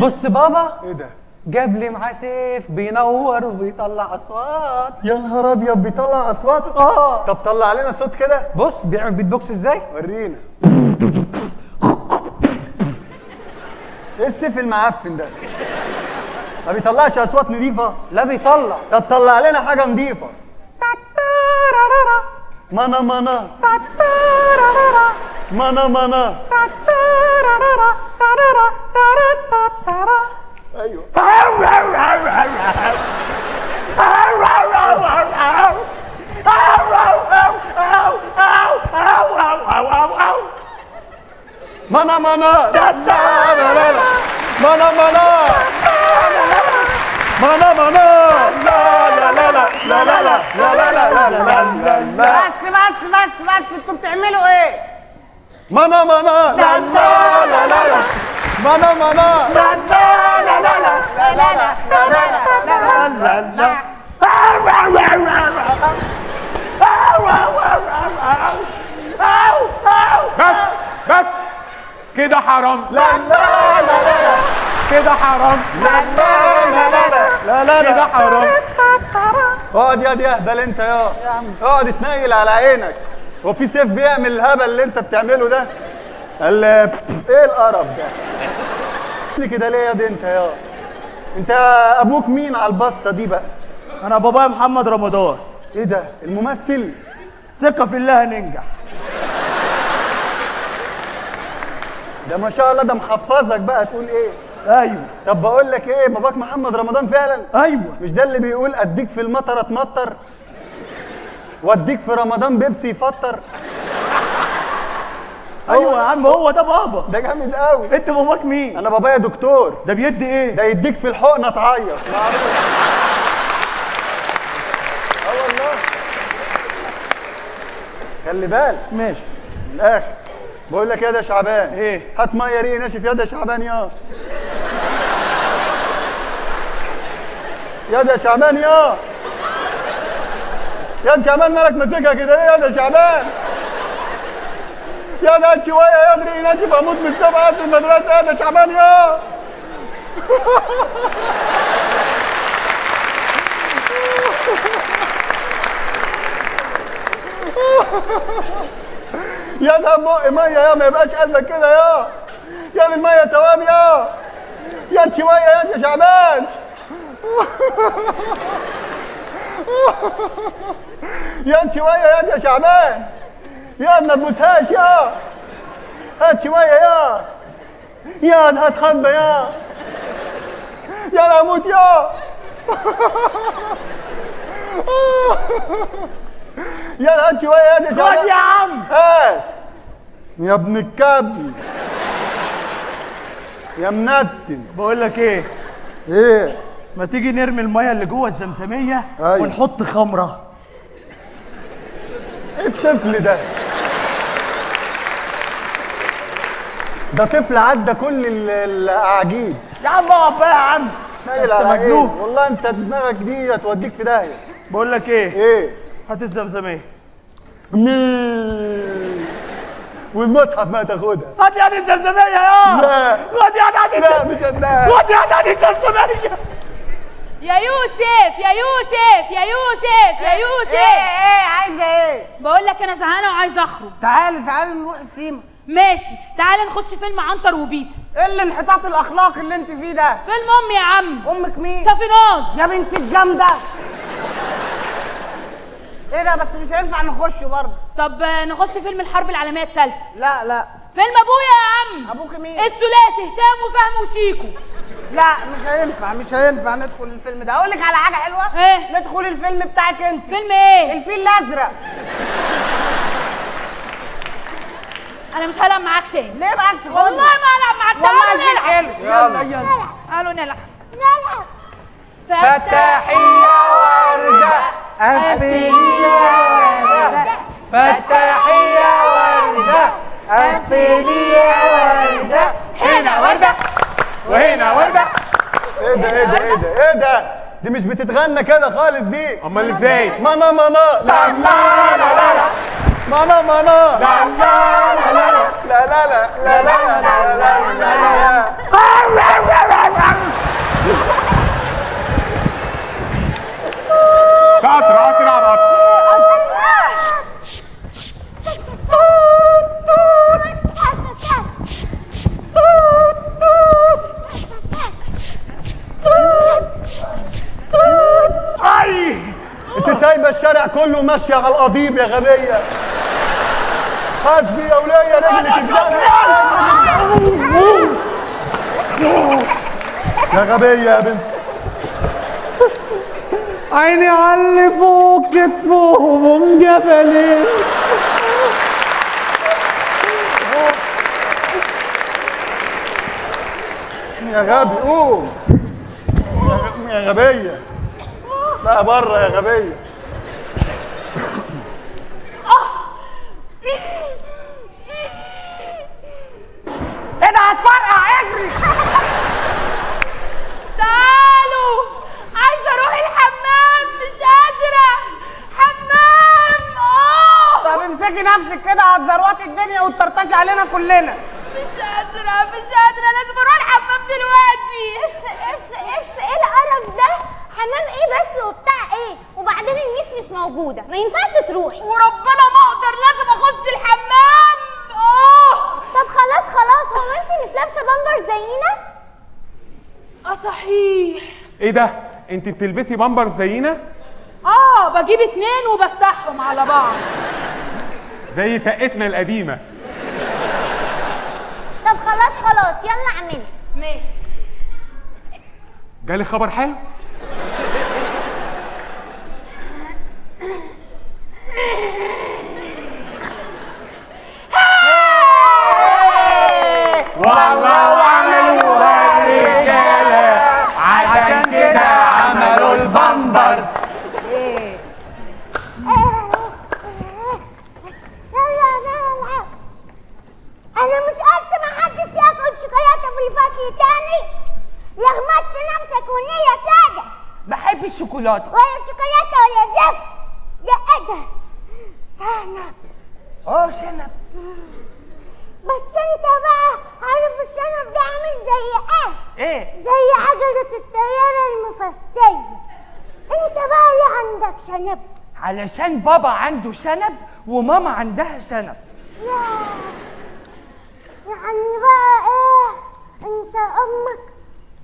بص بابا. ايه ده؟ جاب لي معاه سيف بينور وبيطلع اصوات. يا نهار ابيض بيطلع اصوات؟ طب طلع علينا صوت كده. بص بيعمل بيت بوكس ازاي؟ ورينا. ايه السيف المعفن ده؟ ما بيطلعش اصوات نظيفه؟ لا بيطلع. طب طلع لنا حاجه نظيفه. مانا مانا مانا مانا. ايوه. مانا مانا مانا مانا مانا مانا. لا لا لا لا لا لا لا لا لا لا. بس انتوا بتعملوا ايه؟ مانا مانا. لا لا لا لا. مانا مانا. لا لا لا لا لا لا لا لا لا. بس كده حرام. لا لا لا لا. كده حرام. لا لا لا لا لا لا. كده حرام. اقعد يا دي اهبل انت يا عم، اقعد اتنيل على عينك. هو في سيف بيعمل الهبل اللي انت بتعمله ده؟ ايه القرف ده؟ ليه كده ليه يا دي انت يا؟ انت ابوك مين على البصه دي بقى؟ انا بابايا محمد رمضان. ايه ده؟ الممثل؟ ثقة في الله هننجح. ده ما شاء الله، ده محفظك بقى تقول ايه؟ ايوه. طب بقول لك ايه، باباك محمد رمضان فعلا؟ ايوه. مش ده اللي بيقول اديك في المطر اتمطر واديك في رمضان بيبسي يفطر؟ ايوه يا عم هو ده بابا. ده جامد قوي. انت باباك مين؟ انا بابايا دكتور. ده بيدي ايه؟ ده يديك في الحقنه تعيط. معروف. والله. خلي بالك. ماشي. من الاخر بقول لك يا ده شعبان. ايه؟ هات ميه ريق ناشف يا ده شعبان يا. يا ده شعبان يا. يا شعبان مالك ماسكها كده ليه يا ده شعبان؟ يا ده شويه يا ريق ناشف اموت من السبعه في المدرسه يا ده شعبان يا. يا ده بق ميه يا، ما يبقاش قلبك كده يا. يا الميه سوام يا. يا شويه يا شعبان. يا شويه يا شعبان. يا ما تبوسهاش يا. هات شويه يا. يا هتخبى يا. يا اموت يا. يا هات شويه يا شعبان. خد يا عم. هات يا ابن الكبل يا منتن. بقول لك ايه؟ ايه؟ ما تيجي نرمي الميه اللي جوه الزمزميه أيوة. ونحط خمره. ايه الطفل ده؟ ده طفل عدى كل الاعاجيب. يا عم اقف بقى يا عم. نايل انت على ايه؟ مجنون والله انت دماغك دي هتوديك في داهيه. بقول لك ايه؟ ايه؟ هات الزمزميه. والمصحف ما تاخدها. هات يعني الزمزميه يا. لا خد يعني هات لا مش هديها. خد يعني هات الزمزميه. يا يوسف يا يوسف يا يوسف يا يوسف. ايه عايزه ايه؟ بقول لك انا زهقانه وعايزه اخرج. تعالي نروح السيما. ماشي تعالى نخش فيلم عنتر وبيسه. ايه الانحطاط الاخلاقي اللي انت فيه ده؟ فيلم امي يا عم. امك مين؟ صافيناز يا بنت الجامده. ايه ده بس مش هينفع نخش برضه. طب نخش فيلم الحرب العالميه الثالثه. لا فيلم ابويا يا عم. ابوك مين؟ الثلاثي هشام وفهمي وشيكو. لا مش هينفع ندخل الفيلم ده. اقول لك على حاجه حلوه. ايه؟ ندخل الفيلم بتاعك انت. فيلم ايه؟ الفيل الازرق. انا مش هلعب معاك تاني. ليه بس؟ والله ما هلعب معاك تاني. والله نلعب. يلا قالوا نلعب. فتحي يا وردة قفلي يا وردة فتحي يا وردة قفلي يا وردة. هنا وردة وهنا وردة. ايه ده؟ دي مش بتتغنى كده خالص دي. امال ازاي؟ مانا لا لا لا لا مانا لا لا لا لا لا لا لا لا لا قطر على قطر. انت سايبه الشارع كله ماشيه على القضيب يا غبيه. حسبي يا وليه رجلك اتزنقت يا غبيه يا بنت. عيني علي فوق كتفهم جبلين. يا غبي قوم يا غبيه. لا بره يا غبيه. ايه ده هتفرقع اجري. تعالوا عايزه اروح الحمام مش قادره. حمام طب امسكي نفسك كده هتزروطي الدنيا وتطرطشي علينا كلنا. مش قادره لازم اروح الحمام دلوقتي. ايه القرف ده؟ حمام ايه بس وبتاع ايه؟ وبعدين الميس مش موجوده ما ينفعش تروحي. وربنا ما اقدر لازم اخش الحمام. طب خلاص هو انت مش لابسه بامبر زينا؟ صحيح. ايه ده؟ انت بتلبسي بامبر زينا؟ بجيب 2 وبفتحهم على بعض زي شقتنا القديمه. طب خلاص يلا اعملي. ماشي. جالي خبر حلو. والله وعملوها الرجالة عشان كده عملوا البامبرز. يلا نلعب. انا مش قلت ما حدش ياكل شوكولاته في الفصل تاني؟ لغمت نفسك ونية سادة. بحب الشوكولاته. ولا شوكولاته ولا زفت. يا ايه ده؟ شنب. شنب. بس انت بقى عارف الشنب ده عامل زي ايه؟ زي عجلة الطيارة المفسية. انت بقى ليه عندك شنب؟ علشان بابا عنده شنب وماما عندها شنب. يعني بقى ايه؟ انت امك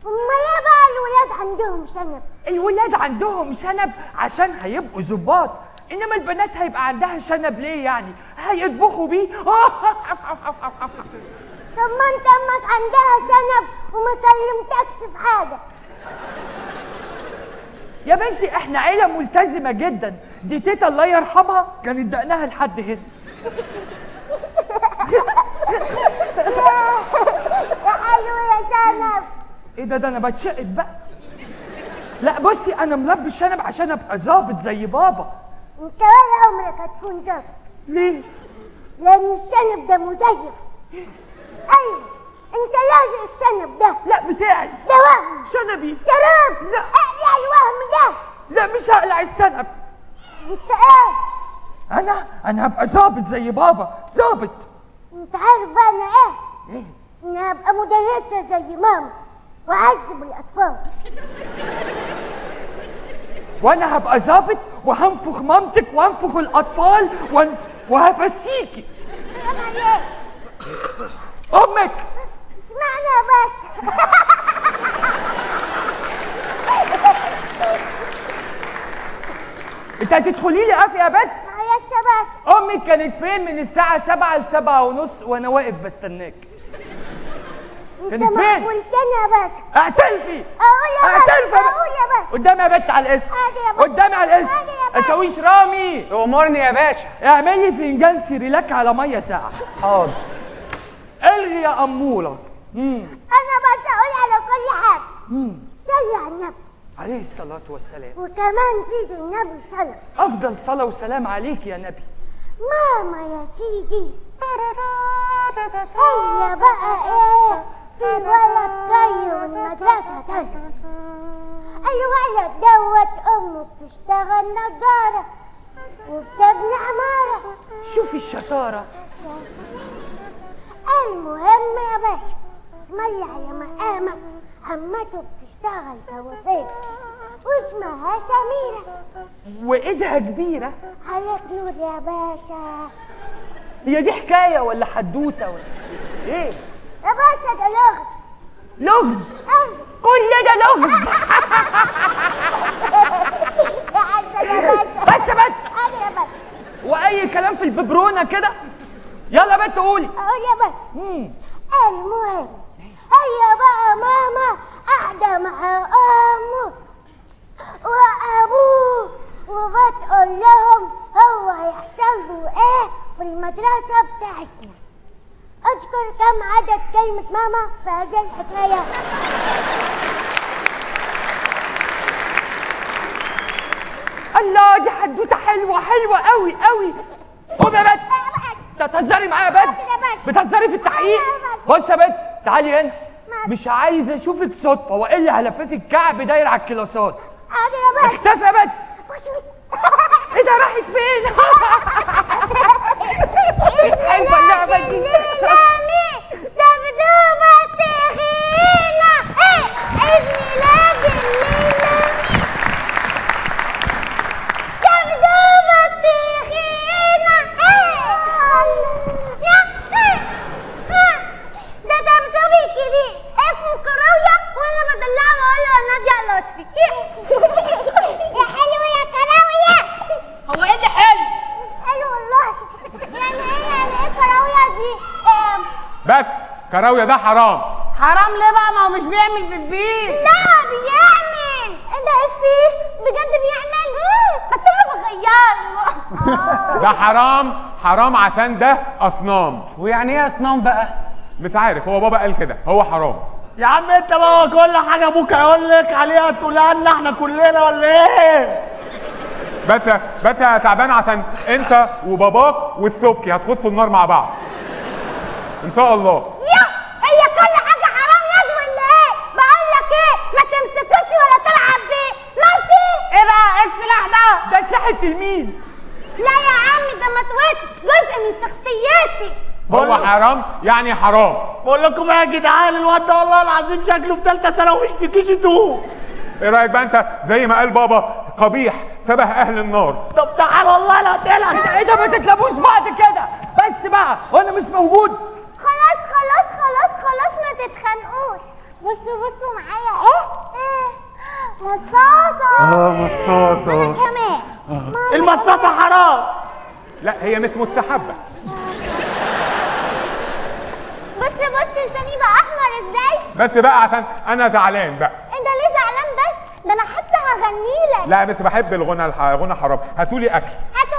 امال ايه بقى الولاد عندهم شنب؟ الولاد عندهم شنب عشان هيبقوا ظباط، انما البنات هيبقى عندها شنب ليه يعني؟ هيطبخوا بيه. طب ما انت امك عندها شنب وما كلمتكش في حاجه. يا بنتي احنا عيله ملتزمه جدا. دي تيتا الله يرحمها كانت دقنها لحد هنا. يا حلو يا شنب. ايه ده انا بتشقت بقى. لا بصي انا ملبس شنب عشان ابقى ظابط زي بابا. انت ولا عمرك هتكون ظابط. ليه؟ لان الشنب ده مزيف. ايوه انت لازق الشنب ده. لا بتاعي. ده وهم. شنبي. سراب. لا اقلع الوهم ده. لا مش هقلع الشنب. انت ايه؟ انا هبقى ظابط زي بابا، ظابط. انت عارف بقى انا ايه؟ ايه؟ انا هبقى مدرسة زي ماما وأعذب الأطفال. وانا هبقى ظابط وهنفخ مامتك وهنفخ الأطفال وهفسيكي. أمك. اسمعني يا باشا. انت هتدخلي لي قافي يا بت؟ معلش يا باشا. امك كانت فين من الساعة 7 ل 7:30 وانا واقف بستناك؟ انت مقبولتني يا باشا. اعترفي. اقول يا باشا. اقول يا باشا. قدامي يا بت على الاسم. قدامي على الاسم. الكاويش رامي. امرني يا باشا. اعملي فنجان سيريلاك على ميه ساقعة. حاضر. الغي يا اموره. انا بس اقول على كل حاجه. صلي على النبي عليه الصلاة والسلام. وكمان زيد النبي صلى. أفضل صلاة وسلام عليك يا نبي. ماما يا سيدي. هيا بقى إيه؟ في ولد جاي من المدرسة تاني. الولد دوت أمه بتشتغل نجارة وبتبني عمارة. شوفي الشطارة. المهم يا باشا اسم الله على مقامك. عمته بتشتغل كوافير واسمها سميرة وايدها كبيرة. عليك نور يا باشا. هي دي حكاية ولا حدوتة ولا ايه؟ يا باشا ده لغز. لغز؟ كل ده لغز. بس يا بت. يا باشا. واي كلام في الببرونة كده. يلا يا بت قولي. اقول يا باشا. المهم هيا بقى ماما قاعدة مع أمه وأبوه وبتقول لهم هو هيحصل له إيه في المدرسة بتاعتنا. أذكر كم عدد كلمة ماما في هذه الحكاية. الله دي حدوتة حلوة حلوة قوي قوي. قومي يا بت. بتهزري معايا يا بت؟ بتهزري في التحقيق؟ بص يا بت تعالي هنا. مش عايز اشوفك صدفه والا هلففك كعب داير على الكلاسات. حاضر يا باشا. اختفي يا بت. ايه ده راحت فين؟ حلوه اللعبه دي. ده بدوبة تخينة. ايه عيد ميلاد الليلامي. ده بدوبة تخينة. ده دبدوبي الكبير اسمه كراوية وانا بدلعه واقول له نادية لطفي. يا حلو يا كراوية. هو ايه اللي حلو؟ مش حلو والله. يعني ايه كراوية دي؟ بس كراوية ده حرام. حرام ليه بقى؟ ما هو مش بيعمل في البيت. لا بيعمل. ايه ده ايه فيه؟ بجد بيعمل؟ بس انا بغيره. ده حرام عشان ده اصنام. ويعني ايه اصنام بقى؟ مش عارف هو بابا قال كده هو حرام. يا عم انت بقى كل حاجه ابوك هيقول لك عليها تقولها لنا احنا كلنا ولا ايه؟ بس يا تعبان عشان انت وباباك والسبكي هتخشوا النار مع بعض ان شاء الله. يا هي كل حاجه حرام يا ولا ايه؟ بقول لك ايه ما تمسكوش ولا تلعب بيه. ماشي؟ ايه بقى السلاح ده؟ ده سلاح التلميذ. لا يا عم ده متوت جزء من شخصيتي. هو حرام يعني حرام. بقول لكم ايه يا جدعان الواد ده والله العظيم شكله في ثالثه ثانوي ومش في كي جي 2. ايه رايك بقى انت زي ما قال بابا قبيح شبه اهل النار. طب تعال والله لا تلعب. ايه ده ما تتلبوش بعض كده بس بقى وانا مش موجود. خلاص ما تتخانقوش. بصوا معايا ايه؟ مصاصة. مصاصة. انا كمان. المصاصة حرام. لا هي مش مستحبة. بص لساني بقى احمر ازاي؟ بس بقى عشان انا زعلان بقى. انت ليه زعلان بس؟ ده انا حتى هغنيلك. لا بس بحب الغنى حرام. هاتولي اكل. هاتوا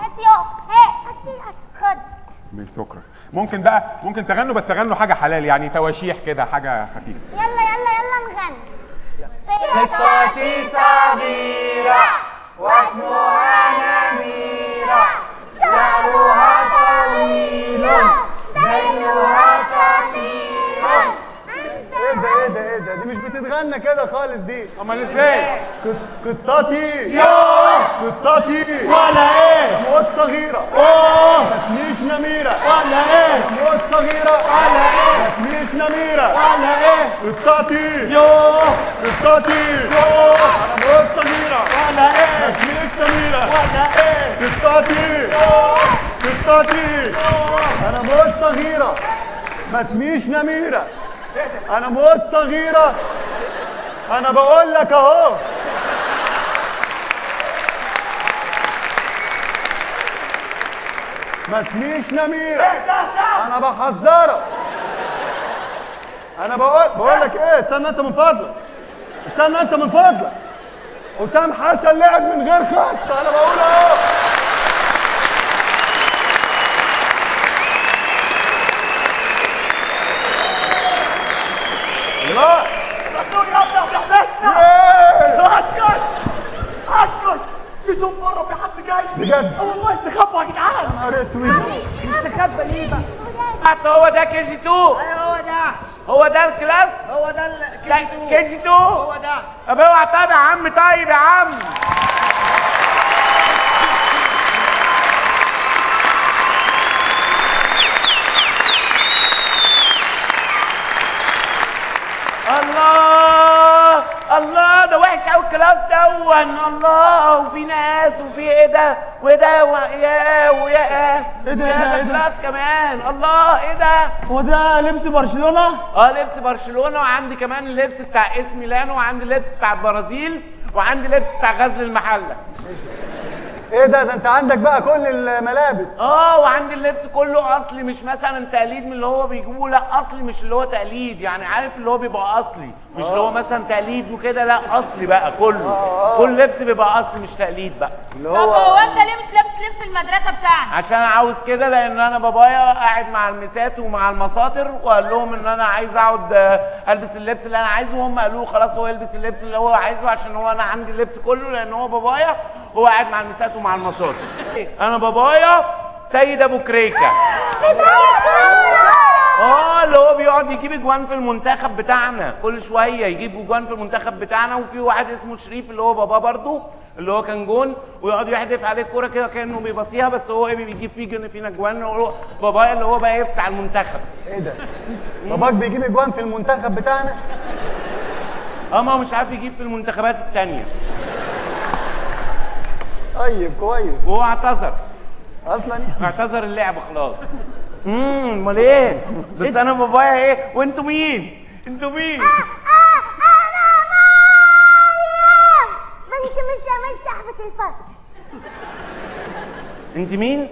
هاتي خد. من شكرا. ممكن تغنوا بس تغنوا حاجة حلال يعني تواشيح كده حاجة خفيفة. يلا نغني. قطتي صغيرة واسمها نميرة شعرها طويل ذيلها كثير امال ازاي؟ قطتي يوه قطتي ولا ايه؟ موز صغيرة اوه ما اسميش نميرة ولا ايه؟ موز صغيرة ولا ايه؟ ما اسميش نميرة ولا ايه؟ قطتي يوه قطتي يوه انا موز صغيرة ولا ايه؟ ما اسميش نميرة ولا ايه؟ قطتي قطتي انا موز صغيرة ما اسميش نميرة انا موز صغيرة انا بقول لك اهو ما اسميش نميرة انا بحذرك انا بقول لك ايه استنى انت من فضلك استنى انت من فضلك حسام حسن لعب من غير خط انا بقول اهو الله ممنوع يا ابني بتحبسنا اسكت اسكت في صوت بره في حد جاي بجد والله استخبوا يا جدعان يا نهار اسود استخبى ليه بقى؟ حتى هو ده كي جي 2 ايوه هو ده الكلاس هو ده كي جي 2 هو ده طب اوعى طب يا عم طيب يا عم الله الله ده وحش قوي الكلاس دون الله وفي ناس وفي ايه ده وده ويا ده كلاس كمان الله ايه ده هو ده لبس برشلونة؟ لبس برشلونة وعندي كمان اللبس بتاع اس ميلانو وعندي اللبس بتاع البرازيل وعندي لبس بتاع غزل المحلة ايه ده انت عندك بقى كل الملابس وعندي اللبس كله اصلي مش مثلا تقليد من اللي هو بيجيبوه لا اصلي مش اللي هو تقليد يعني عارف اللي هو بيبقى اصلي مش اللي هو مثلا تقليد وكده لا اصلي بقى كله كل لبس بيبقى اصلي مش تقليد بقى اللي هو انت ليه مش لابس لبس المدرسه بتاعنا؟ عشان انا عاوز كده لان انا بابايا قاعد مع المسات ومع المساطر وقال لهم ان انا عايز اقعد البس اللبس اللي انا عايزه وهم قالوا خلاص هو يلبس اللبس اللي هو عايزه عشان هو انا عندي اللبس كله لان هو بابايا هو قاعد مع المسات ومع المساطر انا بابايا سيد ابو كريكه اللي هو بيقعد يجيب اجوان في المنتخب بتاعنا كل شويه يجيب اجوان في المنتخب بتاعنا وفي واحد اسمه شريف اللي هو باباه برضو اللي هو كان جون ويقعد يحدف عليه الكوره كده كانه بيبصيها بس هو بيجيب فينا اجوان بابايا اللي هو بقى ايه بتاع المنتخب ايه ده باباك بيجيب اجوان في المنتخب بتاعنا ما هو مش عارف يجيب في المنتخبات التانيه طيب كويس وهو اعتذر اصلا اعتذر اللعب خلاص امال ايه بس انا بابايا ايه وانتوا مين انتوا مين انا مريم بنت مسلمة صاحبة الفصل انت مين انا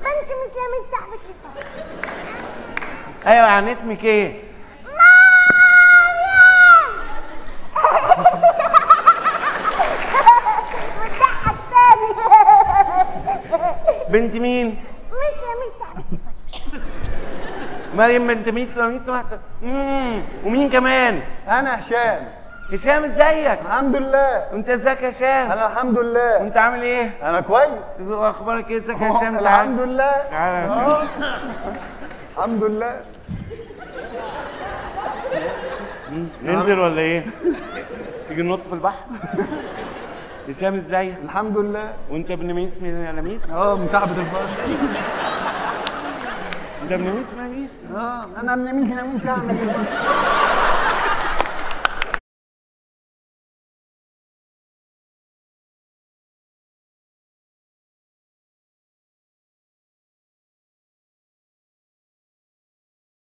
مريم بنت مسلمة صاحبة الفصل ايوه يعني اسمك ايه بنت مين؟ مسلمة صاحبة الفصل مريم بنت مسلمة ومين كمان؟ انا هشام هشام ازيك؟ الحمد لله وانت ازيك يا هشام؟ انا الحمد لله وانت عامل ايه؟ انا كويس اخبارك ايه ازيك يا هشام؟ الحمد لله تعالى الحمد لله ننزل ولا ايه؟ تيجي ننط في البحر؟ هشام ازيك؟ الحمد لله وانت ابن ميس من لميس؟ من صاحبة الفصل انت ابن ميس من لميس؟ انا ابن ميس من لميس